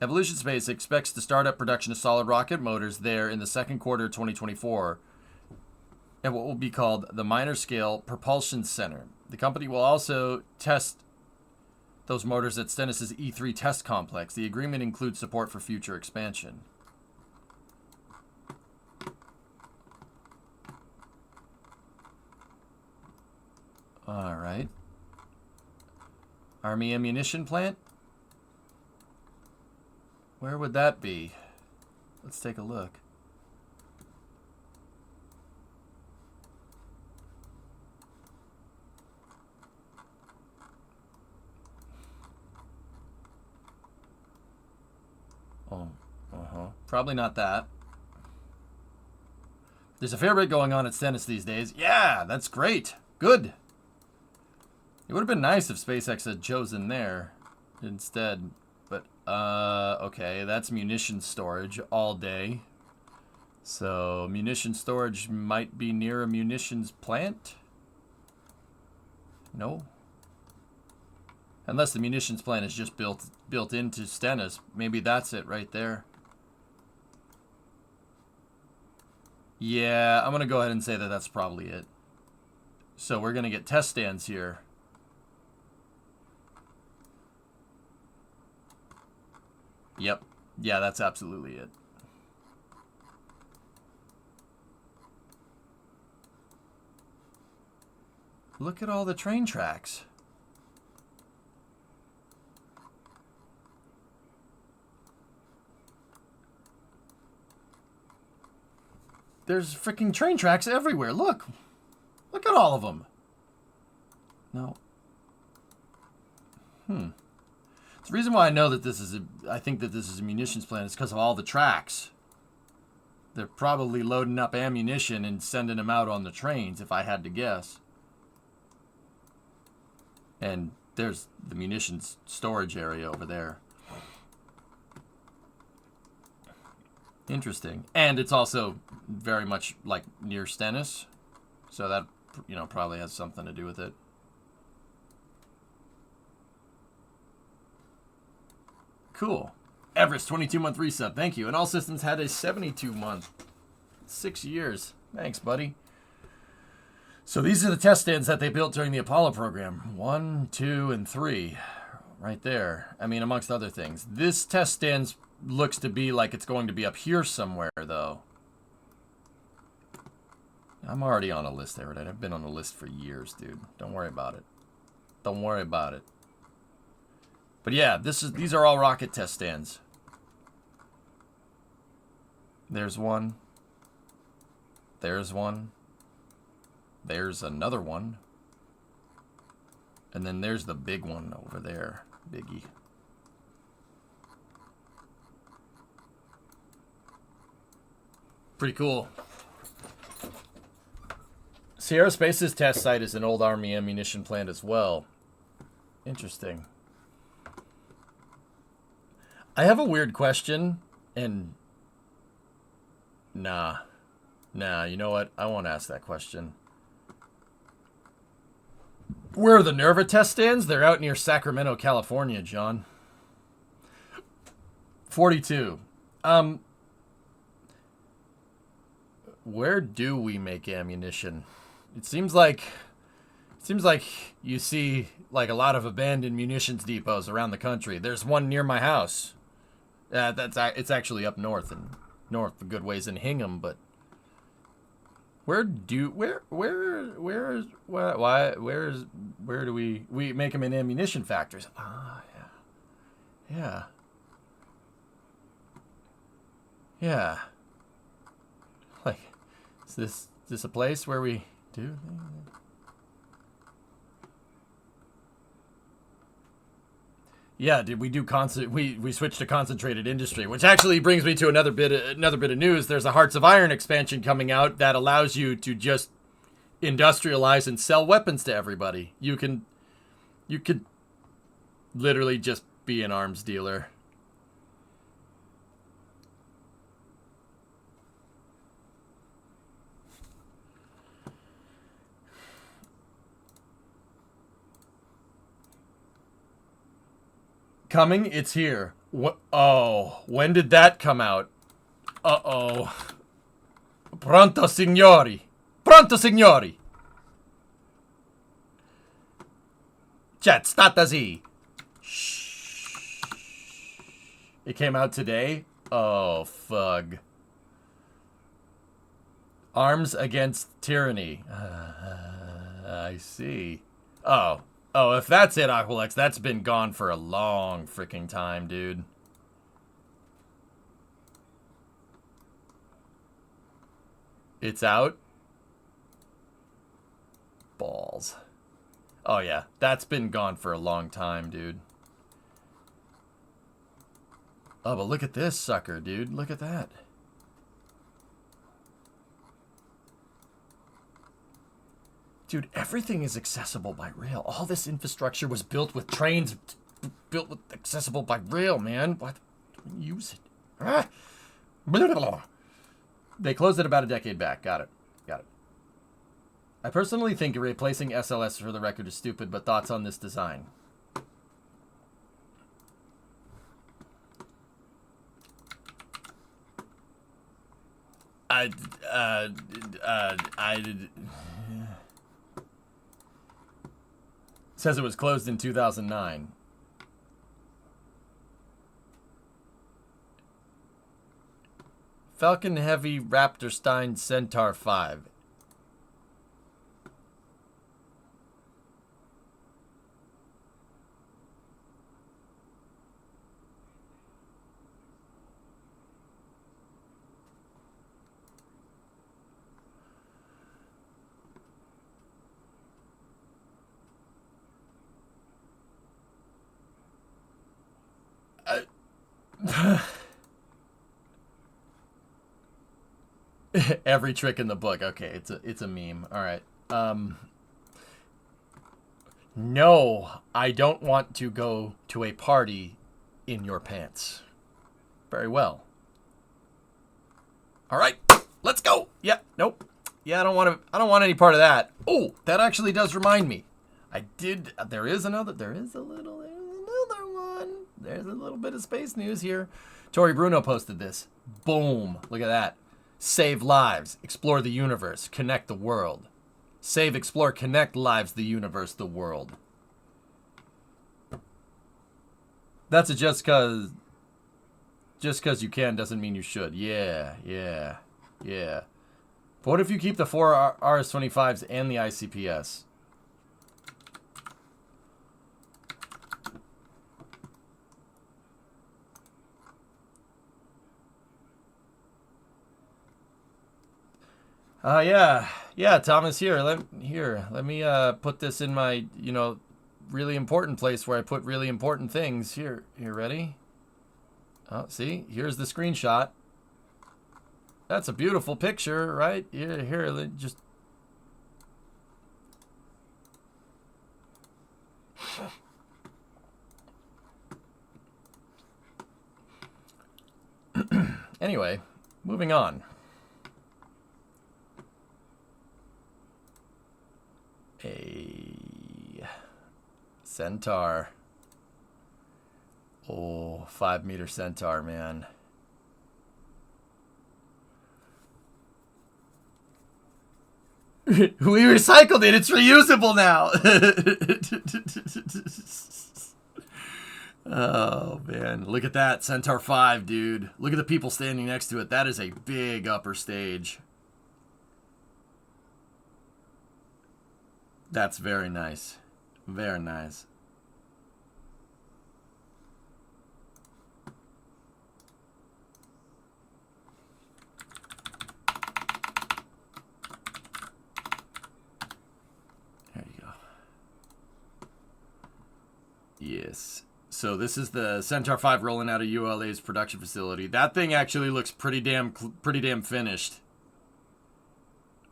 Evolution Space expects to start up production of solid rocket motors there in the second quarter of 2024 at what will be called the Minor Scale Propulsion Center. The company will also test those motors at Stennis' E3 test complex. The agreement includes support for future expansion. All right. Army ammunition plant? Where would that be? Let's take a look. Oh, probably not that. There's a fair bit going on at Stennis these days. Yeah, that's great. Good. It would have been nice if SpaceX had chosen there instead. But, okay, that's munitions storage all day. So, munitions storage might be near a munitions plant? No. Unless the munitions plant is just built into Stennis. Maybe that's it right there. Yeah, I'm going to go ahead and say that that's probably it. So we're going to get test stands here. Yep. Yeah, that's absolutely it. Look at all the train tracks. There's freaking train tracks everywhere. Look. Look at all of them. No. The reason why I know that this is I think that this is a munitions plant is because of all the tracks. They're probably loading up ammunition and sending them out on the trains, if I had to guess. And there's the munitions storage area over there. Interesting. And it's also very much like near Stennis. So that, you know, probably has something to do with it. Cool. Everest, 22-month resub. Thank you. And All Systems had a 72-month. 6 years. Thanks, buddy. So these are the test stands that they built during the Apollo program. 1, 2, and 3. Right there. I mean, amongst other things. This test stand looks to be like it's going to be up here somewhere, though. I'm already on a list there. I've been on a list for years, dude. Don't worry about it. Don't worry about it. But yeah, these are all rocket test stands. There's one. There's one. There's another one. And then there's the big one over there. Biggie. Pretty cool. Sierra Space's test site is an old Army ammunition plant as well. Interesting. I have a weird question, and nah, you know what? I won't ask that question. Where are the Nerva test stands? They're out near Sacramento, California, John. 42. where do we make ammunition? It seems like you see like a lot of abandoned munitions depots around the country. There's one near my house. It's actually up north a good ways in Hingham, but where do we make them in ammunition factories? Ah, yeah. Yeah. Like, is this a place where we do? Yeah, did we do we switched to concentrated industry, which actually brings me to another bit of news. There's a Hearts of Iron expansion coming out that allows you to just industrialize and sell weapons to everybody. You could literally just be an arms dealer. Coming? It's here. What? Oh, when did that come out? Uh-oh. Pronto, signori. Pronto, signori. Chat, statazi. Shh. It came out today? Oh, fug. Arms Against Tyranny. I see. Oh. Oh, if that's it, Aqualex, that's been gone for a long freaking time, dude. It's out? Balls. Oh, yeah. That's been gone for a long time, dude. Oh, but look at this sucker, dude. Look at that. Dude, everything is accessible by rail. All this infrastructure was built with trains, accessible by rail, man. Why don't you use it? Ah. Blah, blah, blah. They closed it about a decade back. Got it. I personally think replacing SLS for the record is stupid, but thoughts on this design? Says it was closed in 2009. Falcon Heavy Raptor Stein Centaur 5. Every trick in the book. Okay, it's a meme. All right. No, I don't want to go to a party in your pants. Very well. All right, let's go. Yeah, nope. Yeah, I don't want any part of that. Oh, that actually does remind me. There is another one. There's a little bit of space news here. Tori Bruno posted this. Boom. Look at that. Save lives. Explore the universe. Connect the world. Save, explore, connect lives, the universe, the world. That's a just cause you can doesn't mean you should. Yeah. But what if you keep the 4 RS-25s and the ICPS? Yeah, Thomas, here. Let me put this in my, really important place where I put really important things. Here, ready? Oh, see? Here's the screenshot. That's a beautiful picture, right? Here, just Anyway, moving on. A centaur. Oh, 5-meter centaur, man. We recycled it. It's reusable now. Oh, man. Look at that. Centaur 5, dude. Look at the people standing next to it. That is a big upper stage. That's very nice. Very nice. There you go. Yes. So this is the Centaur 5 rolling out of ULA's production facility. That thing actually looks pretty damn finished.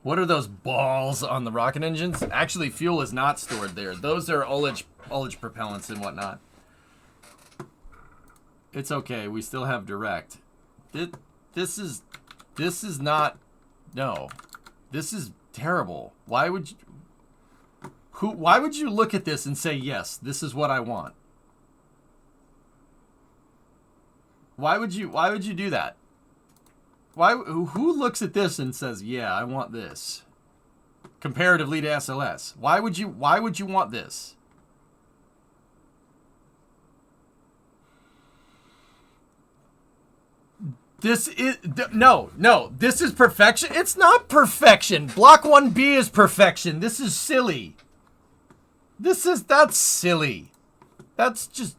What are those balls on the rocket engines? Actually, fuel is not stored there. Those are ullage propellants and whatnot. It's okay. We still have direct. This is not. No, this is terrible. Why would you look at this and say yes? This is what I want. Why would you do that? Who looks at this and says, "Yeah, I want this"? Comparatively to SLS, why would you want this? This is no. This is perfection. It's not perfection. Block 1B is perfection. This is silly. That's silly. That's just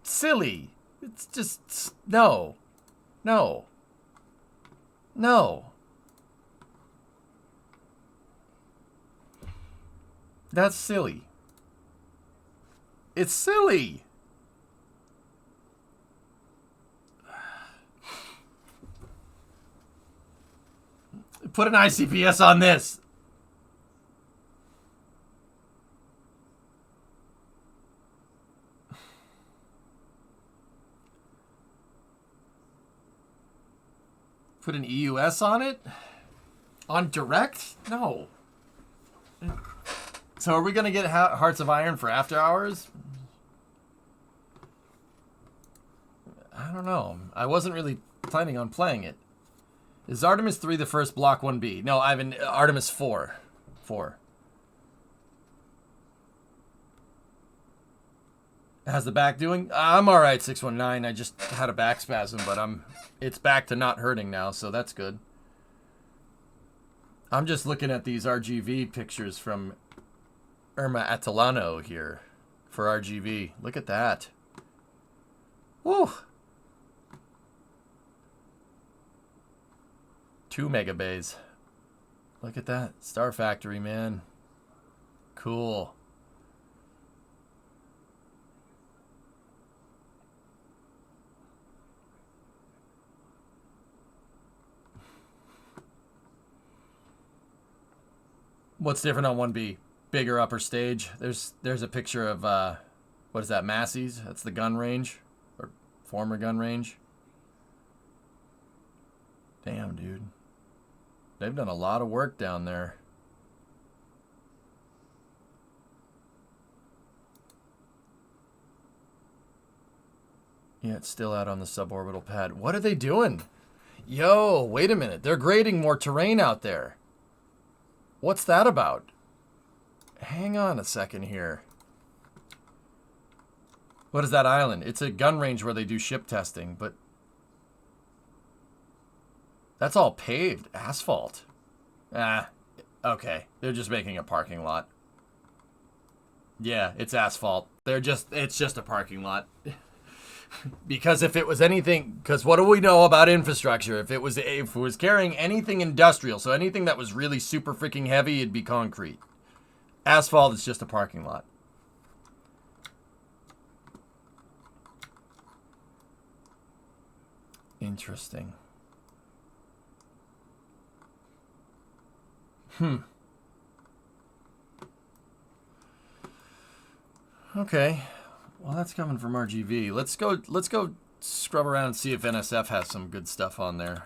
silly. It's just no. That's silly. It's silly. Put an ICPS on this. Put an EUS on it? On direct? No. So are we going to get Hearts of Iron for After Hours? I don't know. I wasn't really planning on playing it. Is Artemis 3 the first Block 1B? No, I have an Artemis 4. 4. How's the back doing? I'm alright, 619. I just had a back spasm, but it's back to not hurting now, so that's good. I'm just looking at these RGV pictures from Irma Atalano here for RGV. Look at that. Woo! 2 megabays. Look at that. Star Factory, man. Cool. What's different on 1B? Bigger upper stage. There's a picture of what is that, Massey's? That's the gun range, or former gun range. Damn, dude. They've done a lot of work down there. Yeah, it's still out on the suborbital pad. What are they doing? Yo, wait a minute. They're grading more terrain out there. What's that about? Hang on a second here. What is that island? It's a gun range where they do ship testing, but that's all paved. Asphalt. Ah, okay. They're just making a parking lot. Yeah, it's asphalt. It's just a parking lot. Because if it was anything, because what do we know about infrastructure? If it was carrying anything industrial, so anything that was really super freaking heavy, it'd be concrete. Asphalt is just a parking lot. Interesting. Okay. Well, that's coming from RGV. Let's go scrub around and see if NSF has some good stuff on there.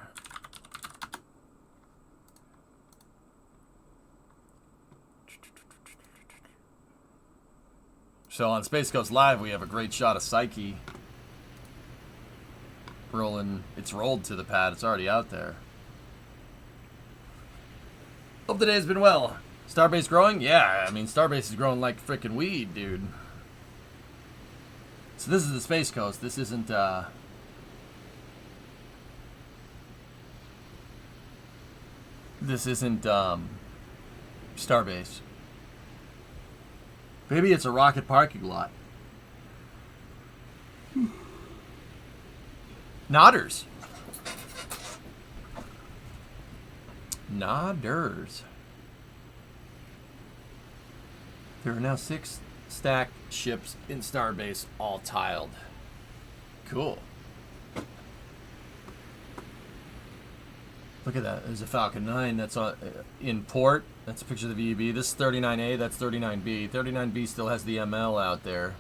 So on Space Coast Live, we have a great shot of Psyche rolling. It's rolled to the pad. It's already out there. Hope the day has been well. Starbase growing? Yeah, I mean, Starbase is growing like freaking weed, dude. So this is the Space Coast. This isn't, Starbase. Maybe it's a rocket parking lot. Nodders. Nodders. There are now 6 stacked ships in Starbase, all tiled. Cool. Look at that. There's a Falcon 9 that's in port. That's a picture of the VEB. This is 39A, that's 39B. 39B still has the ML out there.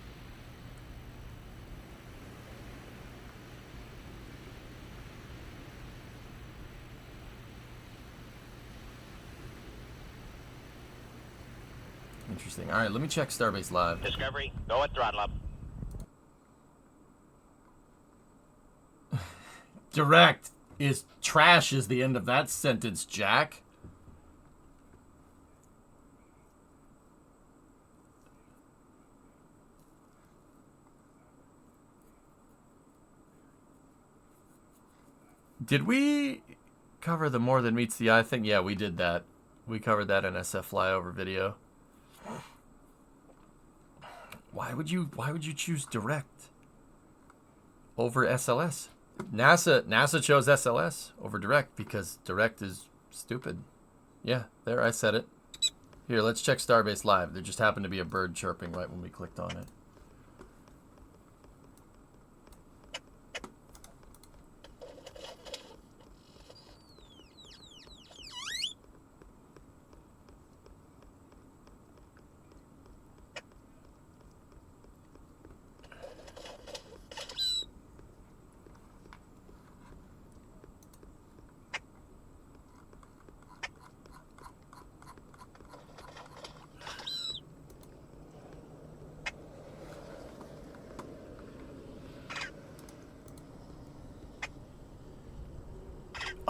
Interesting. All right, let me check Starbase Live. Discovery, go at throttle up. Direct is trash is the end of that sentence, Jack. Did we cover the more than meets the eye thing? Yeah, we did that. We covered that in SF flyover video. Why would you choose direct over SLS? NASA chose SLS over direct because direct is stupid. Yeah, there, I said it. Here, let's check Starbase Live. There just happened to be a bird chirping right when we clicked on it.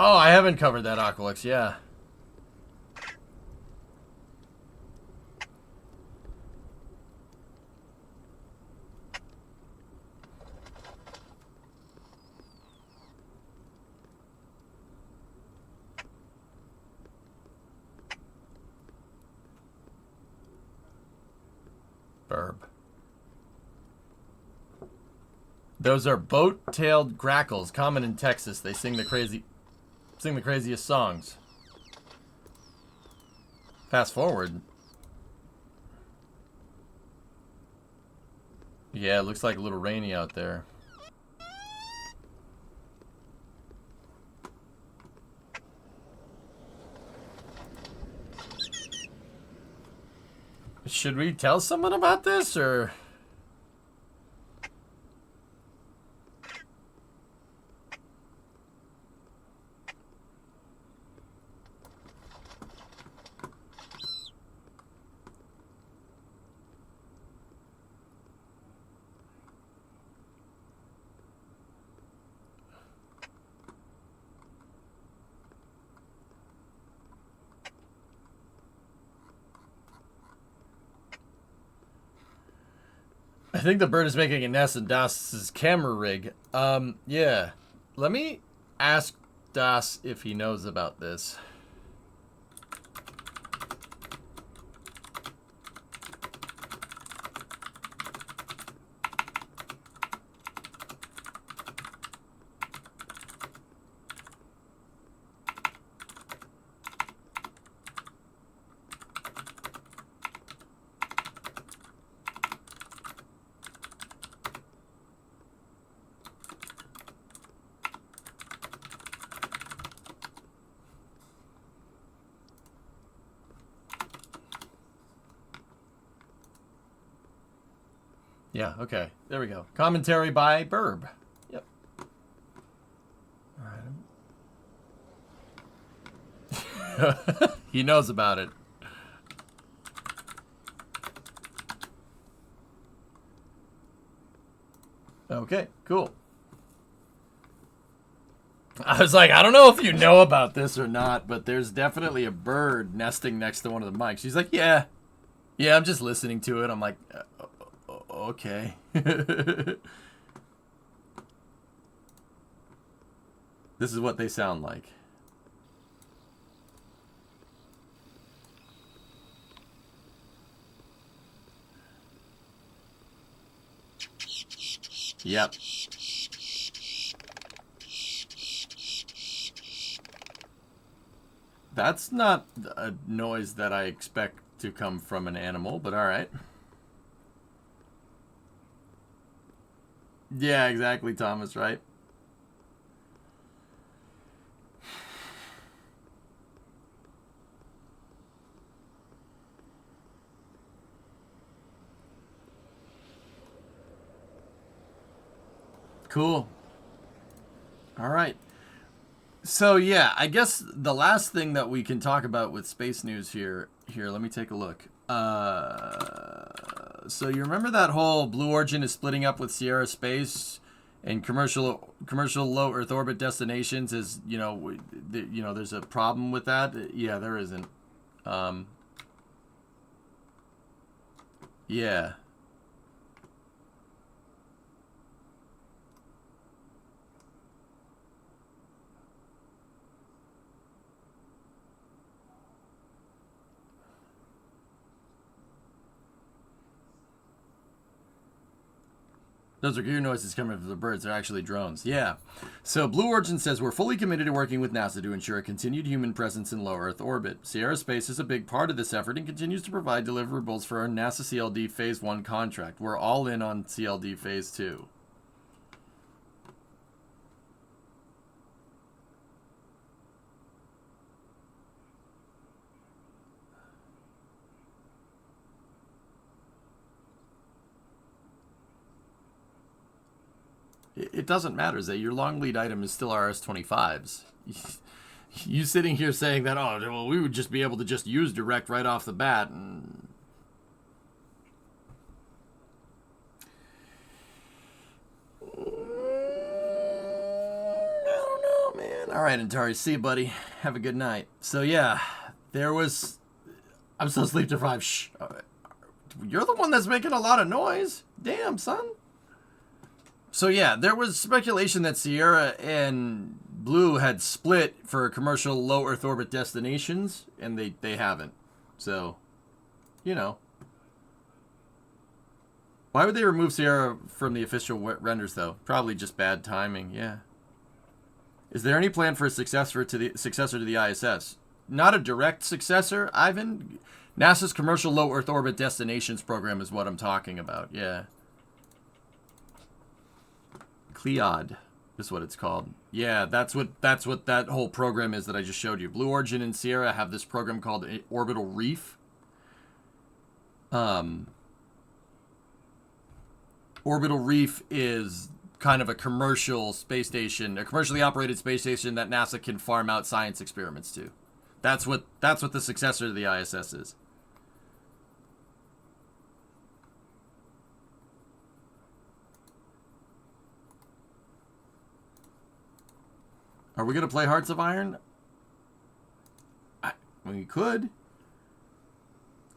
Oh, I haven't covered that Aqualux, yeah. Burb. Those are boat-tailed grackles, common in Texas. They sing the craziest songs. Fast forward. Yeah, it looks like a little rainy out there. Should we tell someone about this, or... I think the bird is making a nest in Das's camera rig. Yeah. Let me ask Das if he knows about this. Yeah, okay. There we go. Commentary by Burb. Yep. Alright. He knows about it. Okay, cool. I was like, I don't know if you know about this or not, but there's definitely a bird nesting next to one of the mics. She's like, yeah, I'm just listening to it. I'm like, okay. This is what they sound like. Yep. That's not a noise that I expect to come from an animal, but all right. Yeah, exactly, Thomas, right? Cool. All right. So yeah, I guess the last thing that we can talk about with space news here, let me take a look. So you remember that whole Blue Origin is splitting up with Sierra Space and commercial low Earth orbit destinations is, there's a problem with that? Yeah, there isn't. Yeah. Those are gear noises coming from the birds. They're actually drones. Yeah. So Blue Origin says, we're fully committed to working with NASA to ensure a continued human presence in low Earth orbit. Sierra Space is a big part of this effort and continues to provide deliverables for our NASA CLD Phase 1 contract. We're all in on CLD Phase 2. It doesn't matter, Zay. Your long lead item is still RS-25s. You sitting here saying that, oh, well, we would just be able to just use direct right off the bat. And I don't know, man. All right, Antari, see you, buddy. Have a good night. So, yeah, there was... I'm so sleep deprived. Shh. You're the one that's making a lot of noise. Damn, son. So yeah, there was speculation that Sierra and Blue had split for commercial low Earth orbit destinations, and they haven't. So, Why would they remove Sierra from the official renders, though? Probably just bad timing, yeah. Is there any plan for a successor to the ISS? Not a direct successor, Ivan. NASA's Commercial Low Earth Orbit Destinations program is what I'm talking about, yeah. Cleod is what it's called. Yeah, that's what that whole program is that I just showed you. Blue Origin and Sierra have this program called Orbital Reef. Orbital Reef is kind of a commercial space station, a commercially operated space station that NASA can farm out science experiments to. That's what the successor to the ISS is. Are we going to play Hearts of Iron? We could.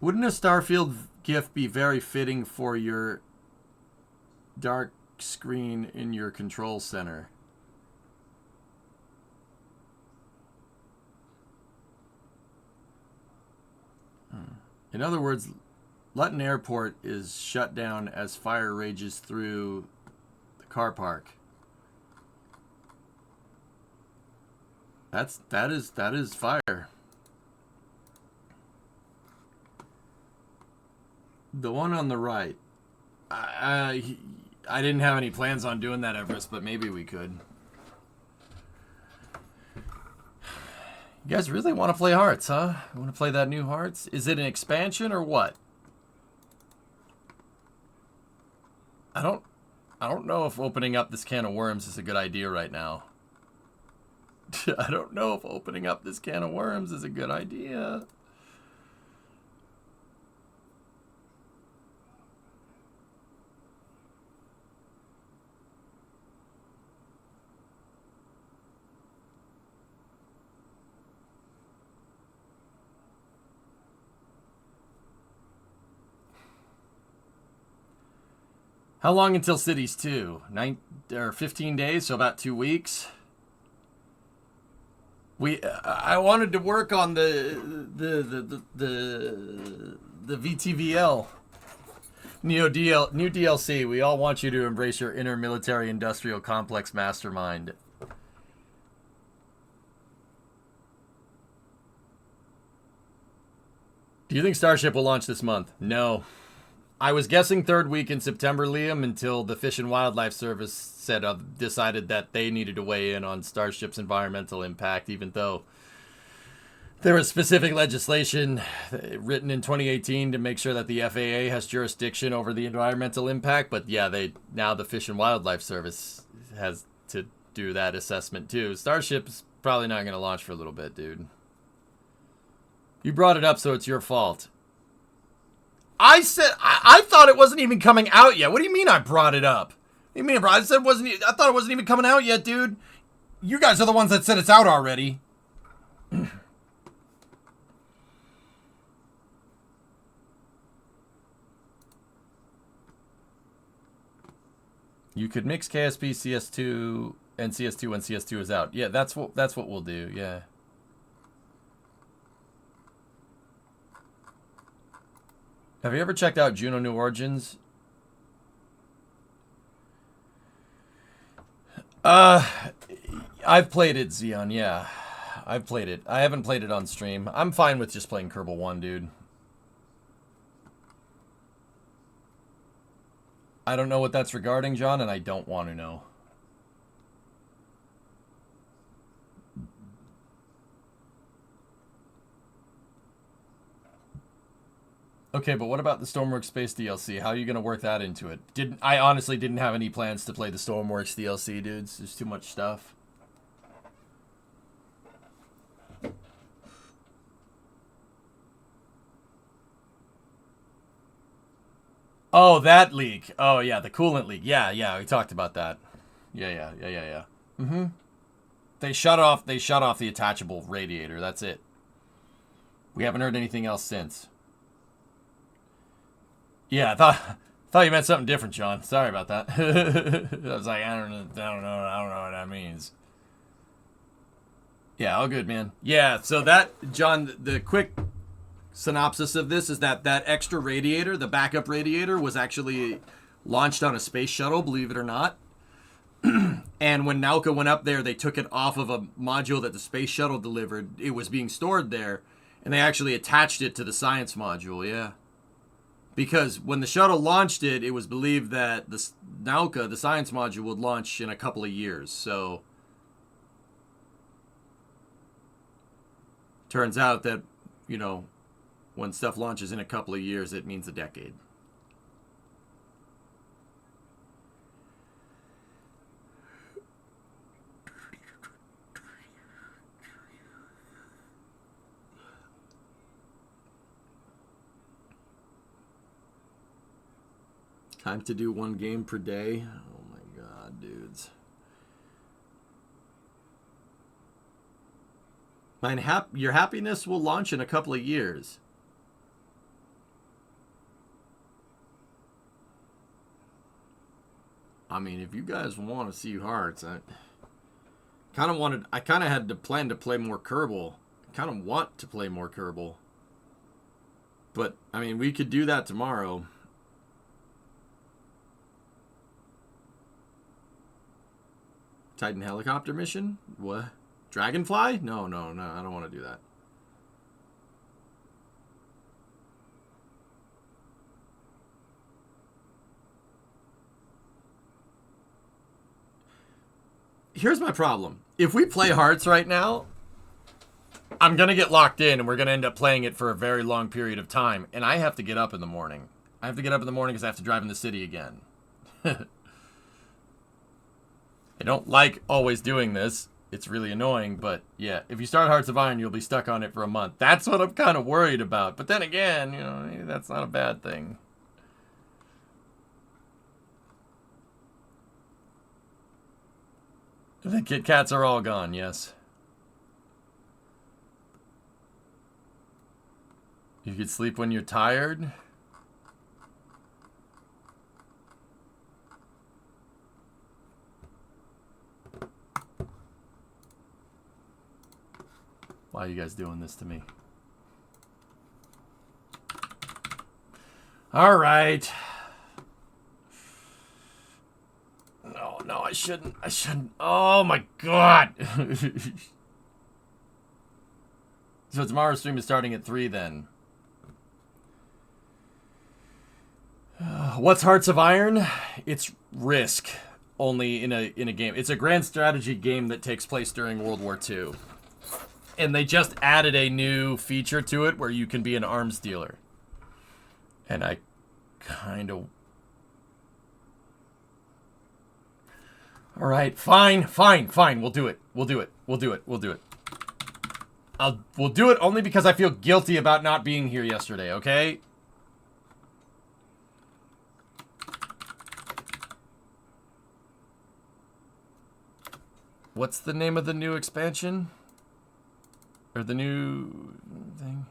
Wouldn't a Starfield GIF be very fitting for your dark screen in your control center? In other words, Luton Airport is shut down as fire rages through the car park. That is fire. The one on the right. I didn't have any plans on doing that, Everest, but maybe we could. You guys really want to play Hearts, huh? You want to play that new Hearts? Is it an expansion or what? I don't know if opening up this can of worms is a good idea right now. I don't know if opening up this can of worms is a good idea. How long until Cities 2? 15 days, so about 2 weeks. I wanted to work on the VTVL new DLC. We all want you to embrace your inner military industrial complex mastermind. Do you think Starship will launch this month? No. I was guessing third week in September, Liam, until the Fish and Wildlife Service said decided that they needed to weigh in on Starship's environmental impact, even though there was specific legislation written in 2018 to make sure that the FAA has jurisdiction over the environmental impact. But yeah, now the Fish and Wildlife Service has to do that assessment too. Starship's probably not going to launch for a little bit, dude. You brought it up, so it's your fault. I said I thought it wasn't even coming out yet. What do you mean I brought it up? What do you mean I said it wasn't? I thought it wasn't even coming out yet, dude. You guys are the ones that said it's out already. You could mix KSP CS2 and CS2 when CS2 is out. Yeah, that's what we'll do. Yeah. Have you ever checked out Juno New Origins? I've played it, Xeon, yeah. I've played it. I haven't played it on stream. I'm fine with just playing Kerbal 1, dude. I don't know what that's regarding, John, and I don't want to know. Okay, but what about the Stormworks Space DLC? How are you going to work that into it? I honestly didn't have any plans to play the Stormworks DLC, dudes. There's too much stuff. Oh, that leak. Oh, yeah, the coolant leak. Yeah, we talked about that. Yeah. Mm-hmm. They shut off the attachable radiator. That's it. We haven't heard anything else since. Yeah, I thought you meant something different, John. Sorry about that. I was like, I don't know what that means. Yeah, all good, man. Yeah, so that, John, the quick synopsis of this is that extra radiator, the backup radiator, was actually launched on a space shuttle, believe it or not. And when Nauka went up there, they took it off of a module that the space shuttle delivered. It was being stored there, and they actually attached it to the science module, yeah. Because when the shuttle launched it, it was believed that the Nauka, the science module, would launch in a couple of years. So, turns out that, you know, when stuff launches in a couple of years, it means a decade. Time to do one game per day. Oh my god, dudes. Your happiness will launch in a couple of years. I mean, if you guys want to see Hearts, I kind of had to plan to play more Kerbal. I kind of want to play more Kerbal. But, I mean, we could do that tomorrow. Titan helicopter mission? What? Dragonfly? No, I don't want to do that. Here's my problem. If we play Hearts right now, I'm going to get locked in and we're going to end up playing it for a very long period of time. And I have to get up in the morning. I have to get up in the morning because I have to drive in the city again. I don't like always doing this. It's really annoying, but yeah, if you start Hearts of Iron, you'll be stuck on it for a month. That's what I'm kind of worried about. But then again, you know, maybe that's not a bad thing. The Kit Kats are all gone, yes. You could sleep when you're tired. Why are you guys doing this to me? All right. No, I shouldn't. Oh my god. So tomorrow's stream is starting at 3 then. What's Hearts of Iron? It's Risk, only in a game. It's a grand strategy game that takes place during World War II. And they just added a new feature to it where you can be an arms dealer. And I kind of... Alright, fine. We'll do it. We'll do it. We'll do it only because I feel guilty about not being here yesterday, okay? What's the name of the new expansion? Or the new thing?